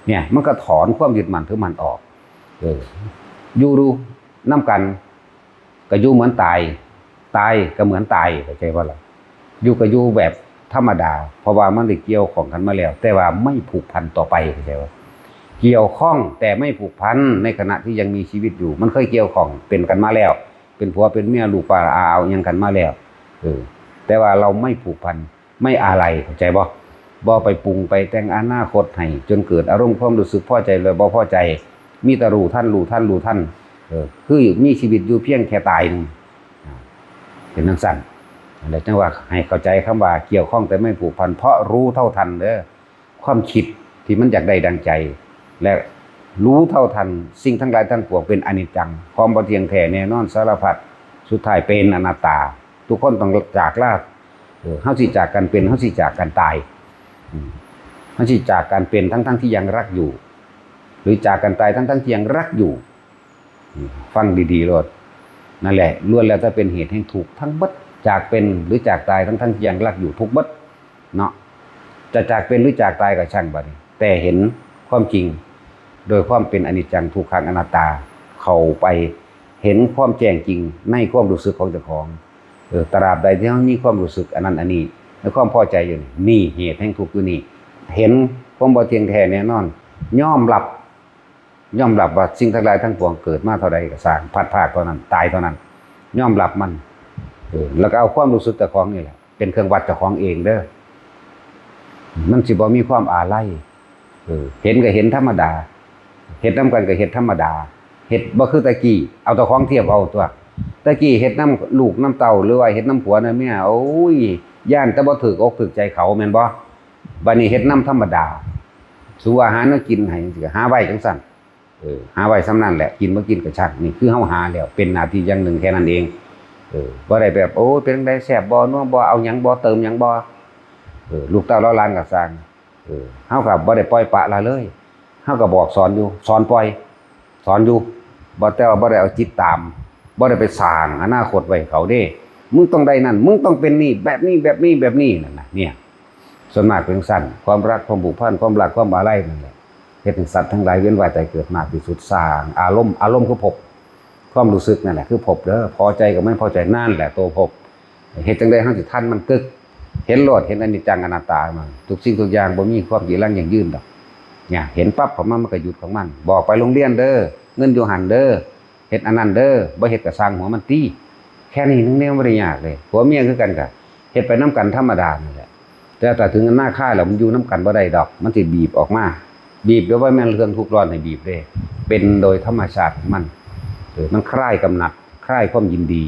เนี่ยมันก็ถอนความยึดมั่นถือมั่นออกอยู่ดูน้ำกันก็อยู่เหมือนตายก็เหมือนตายเข้าใจว่าล่ะอยู่ก็อยู่แบบธรรมดาเพราะว่ามันได้เกี่ยวข้องกันมาแล้วแต่ว่าไม่ผูกพันต่อไปเข้าใจว่าเกี่ยวข้องแต่ไม่ผูกพันในขณะที่ยังมีชีวิตอยู่มันเคยเกี่ยวข้องเป็นกันมาแล้วเป็นผัวเป็นเมียลูกป้าอาเอายังกันมาแล้วแต่ว่าเราไม่ผูกพันไม่อะไรเข้าใจบ่ไปปรุงไปแต่งอนาคตให้จนเกิดอารมณ์ความรู้สึกพอใจเลยบ่พอใจมีแต่รู้ท่านคือมีชีวิตอยู่เพียงแค่ตายนึงเป็นจังซั่นแล้วจังว่าให้เข้าใจคำว่าเกี่ยวข้องแต่ไม่ผูกพันเพราะรู้เท่าทันเด้อความคิดที่มันอยากได้ดังใจและรู้เท่าทันสิ่งทั้งหลายทั้งปวงเป็นอนิจจังความบ่เที่ยงแท้แน่นอนสารพัดสุดท้ายเป็นอนัตตาทุกคนต้องจากลาเฮาสิจากกันเป็นเฮาสิจากกันตายเฮาสิจากกันเป็นทั้งที่ยังรักอยู่หรือจากกันตายทั้งที่ยังรักอยู่ฟังดีๆโลดนั่นแหละล้วนแล้วถ้าเป็นเหตุแห่งทุกข์ทั้งเบิดจากเป็นหรือจากตายทั้งที่ยังรักอยู่ทุกเบิดเนาะจะจากเป็นหรือจากตายก็ช่างบัดนี้แต่เห็นความจริงโดยความเป็นอนิจจังทุกขังอนัตตาเข้าไปเห็นความแจ้งจริงในความรู้สึกของเจ้าของตราบใดที่เฮามีความรู้สึกอันนั้นอันนี้และความพอใจอยู่นี่เหตุแห่งทุกข์อยู่นี่เห็นความบ่เที่ยงแท้แน่นอนยอมรับว่าสิ่งทั้งหลายทั้งปวงเกิดมาเท่าใดก็สร้างพัดภาคเท่านั้นตายเท่านั้นยอมรับมันแล้วก็เอาความรู้สึกเจ้าของนี่แหละเป็นเครื่องวัดเจ้าของเองเด้อมันสิบ่มีความอาลัยเห็นก็เห็นธรรมดาเฮ็ดนำกันก็เฮ็ดธรรมดาเฮ็ดบ่คือตะกี้เอาเจ้าของเทียบเอาตัวตะกี้เฮ็ดน้ำลูกน้ำเต้าหรือว่าเฮ็ดน้ำผัวน้ำเมียโอ้ยย่านแต่บ่ถูกอกถูกใจเขาแม่นบ่บัดนี้เฮ็ดน้ำธรรมดาสู่อาหารน่ากินให้สิหาไว้จังซั่นหาไว้ส่ำนั้นแหละกินบ่กินก็ช่างนี่คือเฮาหาแล้วเป็นหน้าที่อย่างหนึ่งแค่นั้นเองบ่ได้แบบโอ้ยเป็นจังได๋แซ่บบ่นัวบ่เอาหยังบ่เติมหยังบ่ลูกเต้าเราหลานก็สร้างเฮาก็บ่ได้ปล่อยปละละเลยเฮาก็บอกสอนอยู่สอนปล่อยสอนอยู่ บ่แต่ว่าบ่ได้เอาจิตตามบ่ได้ไปสร้างอนาคตไว้เขาเด้มึงต้องได้นั่นมึงต้องเป็นนี่แบบนี้แบบนี้แบบนี้นั่นน่ะเนี่ยส่วนมากเป็นสั้นความรักความผูกพันความรักความอะไรนั่นแหละเฮ็ดให้สัตว์ทั้งหลายเวียนว่ายตายเกิดมากที่สุดสร้างอารมณ์คือภพความรู้สึกนั่นแหละคือภพเด้อพอใจกับไม่พอใจนั่นแหละตัวภพเฮ็ดจังได๋เฮาสิทันมันกึกเห็นโลดเห็นอนิจจังอนัตตามันทุกสิ่งทุกอย่างบ่มีความยืนยั่งยืนดอกเนี่ยเห็นปั๊บของมันก็หยุดของมันบอกไปโรงเรียนเด้อเงินอยู่หันเด้อเฮ็ดอันนั้นเด้อบ่เฮ็ดก็สร้างหัวมันตีแค่นี้นึงแนวบ่ได้ยากเลยผัวเมียคือกันก็เฮ็ดไปนํกันธรรมดานั่นแหละแต่ถึงหน้าค่าแล้วมันอยู่นํกันบ่ได้ดอกมันสิบีบออกมาบีบโดยว่าแม่นเรื่องทุกข์ร้อนให้บีบเด้เป็นโดยธรรมชาติของมันมันคลายกำหนัดคลายความยินดี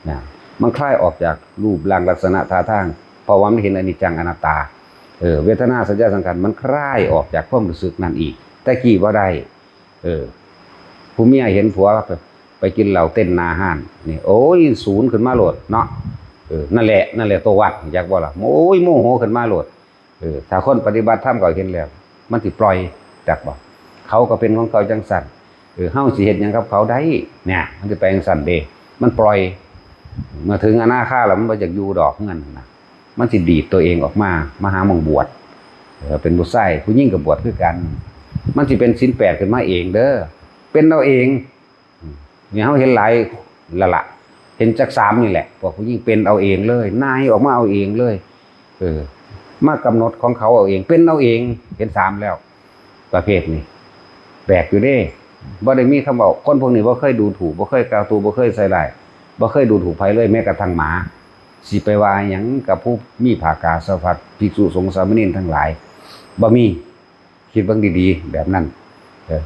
นะมันคลายออกจากรูปร่างลักษณะท่าทางเพราะว่ามันเห็นอนิจจังอนัตตาเวทนาสัญญาสังขารมันคลายออกจากความรู้สึกนั่นอีกแต่กี้บ่ได้ผู้เมียเห็นผัวไปกินเหล้าเต้นหน้าห้านนี่โอ้ยศูนย์ขึ้นมาโลดเนาะนั่นแหละตัววัดอยากบ่ล่ะโอ้ยโมโหขึ้นมาโลดถ้าคนปฏิบัติธรรมก็เห็นแล้วมันสิปล่อยจักบ่เขาก็เป็นของเขาจังสั่นเฮาสิเฮ็ดหยังกับเขาได้เนี่ยมันสิไปจังสั่นเด้มันปล่อยเมื่อถึงอนาคาแล้วมันบ่อยากอยู่ดอกเงินนะมันสิดีดตัวเองออกมาหาหม่องบวชเป็นผู้ชายผู้หญิงก็บวชคือกันมันสิเป็นศีล8ขึ้นมาเองเด้อเป็นเอาเองเนี่ยเฮาเห็นหลายละเห็นจัก3นี่แหละพวกผู้หญิงเป็นเอาเองเลยนายออกมาเอาเองเลยมากำหนดของเขาเอาเองเป็นเอาเองเห็น3แล้วประเภทนี้แปลกอยู่เด้บ่ได้มีคำว่าคนพวกนี้บ่เคยดูถูกบ่เคยกล่าวตูบ่เคยใส่ร้ายบ่เคยดูถูกไผเลยแม้กระทั่งหมาสิไปว่าหยังกับผู้มีภากาสาวพัดภิกษุสงฆ์สามเณรทั้งหลายบ่มีคิดเบิ่งดีๆแบบนั้น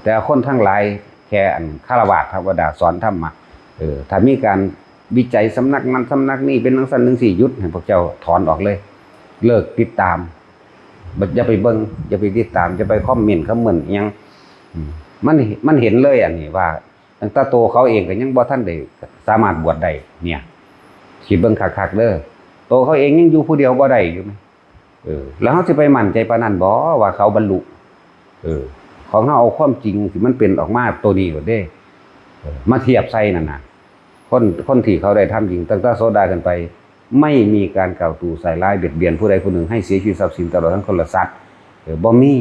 แต่คนทั้งหลายแค่อันฆราวาสธรรมดาสอนธรรมะถ้ามีการวิจัยสำนักนั้นสำนักนี้เป็นจังซั่นจังซี่หยุดให้พวกเจ้าถอนออกเลยเลิกติดตามอย่าไปเบิ่งอย่าไปติดตามอย่าไปคอมเมนต์คอมเมนต์อิหยังมันเห็นเลยอันนี้ว่าตั้งแต่โตเขาเองก็ยังบ่ทันได้สามารถบวชได้เนี่ยคิดเบิ่งคักๆเด้อโตเขาเองยังอยู่ผู้เดียวบ่ได้อยู่มั้ยแล้วเฮาสิไปมั่นใจปานนั้นบ่ว่าเขาบรรลุของเฮาเอาความจริงที่มันเป็นออกมาตัวนี้ก็เด้มาเทียบใส่นั่นน่ะคนที่เขาได้ทำจริงตั้งแต่โสดากันไปไม่มีการกล่าวตู่ใส่ร้ายเบียดเบียนผู้ใดผู้หนึ่งให้เสียชีวิตทรัพย์สินตลอดทั้งคนละสัตว์บ่มี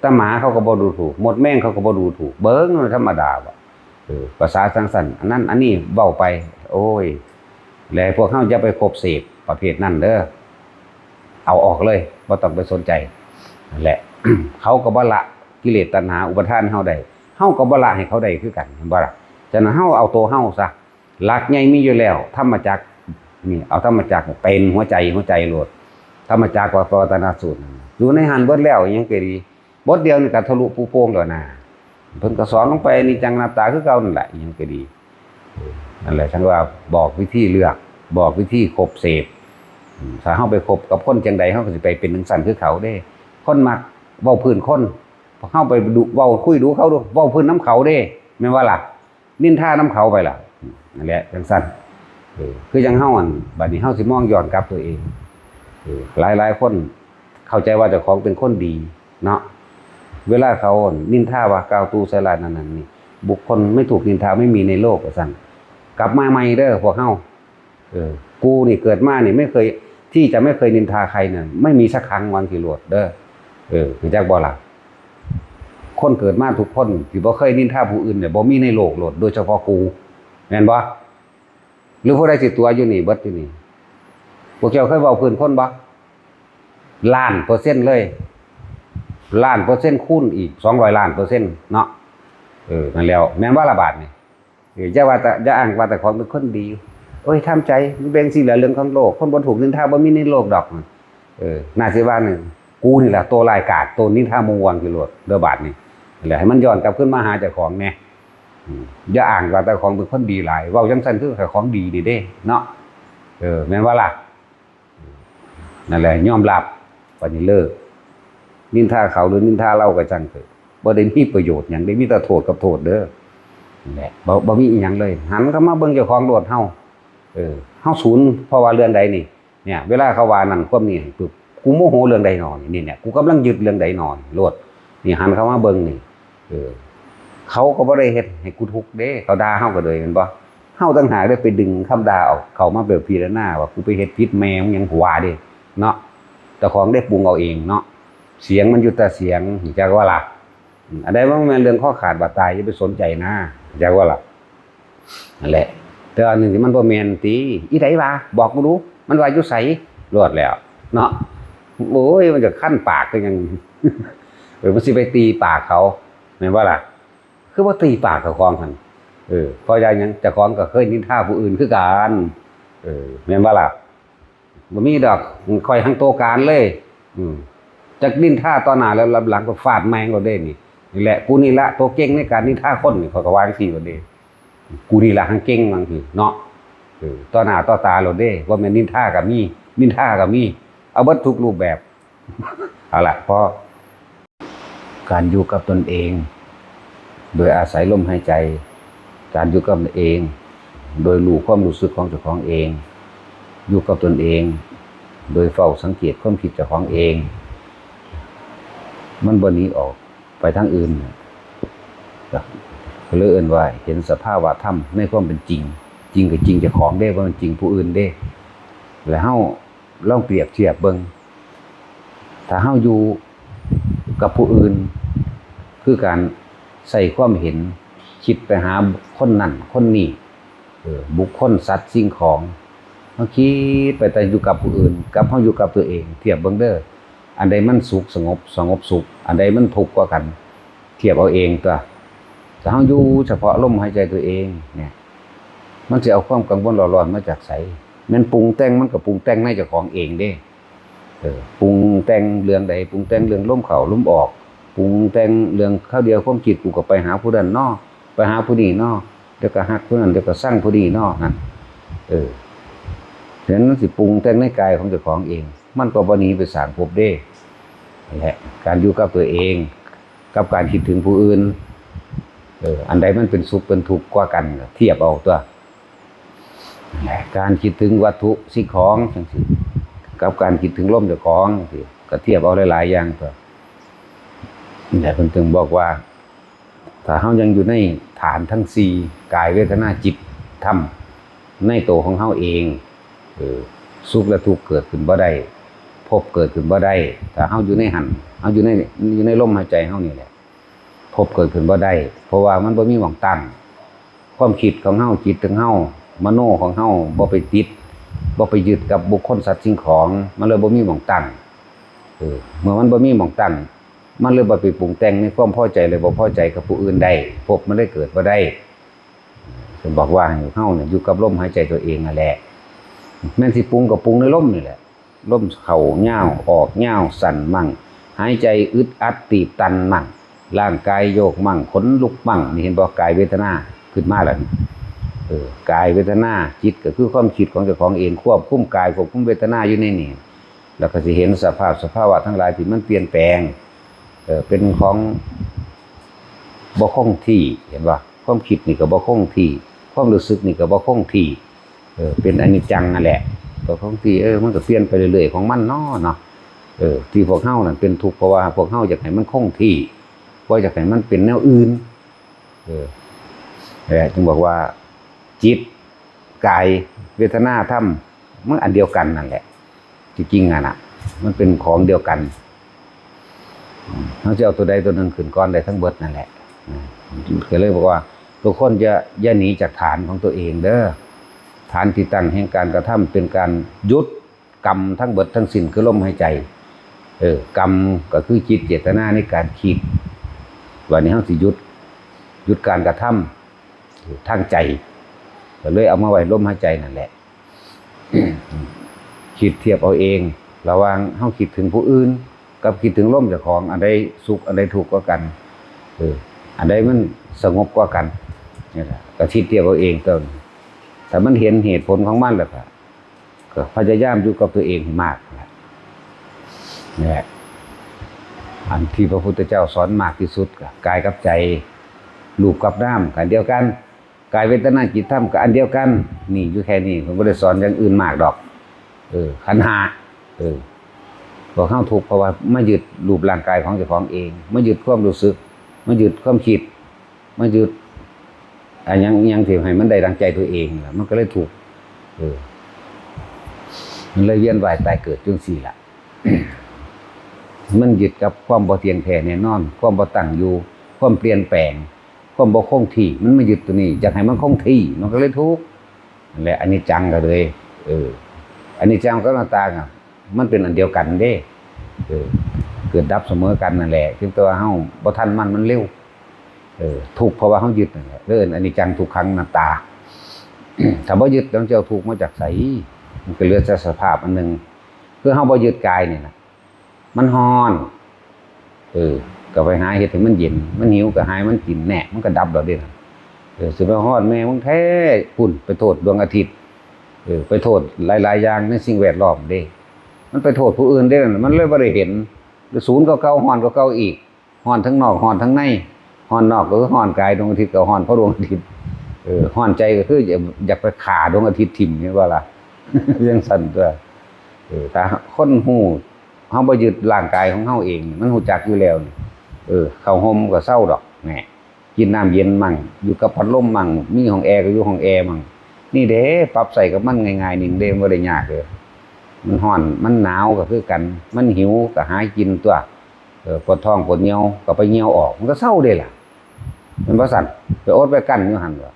ตาหมาเขาก็บ่ดูถูกหมดแม่งเขาก็บ่ดูถูกเบิ่งธรรมดาว่ะภาษาสังสรรค์อันนั้นอันนี้เว้าไปโอ้ยแล้วพวกเฮาอย่าไปคบเสพประเภทนั้นเด้อเอาออกเลยบ่ต้องไปสนใจนั่นแหละ เขาก็บ่ละกิเลสตัณหาอุปทานเฮาได้เฮาก็บ่ละให้เขาได้คือกันเห็นบ่ล่ะฉะนั้นเฮาเอาตัวเฮาซะหลักใหญ่มีอยู่แล้วธรรมจักรนี่เอาธรรมจักรเป็นหัวใจโลดธรรมจักรว่าปวัตตนสูตรอยู่ในหันเบิดแล้วยังก็ดีบทเดียวนี่ก็ทะลุปูโป่งแล้วนะเพิ่นก็สอนลงไปนี่จังหน้าตาคือเก่านั่นแหละยังก็ดีนั่นแหละฉันว่าบอกวิธีเลือกบอกวิธีคบเสพถ้าเฮาไปคบกับคนจังใดเฮาก็สิไปเป็นจังซั่นคือเขาเด้คนมักเว้าพื้นคนเฮาไปดูเว้าคุยดูเขาดูเว้าพื้นน้ำเขาเด้แม่นว่าล่ะนินทาน้ำเขาไปล่ะนั่นแหละจังซั่นคือจังเฮาอันบัดนี้เฮาสิมองย้อนกลับตัวเองหลายๆคนเข้าใจว่าเจ้าของเป็นคนดีเนาะเวลาเขานินทาว่ากล่าวตูใส่ร้ายนั่นนี่บุคคลไม่ถูกนินทาไม่มีในโลกว่าซั่นกลับมาใหม่เด้อพวกเฮากูนี่เกิดมานี่ไม่เคยที่จะไม่เคยนินทาใครเนี่ยไม่มีสักครั้งวันที่โลดเด้อคือจักบ่ล่ะคนเกิดมาทุกคนที่บ่เคยนินทาผู้อื่นเนี่ยบ่มีในโลกโลดโดยเฉพาะกูแม่นบ่หรือผู้ใดสิตัวอยู่นี่เบิดอยู่นี่พวกเจ้าเคยเว้าพื้นคนบ่1,000,000%เลย1,000,000%คูณอีก200,000,000%เนาะนั่นแล้วแม่นว่าละบาทนี่อย่าว่าแต่อย่าอ้างว่าแต่ของเป็นคนดีโอ้ยทำใจมันเป็นสิเหลือเรื่องของโลกคนบ่ถูกนินทาบ่มีในโลกดอกน่าสิว่านึงกูนี่แหละตัวร้ายกาจตัวนินทามัวคือโลดเด้อบาทนี่นั่นแหละให้มันย้อนกลับขึ้นมาหาเจ้าของแน่อย่าอ้างว่าแต่ของเป็นคนดีหลายเว้าจังซั่นคือของดีนี่เด้เนาะแม่นว่าล่ะนั่นแหละยอมรับปานนี้เลิกนินทาเขาหรือนินทาเราก็จังเถอะบ่ได้มีประโยชน์หยังได้มีแต่โทษกับโทษเด้อนั่นแหละบ่มีอีหยังเลยหันเข้ามาเบิ่งเจ้าของโลดเฮาเฮาศูนย์เพราะว่าเรื่องใดนี่เนี่ยเวลาเขาว่านั่นความนี่ปึ๊บกูโมโหเรื่องใดหนอนี่เนี่ยกูกำลังยึดเรื่องใดหนอโลดนี่หันเข้ามาเบิ่งนี่ เขาก็บ่ได้เฮ็ดให้กูทุกข์เด้เขาด่าเฮาก็เลยแม่นบ่เฮาต่างหากได้ไปดึงคำด่าออกเข้ามาแบบพิจารณาว่ากูไปเฮ็ดผิดแม่มึงหยังกูว่าเด้เนาะเจ้าของได้ปรุงเอาเองเนาะเสียงมันอยู่แต่เสียงจักว่าล่ะอันใดว่ามันเป็นเรื่องข้อขาดบาดตายอย่าไปสนใจนะจักว่าล่ะนั่นแหละแต่อันนึงที่มันบ่แม่นติอีไดว่าบอกกูดูมันว่าอยู่ไสรอดแล้วเนาะโอ้ยมันจะคั่นปากก็ยังมันสิไปตีปากเขาแม่นบ่ล่ะคือว่าตีปากกับของหั่นเพราะอย่างหยังเจ้าของก็เคยนินทาผู้อื่นคือกันแม่นบ่ล่ะบ่มีดอกค่อยหังโตการเลยจักนินทาต่อหน้าแล้วรับหลังก็ฟาดแมงก็ได้นี่แหละกูนี่ละตัวเก่งในการนินทาคนนี่เขาก็ว่าจังซี่ก็ได้กูนี่ละหังเก่งบางทีเนาะต่อหน้าต่อตาโลดเด้ว่าแม่นนินทาก็มีนินทาก็มีเอาเบิดทุกรูปแบบเอาล่ะพอการอยู่กับตนเองโดยอาศัยลมหายใจการอยู่กับตนเองโดยรู้ความรู้สึกของเจ้าของเองอยู่กับตนเองโดยเฝ้าสังเกตความคิดเจ้าของเองมันบ่หนีออกไปทางอื่นก็เลยเอิ้นว่าเห็นสภาวะธรรมในความเป็นจริงจริงก็จริงเจ้าของเด้บ่มันจริงผู้อื่นเด้แล้วเฮาลองเปรียบเทียบเบิ่งถ้าเฮาอยู่กับผู้อื่นคือการใส่ความเห็นคิดไปหาคนนั่นคนนี้บุคคลสัตว์สิ่งของเฮาคิดไปแต่อยู่กับผู้อื่นกับเฮาอยู่กับตัวเองเทียบเบิ่งเด้ออันใดมันสุขสงบสุขอันใดมันทุกข์กว่ากันเทียบเอาเองตัวถ้าเฮาอยู่เฉพาะลมหายใจตัวเองเนี่ยมันสิเอาความกังวลร้อนๆมาจากไสแม่นปรุงแต่งมันก็ปรุงแต่งในเจ้าของเองเด้ปรุงแต่งเรื่องใดปรุงแต่งเรื่องลมเข้าลมออกปรุงแต่งเรื่องข้าวเดียวความคิดกูก็ไปหาผู้นั้นน้อไปหาผู้นี้น้อเดี๋ยวก็ฮักผู้นั้นเดี๋ยวก็สั่งผู้นี้น้อนั่นฉะนั้นมันสิปรุงแต่งในกายของเจ้าของเองมันก็บ่หนีไปสร้างภพเด้นั่นแหละการอยู่กับตัวเองกับการคิดถึงผู้อื่นอันใดมันเป็นสุขเป็นทุกข์กว่ากันเทียบเอาตัวนั่นแหละการคิดถึงวัตถุสิ่งของจังซี่กับการคิดถึงลมเจ้าของสิก็เทียบเอาหลายๆอย่างตัวนี่แหละเพิ่นถึงบอกว่าถ้าเฮายังอยู่ในฐานทั้ง4กายเวทนาจิตธรรมในตัวของเฮาเองสุขและทุกข์เกิดขึ้นบ่ได้ภพเกิดขึ้นบ่ได้ถ้าเฮาอยู่ในหันเฮาอยู่ในลมหายใจเฮานี่แหละภพเกิดขึ้นบ่ได้เพราะว่ามันบ่มีหม้องตั้งความคิดของเฮาจิตของเฮามโนของเฮาบ่ไปติดบ่ไปยึดกับบุคคลสัตว์สิ่งของมันเลยบ่มีหม้องตั้งเมื่อมันบ่มีหม้องตั้งมันเลยบ่ไปปรุงแต่งในความพอใจเลยบ่พอใจกับผู้อื่นได้ภพมันเลยเกิดบ่ได้ผมบอกว่าให้เฮาเนี่ยอยู่กับลมหายใจตัวเองนั่นแหละแม่นสิปรุงก็ปรุงในลมนี่แหละลมเข้ายาวออกยาวสั่นมั่งหายใจอึดอัดตีบตันมั่งร่างกายโยกมั่งขนลุกมั่งนี่เห็นบ่กายเวทนาขึ้นมาแล้วกายเวทนาจิตก็คือความคิดของเจ้าของเองควบคุมกายควบคุมเวทนาอยู่ในนี่แล้วก็สิเห็นสภาวะทั้งหลายที่มันเปลี่ยนแปลงเป็นของบ่คงที่เห็นบ่ความคิดนี่ก็บ่คงที่ความรู้สึกนี่ก็บ่คงที่เป็นอนิจจังนั่นแหละบ่คงที่มันก็เปลี่ยนไปเรื่อยๆของมันเนาะที่พวกเฮานั่นเป็นทุกข์เพราะว่าพวกเฮาอยากให้มันคงที่บ่อยากให้มันเป็นแนวอื่นจึงบอกว่าจิตกายเวทนาธรรมมันอันเดียวกันนั่นแหละจริงๆน่ะมันเป็นของเดียวกันเขาจะเอาตัวใดตัวหนึ่งขึ้นก้อนได้ทั้งเบิดนั่นแหละก็เลยบอกว่าทุกคนอย่าหนีจากฐานของตัวเองเด้อฐานที่ตั้งแห่งการกระทำเป็นการยุดกรรมทั้งเบิดทั้งสิ้นคือลมหายใจกรรมก็คือจิตเจตนาในการคิดวันนี้เขาสิหยุดการกระทำทางใจก็เลยเอามาไว้ลมหายใจนั่นแหละคิดเทียบเอาเองระหว่างเขาคิดถึงผู้อื่นกับคิดถึงลมเจ้าของอันใดสุขอันใดทุกข์กว่ากันอันใดมันสงบกว่ากันนี่แหละก็คิดเทียบเอาเองต้นแต่มันเห็นเหตุผลของมันแล้วก็พยายามอยู่กับตัวเองให้มากนี่แหละอันที่พระพุทธเจ้าสอนมากที่สุดก็กายกับใจรูปกับนามกันเดียวกันกายเวทนาจิตธรรมก็อันเดียวกันนี่อยู่แค่นี้ผมบ่ได้สอนอย่างอื่นมากดอกขันธ์ห้าบอกเข้าทุกข์เพราะว่ามายึดรูปร่างกายของเจ้าของเองมายึดความรู้สึกมายึดความคิด มายึดยังที่ให้มันได้ดังใจตัวเองล่ะมันก็เลยถูกมันเลยเวียนว่ายตายเกิดจังซี่ล่ะ มันยึดกับความบ่เที่ยงแท้แน่นอนความบ่ตั้งอยู่ความเปลี่ยนแปลงความบ่คงที่มันมายึดตัวนี้อยากให้มันคงที่มันก็เลยทุกข์นั่นแหละอนิจจังก็เลยอนิจจังกับอนัตตาอ่ะมันเป็นอันเดียวกันเด้เกิดดับเสมอกันนั่นแหละถึงตัวเฮาบ่ทันมันเร็วทุกข์เพราะว่าเฮายึดนั่นแหละเอิ้นอนิจจังทุกขังอนัตตา ถ้าบ่ยึดแล้วจะเอาทุกข์มาจากไสมันก็เหลือแต่สภาพอันนึงคือเฮาบ่ยึดกายนี่นะมันร้อนก็ไปหาเฮ็ดให้มันเย็นมันหิวก็หายมันกินแน่มันก็ดับแล้วเด้สิไปฮอดแม่มึงแท้ปุ่นไปโทษดวงอาทิตย์ไปโทษหลายๆอย่างในสิ่งแวดล้อมเด้มันไปโทษผู้อื่นเด้มันเลยบ่ได้เห็นศูนย์ก็เก่าฮ้อนก็เก่าอีกฮ้อนทั้งนอกฮ้อนทั้งในฮ้อนนอกก็คือฮ้อนกายดวงอาทิตย์ก็ฮ้อนเพราะดวงอาทิตย์ฮ้อนใจก็คืออยากไปฆ่าดวงอาทิตย์ทิ่มนี่ว่าล่ะ จังซั่นตัวถ้าคนฮู้เฮาบ่ยึดร่างกายของเฮาเองมันฮู้จักอยู่แล้วเข้าห่มก็เศร้าดอกแหน่กินน้ำเย็นมั่งอยู่กับพัดลมมั่งมีห้องแอร์ก็อยู่ห้องแอร์มั่งนี่เด้ปรับใส่กับมันง่ายๆนี่เด้บ่ได้ยากเลยมันร้อนมันหนาวก็คือกันมันหิวก็หากินตัวปวดท้องปวดเหี่ยวก็ไปเหี่ยวออกมันก็เศร้าเด้ล่ะมันบ่สั่นไปอดไปกั้นอยู่หั่นว่า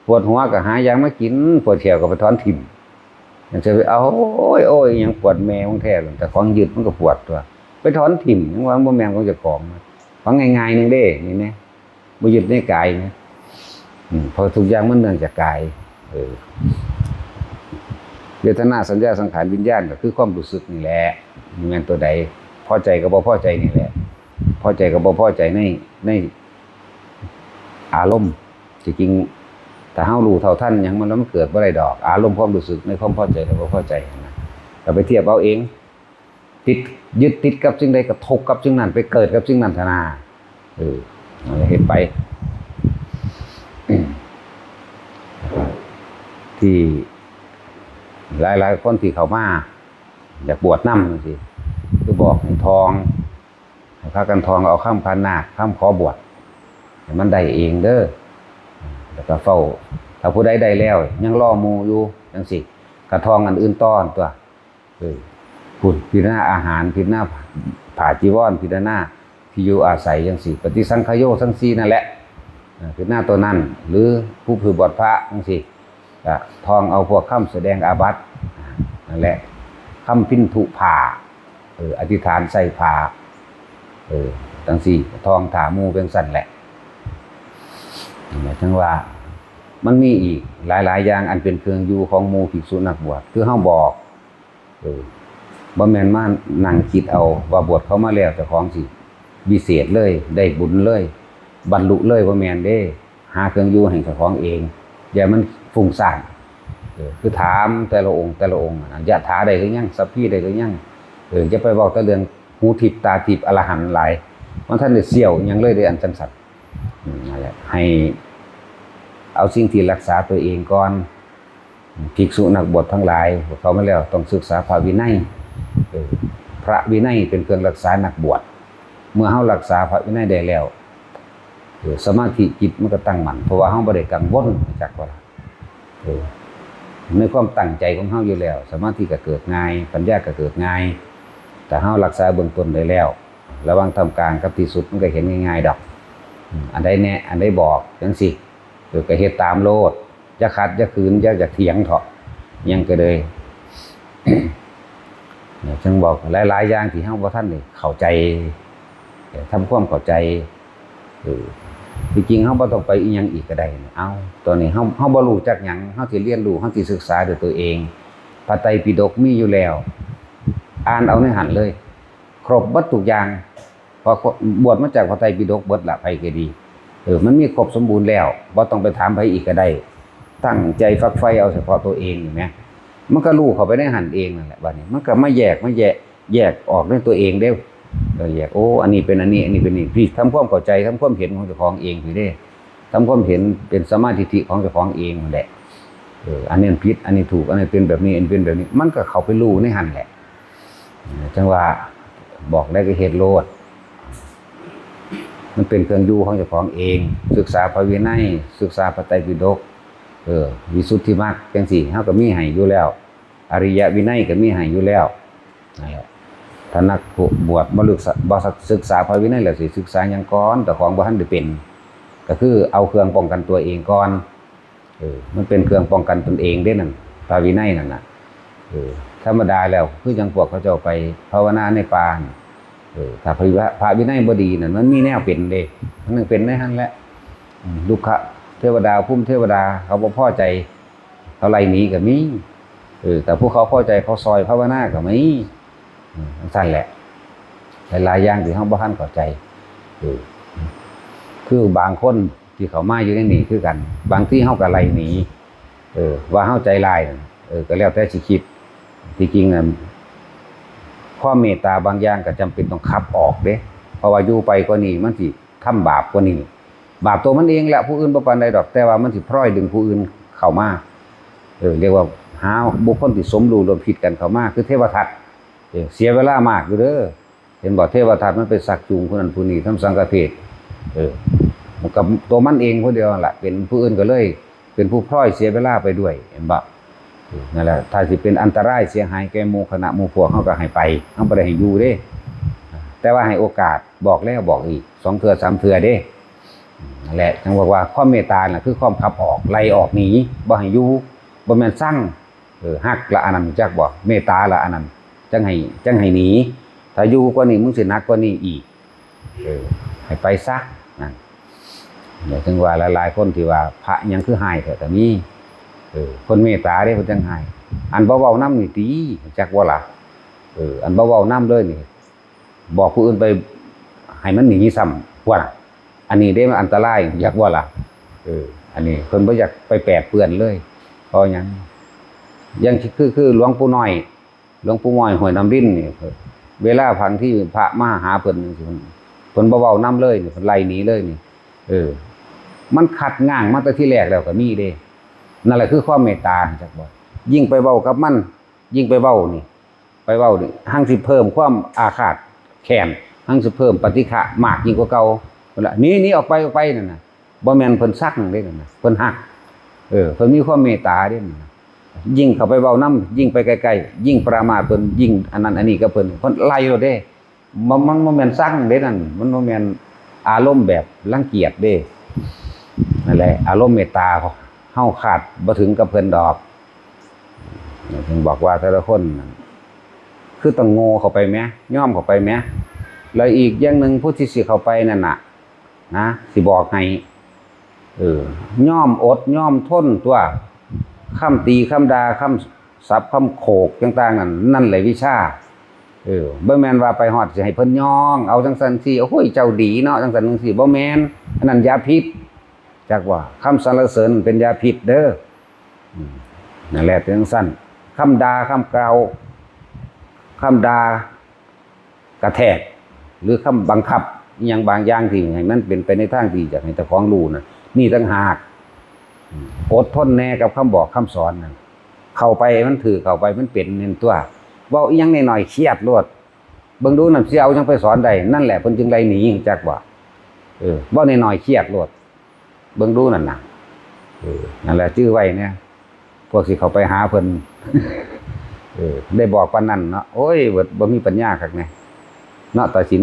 ปวดหัวก็หายามากินปวดแขวก็ไปถอนทิ่มมันจะไปเอาโอ้ยยังปวดแมวแท้แต่ของยึดมันก็ปวดตัวไปถอนทิ่มยังว่าบ่แม่นของเจ้าของฟังง่ายๆนึงเด้นี่แน่บ่ยึดในกายนะเพราะทุกอย่างมันเนื่องจากกายเวทนาสัญญาสังขารวิญญาณก็คือความรู้สึกนี่แหละแม่นตัวใดพอใจกับบ่พอใจนี่แหละพอใจกับบ่พอใจในอารมณ์จริงแต่เฮารู้เท่าทันหยังมันแล้วมันเกิดบ่ได้ดอกอารมณ์ความรู้สึกในความพอใจกับบ่พอใจนะก็ไปเทียบเอาเองยึดติดกับสิ่งใดก็ทุกข์กับสิ่งนั้นไปเกิดกับสิ่งนั้นทนาเฮ็ดไปที่หลายๆคนที่เข้ามาอยากบวชนำจังซี่คือบอกให้ทองให้พากันทองเอาข้ามพานาคข้ามขอบวชให้มันได้เองเด้อแล้วก็เฝ้าถ้าผู้ใดได้แล้วยังรอหมู่อยู่จังซี่กระทองอันอื่นต้อนตัวพุ่นพิจารณาอาหารพิจารณาผ้าจีวรพิจารณาที่อยู่อาศัยจังซี่ปฏิสังขโยทั้ง4นั่นแหละพิจารณาตัวนั้นหรือผู้ผือบวชพระจังซี่ก็ทองเอาพวกคำแสดงอาบัตินั่นแหละคำพินทุผ้าอธิษฐานใส่ผ้าจังซี่ทองถามูเป็นสั่นแหละจังว่ามันมีอีกหลายๆอย่างอันเป็นเครื่องอยู่ของหมู่ภิกษุนักบวชคือเฮาบอกบ่แม่นมานั่งคิดเอาว่าบวชเข้ามาแล้วแต่ของสิวิเศษเลยได้บุญเลยบรรลุเลยบ่แม่นเด้หาเครื่องอยู่ให้เจ้าของเองอย่ามันฟุ้งซ่านคือถามแต่ละองค์ยะถาได้หรือยังสัพพีได้หรือยังจะไปบอกแต่เรื่องหูทิพตาทิพอรหันต์หลายมันท่านได้เสี่ยวยังเลยได้อันจังสัตว์นั่นแหละให้เอาสิ่งที่รักษาตัวเองก่อนภิกษุนักบวชทั้งหลายเขามาแล้วต้องศึกษาพระวินัยพระวินัยเป็นเครื่องรักษานักบวชเมื่อเฮารักษาพระวินัยได้แล้วสมาธิจิตมันก็ตั้งมั่นเพราะว่าเฮาบ่ได้กังวลจักว่าในความตั้งใจของเฮาอยู่แล้วสมาธิก็เกิดง่ายปัญญาก็เกิดง่ายแต่เฮารักษาเบื้องต้นได้แล้วระหว่างทำกลางกับที่สุดมันก็เห็นง่ายๆดอกอันใดแน่อันใดบอกจังซี่ก็เฮ็ดตามโลดอย่าขัดอย่าขืนอย่าเถียงเถาะยังก็เลยจึงบอกหลายๆอย่างที่เฮาบ่ทันได้เข้าใจทำความเข้าใจจริงๆเฮาบ่ต้องไปอีหยังอีกก็ได้เอาตอนนี้เฮาบ่รู้จักหยังเฮาสิเรียนรู้เฮาสิศึกษาด้วยตัวเองพระไตรปิฎกมีอยู่แล้วอ่านเอาในหันเลยครบเบิดทุกอย่างพอบวชมาจากพระไตรปิฎกเบิดละไผก็ดีมันมีครบสมบูรณ์แล้วบ่ต้องไปถามไผอีกก็ได้ตั้งใจฝักใฝ่เอาเฉพาะตัวเองนี่แหมมันก็รู้เข้าไปในหันเองนั่นแหละบัดนี้มันก็มาแยกออกด้วยตัวเองเด้แยกอันนี้เป็นอันนี้เป็นนี่พี่ทำความเข้าใจทำความเห็นของเจ้าของเองพี่เด้ทำความเห็นเป็นสมาธิฐิของเจ้าของเองนั่นแหละอันนี้ผิดอันนี้ถูกอันนี้เป็นแบบนี้อันเป็นแบบนี้มันก็เข้าไปรู้ในหันแหละจังว่าบอกได้ก็เฮ็ดโลด มันเป็นเครื่องอยู่ของเจ้าของเอง ศึกษาพระวินัยศึกษาพระไตรปิฎกวิสุทธิมรรคจังซี่เฮาก็มีให้อยู่แล้ว อริยวินัยก็มีให้อยู่แล้วนั่นแหละถ้านักบวชบ่ศึกษาพระวินัยแล้วสิศึกษาหยังก่อนแต่ของบ่ทันได้เป็นก็คือเอาเครื่องป้องกันตัวเองก่อนมันเป็นเครื่องป้องกันตนเองเด้นั่นพระวินัยนั่นน่ะธรรมดาแล้วคือจังพวกเขาเจ้าไปภาวนาในป่าถ้าพระวินัยบ่ดีนั่นมันมีแนวเป็นเด้มันนึงเป็นได้หั่นแหละลูกะเทวดาภูมิเทวดาเขาบ่พอใจเขาไล่หนีก็มีแต่พวกเขาพอใจเขาซอยภาวนาก็มีสั่นแหละหลายๆอย่างที่เฮาบ่ทันเข้าใจคือบางคนที่เขามาอยู่ในนี้คือกันบางที่เฮาก็ไล่หนีว่าเฮาใจร้ายก็แล้วแต่สิคิดที่จริงน่ะความเมตตาบางอย่างก็จำเป็นต้องขับออกเด้เพราะว่าอยู่ไปกว่านี้มันสิทำบาปกว่านี้บาปตัวมันเองแหละผู้อื่นบ่ปานใดดอกแต่ว่ามันสิพร้อยดึงผู้อื่นเข้ามาเรียกว่าหาบุคคลที่สมรู้ร่วมคิดกันเข้ามาคือเทวทัตเสียเวลามากอยู่เด้อเห็นบ่เทวทัตมันไปสักจูงคนนั้นผู้นี้ทำสังฆเพศมันกับตัวมันเองผู้เดียวนั่นแหละเป็นผู้อื่นก็เลยเป็นผู้พลอยเสียเวลาไปด้วยเห็นบ่นั่นแหละถ้าสิเป็นอันตรายเสียหายแก่หมู่คณะหมู่พวกเฮาก็ให้ไปเฮาบ่ได้ให้อยู่เด้แต่ว่าให้โอกาสบอกแล้วบอกอีก2เทื่อ3เทื่อเด้นั่นแหละจังบอกว่าความเมตตาน่ะคือความขับออกไล่ออกหนีบ่ให้อยู่บ่แม่นสั่งฮักละอันนั้นจักบ่เมตตาละอันนั้นจังให้หนีถ้าอยู่กว่านี้มึงสิหนักกว่านี้อีกให้ไปซะนั่นเดี๋ยวถึงว่าหลายๆคนที่ว่าพระยังคือหายแต่มีคนเมตตาเด้เพิ่นจังหายอันบ่เว้านำนี่ติจักบ่ล่ะอันบ่เว้านำเลยนี่บอกผู้อื่นไปให้มันหนีซ้ำว่าอันนี้เด้มันอันตรายอยากว่าล่ะอันนี้เพิ่นบ่อยากไปแปดเปื้อนเลยเพราะหยังยังคือหลวงปู่น้อยหลวงปู่ม้อยห้วยน้ำรินนี่เวลาพังที่พระมาหาเพิ่นจังซี่เพิ่นบ่เว้านำเลยนี่เพิ่นไล่หนีเลยนี่มันขัดง้างมาแต่ที่แรกแล้วก็มีเด้นั่นแหละคือความเมตตาจักบ่ยิ่งไปเว้ากับมันยิ่งไปเว้านี่หั่งสิเพิ่มความอาฆาตแค้นหั่งสิเพิ่มปฏิฆะมากยิ่งกว่าเก่าพุ่นล่ะหนีออกไปนั่นน่ะบ่แม่นเพิ่นซักเด้นั่นน่ะเพิ่นฮักเพิ่นมีความเมตตาเด้นั่นน่ะยิ่งเข้าไปเว้านำยิ่งไปใกล้ๆยิ่งปรามาสเพิ่นยิ่งอันนั้นอันนี้กับเพิ่นไล่โลดเด้มันบ่แม่นซักเด้นั่นมันบ่แม่นอารมณ์แบบรังเกียจเด้นั่นแหละอารมณ์เมตตาเฮาขาดบ่ถึงกับเพิ่นดอกถึงบอกว่าแต่ละคนคือต้องโง่เข้าไปแม้ย่อมเข้าไปแม้แล้วอีกอย่างนึงผู้ที่สิเข้าไปนั่นน่ะนะสิบอกให้ย่อมอดย่อมทนตัวคำตีคำด่าคำศัพท์คำโขกต่างๆนั่นแหละวิชาบ่แม่นว่าไปฮอดสิให้เพิ่นย่องเอาจังซั่นสิโอ้ยเจ้าดีเนาะจังซั่นจังซี่บ่แม่นอันนั้นยาพิษจักว่าคำสรรเสริญเป็นยาพิษเด้อนั่นแหละจังซั่นคำด่าคำกล่าวคำด่ากระแทกหรือคำบังคับอหยังบางอย่างที่ให้มันเป็นไปในทางที่อยากให้เจ้าของรู้น่ะนี่ต่างหากอดทนแน่กับคำบอกคำสอนนั่นเข้าไปมันถือเข้าไปมันเป็นเน้นตัวเว้าอีหยังน้อยๆเครียดโลดเบิ่งดูนั่นสิเอาจังไปสอนได้นั่นแหละเพิ่นจึงไล่หนีจักว่าเว้าน้อยๆเครียดโลดเบิ่งดูนั่นน่ะนั่นแหละชื่อไว้เนี่ยพวกสิเข้าไปหาเพิ่นได้บอกปานนั้นเนาะโอ้ยบ่มีปัญญาคักแน่เนาะตาสิน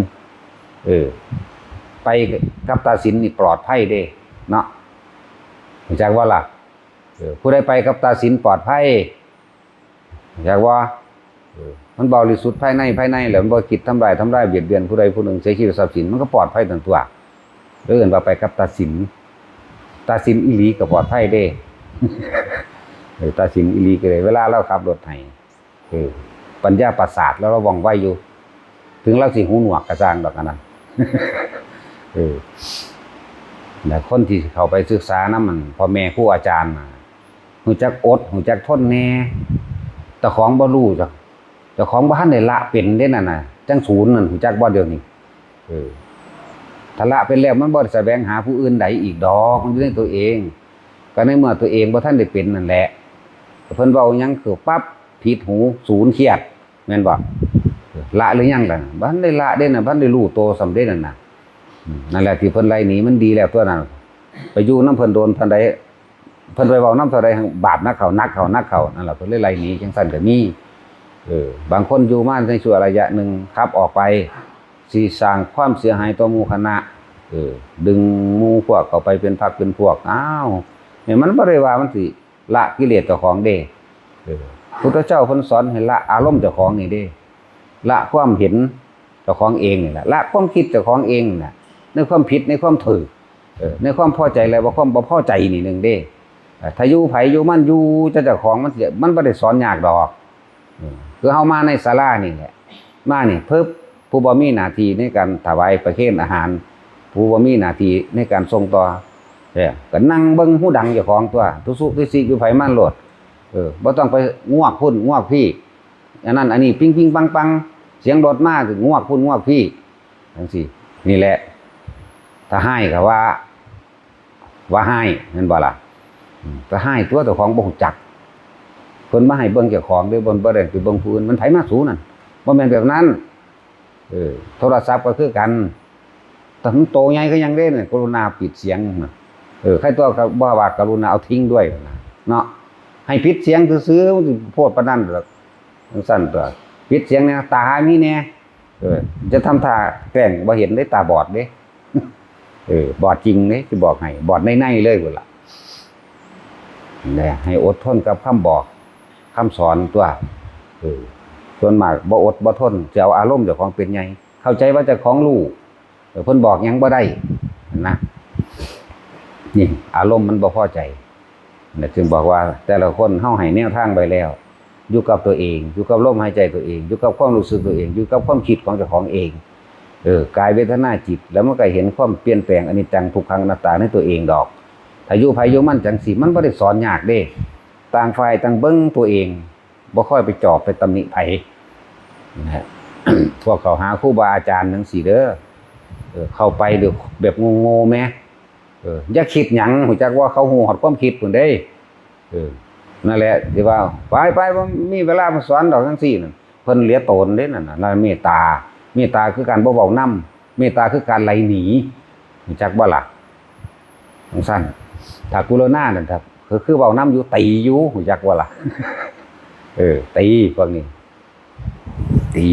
ไปกับตาสินนี่ปลอดภัยเด้เนาะรู้จักว่าล่ะผู้ใดไปกับตาสินปลอดภัยรู้จักว่ามันบริสุทธิ์ภายในแล้วมันบ่คิดทำร้ายเบียดเบียนผู้ใดผู้หนึ่งเสียชีวิตทรัพย์สินมันก็ปลอดภัยทั้งตัวเอิ้นว่าไปกับตาสินอีหลีก็ปลอดภัยเด้ตาสินอีหลีก็เลยเวลาเราขับรถให้ปัญญาประสาทแล้วเราว่องไวอยู่ถึงเราสิหูหนวกกระจางดอกอันนั้นแต่คนที่เข้าไปศึกษานำมันพ่อแม่ครูอาจารย์ฮู้จักอดฮู้จักทนแน่เจ้าของบ่รู้จักเจ้าของบ่ทันได้ละเป็นเด้นั่นน่ะจังศูนย์นั่นฮู้จักบ่เดี๋ยวนี้ถ้าละเป็นแล้วมันบ่ได้แสวงหาผู้อื่นใดอีกดอกมันอยู่ในตัวเองก็ในเมื่อตัวเองบ่ทันได้เป็นนั่นแหละเพิ่นเว้าหยังคือปั๊บผิดหูศูนย์เครียดแม่นบ่ละหรือยังล่ะบ่ทันได้ละเด้น่ะบ่ทันได้รู้โตสำเร็จนั่นน่ะ นั่นแหละที่เพิ่นไล่หนีมันดีแล้วตัวนั้นไปอยู่น้ำเพิ่นโดนเพิ่นใดเพิ่นไปเว้าน้ำเท่าใดบาปนักเขานั่นแหละเพิ่นเลยไล่หนีจังซั่นก็มีบางคนอยู่มาในชั่วระยะหนึ่งครับออกไปสิสร้างความเสียหายต่อหมู่คณะดึงหมู่พวกเข้าไปเป็นพรรคเป็นพวกอ้าวเนี่ยมันบ่ได้ว่ามันสิละกิเลสเจ้าของเด้พุทธเจ้าเพิ่นสอนให้ละอารมณ์เจ้าของนี่เด้ละความเห็นเจ้าของเองนี่แหละละความคิดเจ้าของเองน่ะในความผิดในความถูกในความพอใจและความบ่พอใจนี่นึงเด้ถ้าอยู่ไผอยู่มันอยู่เจ้าของมันบ่ได้สอนยากดอกคือเฮามาในศาลานี่แหละมานี่เพิ่นผู้บ่มีหน้าที่ในการถวายประเคนอาหารผู้บ่มีหน้าที่ในการส่งต่อก็นั่งเบิ่งหูดังเจ้าของตัวทุสุทุสิอยู่ไผมันโลดบ่ต้องไปงวกพุ่นงวกพี่อันนั้นอันนี้ปิ้งปังเสียงรถมาถึงงวกพุ่นงวกพี่จังซี่นี่แหละถ้าให้ก็ว่าให้แม่นบ่ล่ะถ้าให้ตัวเจ้าของบ่ฮู้จักเพิ่นมาให้เบิ่งเจ้าของด้วยบ่ได้ไปเบิ่งผู้อื่นมันไผมาสูนั่นบ่แม่นแบบนั้นโทรศัพท์ก็คือกันถ้ามันโตใหญ่ก็ยังเด้น่ะกรุณาปิดเสียงน่ะใครตัวก็บ่ว่ากรุณาเอาทิ้งด้วยเนาะให้ปิดเสียงซื่อๆมันสิโพดปานนั้นดอกจังซั่นตัวปิดเสียงเนี่ยตามีแน่จะทำท่าแกล้งบ่เห็นได้ตาบอดเด้บอดจริงเด้สิบอกให้บอดในๆเลยพุ่นล่ะแหละให้อดทนกับคำบอกคำสอนตัวส่วนมากบ่อดบ่ทนจะเอาอารมณ์เจ้าของเป็นไงเข้าใจว่าเจ้าของรู้เพิ่นบอกหยังบ่ได้นะนี่อารมณ์มันบ่พอใจจึงบอกว่าแต่ละคนเฮาให้แนวทางไปแล้วอยู่กับตัวเองอยู่กับลมหายใจตัวเองอยู่กับความรู้สึกตัวเองอยู่กับความคิดของเจ้าของเองกายเวทนาจิตแล้วมันก็เห็นความเปลี่ยนแปลงอนิจจังทุกขังอนัตตาในตัวเองดอกถ้าอยู่ไผอยู่มันจังสิมันบ่ได้สอนยากเด้ต่างฝ่ายต่างเบิ่งตัวเองบ่ค่อยไปจอบไปตำหนิไผนะฮะ พวกเขาหาครูบาอาจารย์จังซี่เด้อเข้าไปด้วยแบบงงๆแหมอย่าคิดหยังรู้จักว่าเขาฮู้ฮอดความคิดพุ่นเด้นั่นแหละที่ว่าไปบ่มีเวลามาสอนดอกจังซี่นั่นเพิ่นเหลียโตนเด้นั่นน่ะเมตตาคือการบ่เว้านำเมตตาคือการไล่หนีรู้จักบ่ล่ะจังซั่นถ้ากรุณานั่นครับคือเว้านำอยู่ตีอยู่รู้จักบ่ล่ะตีพวกนี้ตี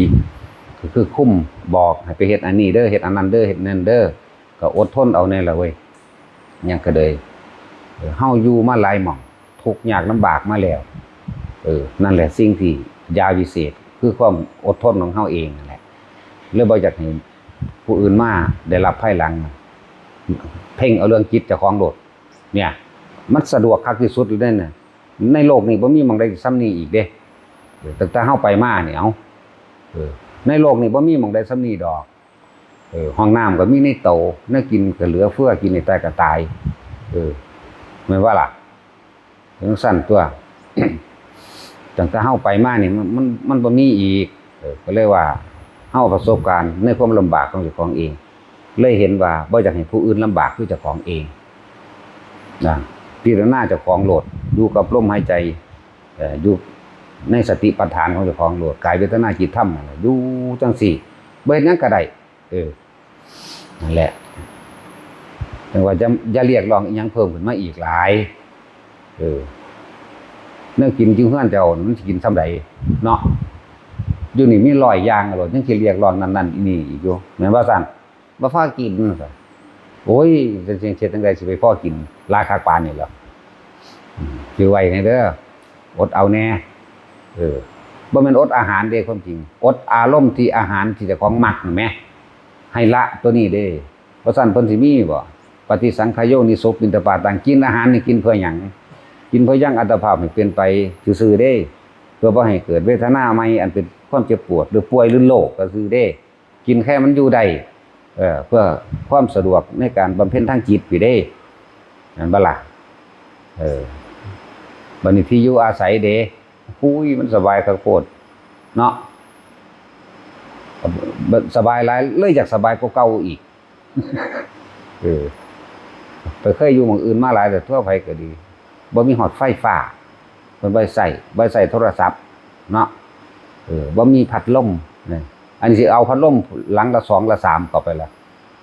คือคุ้มบอกให้ไปเฮ็ดอันนี้เด้อเฮ็ดอันนั้นเด้อเฮ็ดนั่นเด้อก็อดทนเอาแน่ล่ะเว้ยยังก็เลยเฮาอยู่มาหลายหม่องทุกข์ยากลำบากมาแล้วนั่นแหละสิ่งที่ยาวิเศษคือความอดทนของเฮาเองนั่นแหละเลยบ่อยากให้ผู้อื่นมาได้รับภายหลังเพ่งเอาเรื่องจิตเจ้าของโดดเนี่ยมันสะดวกคักที่สุดเลยน่ะในโลกนี้บ่มีหม่องใดซ้ำนี้อีกเด้ตั้งแต่เฮาไปมาเนี่ยเอาในโลกนี้บ่มีหม่องใดซ้ำนี้ดอกห้องน้ำก็มีในโตน่ากินก็เหลือเฟือกินในใต้ก็ตายแม่นว่าล่ะจังซั่นตัว ตั้งแต่เฮาไปมานี่มันบ่มีอีกก็เลยว่าเฮาประสบการณ์ในความลำบากของเจ้าของเองเลยเห็นว่าบ่อยากให้ผู้อื่นลำบากคือเจ้าของเองนะพิจารณาเจ้าของโลดอยู่กับลมหายใจอยู่ในสติปัฏฐานของเจ้าของโลดกายเวทนาจิตธรรมนั่นแหละอยู่จังซี่บ่เฮ็ดหยังก็ได้นั่นแหละแต่ว่าจะเรียกร้องอีหยังเพิ่มขึ้นมาอีกหลายเนื้อกินจิ้งเฮือนเจ้ามันสิกินซำใดเนาะอยู่นี่มี100อย่างโลดยังสิเรียกร้องนั่นๆอีนี่อีกอยู่แม่นบ่ซั่นบ่พอกินซะโอ้ยจะเฮ็ดจังได๋สิไปพอกินราคาปานนี่เหรอคือไว้ให้เด้ออดเอาแน่บ่แม่นอดอาหารเด้ความจริงอดอารมณ์ที่อาหารที่เจ้าของมักนั่นแหมให้ละตัวนี้เด้บ่ซั่นเพิ่นสิมีบ่ปฏิสังขโยนิโสปินตปาตังกินอาหารนี่กินเพื่อหยังกินเพื่อยังอัตภาพให้เป็นไปซื่อๆเด้เพื่อบ่ให้เกิดเวทนาใหม่อันเป็นความเจ็บปวดหรือป่วยหรือโรคก็คือเด้กินแค่มันอยู่ได้เพื่อความสะดวกในการบำเพ็ญทางจิตพี่เด้นั่นบ่ล่ะบัดนี้ที่อยู่อาศัยเด้อุ้ยมันสบายคักโพดเนาะสบายหลายเลยอยากสบายกว่าเก่าอีกไปเคยอยู่หม้องอื่นมาหลายแต่ทั่วไปก็ดีบ่มีหอดไฟฟ้าเพิ่นบ่ใส่โทรศัพท์เนาะบ่มีพัดลมนี่อันนี้สิเอาพัดลมหลังละ2ละ3เข้าไปละ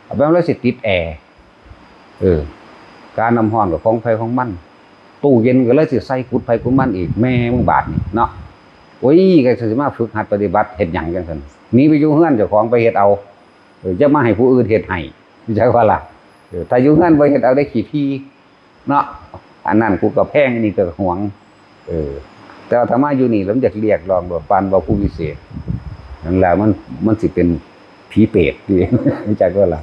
เอาไปแล้วสิติดแอร์การน้ำร้อนกับของไฟของมันตู้เย็นก็เลยสิใส่กุดไฟกุดมันอีกแม่มึงบาดนี่เนาะโอ้ยก็สิมาฝึกหัดปฏิบัติเฮ็ดหยังจังซั่นหนีไปอยู่เฮือนเจ้าของไปเฮ็ดเอาจะมาให้ผู้อื่นเฮ็ดให้เข้าใจว่าล่ะถ้าอยู่เฮือนบ่เฮ็ดเอาได้ขี้พี่เนาะอันนั้นกูก็แพงนี่ก็หวงแต่ว่าถ้ามาอยู่นี่แล้วมันอยากเรียกร้องว่าปานว่าผู้วิเศษนั่นแหละมันสิเป็นผีเปรตดิเข้าใจว่าล่ะ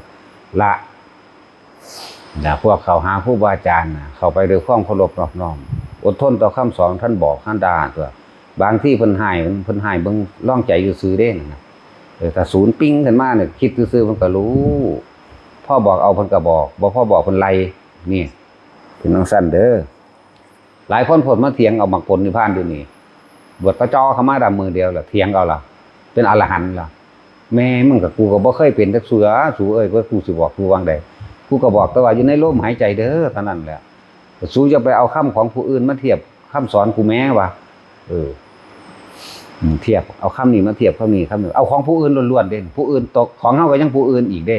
ละพวกเขาหาผู้บาอาจารย์เข้าไปด้วยความเคารพนอบน้อมอดทนต่อคำสอนท่านบอกท่านด่าตัวบางที่เพิ่นให้เบิ่งร่องใจอยู่ซื่อเด้นะถ้าศูนย์ปิ้งขึ้นมาเนี่ยคิดซื่อๆมันก็รู้พ่อบอกเอาเพิ่นก็บอกบ่พ่อบอกเพิ่นไล่นี่เป็นจังซั่นเด้อหลายคนพดมาเถียงเอามรรคผลนิพพานอยู่นี่บวชพระเจ้าเข้ามาดำมือเดียวล่ะเถียงเอาล่ะเป็นอรหันต์ล่ะแม่มึงกับกูก็บ่เคยเป็นจักเสือสูเอ้ยว่ากูสิบอกกูวางใดกูก็บอกแต่ว่าอยู่ในลมหายใจเด้อเท่านั้นแหละสู้จะไปเอาคำของผู้อื่นมาเทียบคำสอนกูแม้ว่าเทียบเอาคำนี้มาเทียบคำนี้เอาของผู้อื่นล้วนๆเด่นผู้อื่นตกของเฮาก็ยังผู้อื่นอีกเด้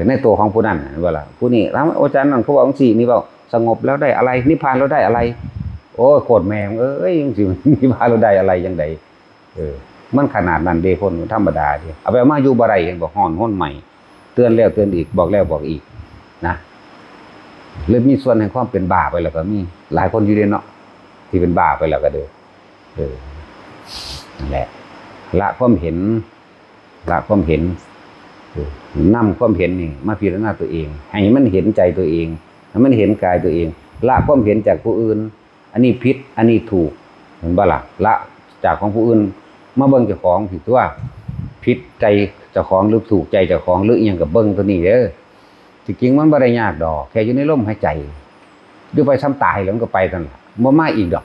ในตัวของผู้นั้นว่าล่ะผู้นี้ถามอาจารย์นั่นเขาบอกจังซี่นี่เว้าสงบแล้วได้อะไรนิพพานแล้วได้อะไรโอ้ยโคตรแม่งเอ้ยจังซี่นิพพานแล้วได้อะไรจังไดมันขนาดนั้นเด้คนธรรมดาดิเอาไปมาอยู่บ่ได้บอกฮ้อนฮ้นใหม่เตือนแล้วเตือนอีกบอกแล้วบอกอีกนะเลยมีส่วนแห่งความเป็นบ้าไปแล้วก็มีหลายคนอยู่เด้เนาะที่เป็นบ้าไปแล้วก็เด้อนั่นแหละละความเห็นนำความเห็นนี่มาพิจารณาตัวเองให้มันเห็นใจตัวเองให้มันเห็นกายตัวเองละความเห็นจากผู้อื่นอันนี้ผิดอันนี้ถูกเห็นบ่ล่ะละจากของผู้อื่นมาเบิ่งเจ้าของผิดตัวผิดใจเจ้าของหรือถูกใจเจ้าของหรืออีหยังก็เบิ่งตัวนี้เด้อจริงๆมันบ่ได้ยากดอกแค่อยู่ในลมหายใจอยู่ไปซ้ำตายแล้วมันก็ไปนั่นล่ะบ่มาอีกดอก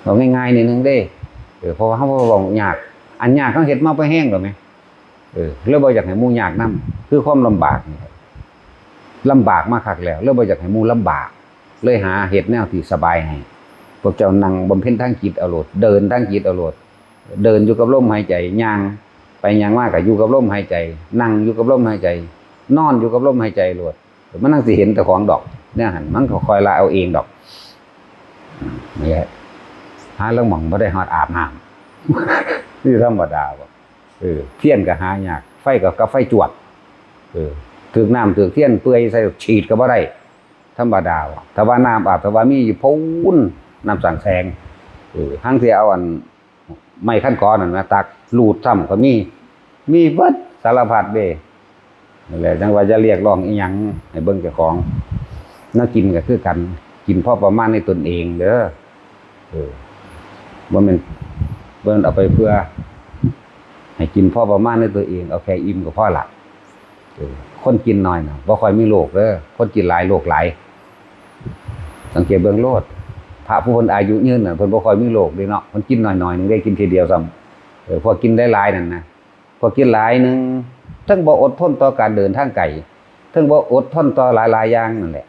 เอาง่ายๆนิดนึงเด้เพราะว่าเฮาบ่เว้ายากอันยากเฮาเฮ็ดมาบ่แห้งดอกแม่แล้วบ่อยากให้หมู่ยากนำคือความลำบากนี่ลำบากมาคักแล้วบ่อยากให้หมู่ลำบากเลยหาเฮ็ดแนวที่สบายให้พวกเจ้านั่งบำเพ็ญทางจิตเอาโลดเดินทางจิตเอาโลดเดินอยู่กับลมหายใจย่างไปย่างมาก็อยู่กับลมหายใจนั่งอยู่กับลมหายใจนอนอยู่กับลมหายใจโลดมันนั่งสิเห็นแต่ของดอกเนี่ยหั่นมันก็คอยละเอาเองดอกนี่แหละหาเรื่องหม่องบ่ได้ฮอดอาบน้ำนี่ธรรมดาบ่เทียนก็หายากไฟก็ไฟจวดถึกน้ำถึกเทียนเปื่อยใส่ฉีดก็บ่ได้ธรรมดาว่ะถ้าว่าน้ำอาบถ้าว่ามีพูนน้ำสังแสงทั้งที่เอาอันไม้ขั้นก้อนนั่นนะตักลูดซ้ำก็มีเบิดสารพัดเด้นั่นแหละจังว่าจะเรียกร้องอีหยังให้เบิ่งเจ้าของน่ากินก็คือกันกินพอประมาณในตนเองเด้อบ่แม่นเบิ่งเอาไปเพื่อให้กินพอประมาณในตัวเองเอาแค่อิ่มก็พอละคนกินน้อยน่ะบ่ค่อยมีโรคเด้อคนกินหลายโรคหลายสังเกตเบิ่งโลดพระผู้คนอายุยืนน่ะเพิ่นบ่ค่อยมีโรคเด้เนาะเพิ่นกินน้อยๆนึงได้กินทีเดียวซ้ำพอกินได้หลายนั่นนะพอกินหลายนึงทั้งบ่อดทนต่อการเดินทางไกลทั้งบ่อดทนต่อหลายๆอย่างนั่นแหละ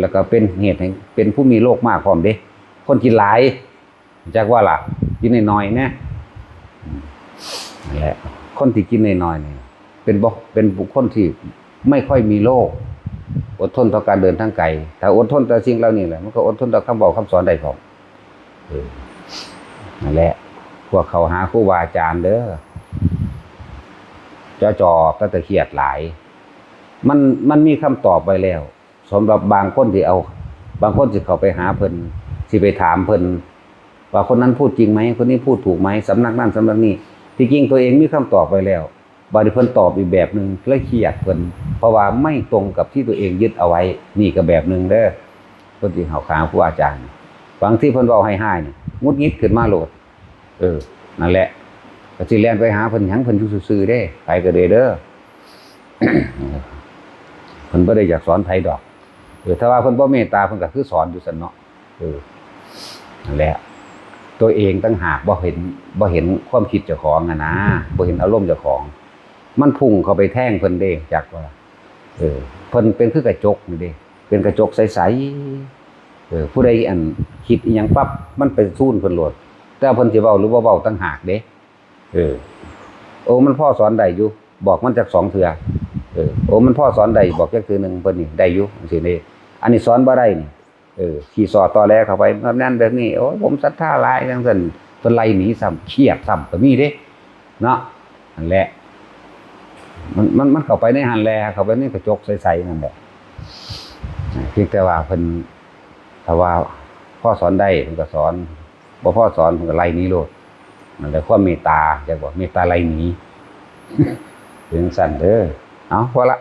แล้วก็เป็นเหตุให้เป็นผู้มีโรคมากพร้อมเด้คนกินหลายจักว่าล่ะกินน้อยๆนะนั่นแหละคนที่กินน้อยๆนี่เป็นบุคคลที่ไม่ค่อยมีโรคอดทนต่อการเดินทางไกลถ้าอดทนต่อสิ่งเหล่านี้แหละมันก็อดทนต่อคำบอกคำสอนได้พร้อมนั่นแหละพวกเขาหาครูบาอาจารย์เด้อจ่อๆก็จะเครียดหลายมันมีคำตอบไว้แล้วสำหรับบางคนที่บางคนสิเข้าไปหาเพิ่นสิไปถามเพิ่นว่าคนนั้นพูดจริงไหมคนนี้พูดถูกไหมสำนักนั้นสำนักนี้ที่จริงตัวเองมีคำตอบไว้แล้วบางทีเพิ่นตอบอีกแบบนึงเลยเครียดเพิ่นเพราะว่าไม่ตรงกับที่ตัวเองยึดเอาไว้นี่ก็แบบนึงเด้อคนที่เขาค้างครูอาจารย์บางที่เพิ่นเว้าให้ๆนี่งุดงิดขึ้นมาโลดนั่นแหละก็สิแล่นไปหาเพิ่นหยังเพิ่นอยู่ซื่อๆเด้ไปก็เด้อ เพิ่นบ่ได้อยากสอนไผดอกถ้าว่าเพิ่นบ่เมตตาเพิ่นก็คือสอนอยู่ซั่นเนาะนั่นแหละตัวเองตั้งหากบ่เห็นความคิดเจ้าของนะบ่เห็นอารมณ์เจ้าของมันพุ่งเข้าไปแท่งเพิ่นเด้จักว่าเพิ่นเป็นคือกระจกนี่เด้เป็นกระจกใสๆผู้ใดอันคิดอีหยังปั๊บมันเป็นซูนเพิ่นโลดแต่เพิ่นสิเว้าหรือบ่เว้าตั้งหากเด้มันพ่อสอนได้อยู่บอกมันจัก2เทื่อ โอ้มันพ่อสอนได้บอกจักคือหนึงเพิ่นนี่ได้อยู่จังซี่นี่อันนี้สอนบ่ได้นี่ขี่สอดตอแลเข้าไปแบบนั้นแบบนี้โอ้ผมศรัทธาหลายจังซั่นเพิ่นไล่หนีซ้ำเครียดซ้ำก็มีเด้เนาะนั่นแหละมันเข้าไปในหันแลเข้าไปในกระจกใสๆนั่นแหละเพียงแต่ว่าเพิ่นถ้าว่าพ่อสอนได้เพิ่นก็สอนบ่พ่อสอนเพิ่นก็ไล่หนีโลดนั่นแหละความเมตตาจักว่าเมตตาไล่หนีถึงสั่นเด้อเอาพอละ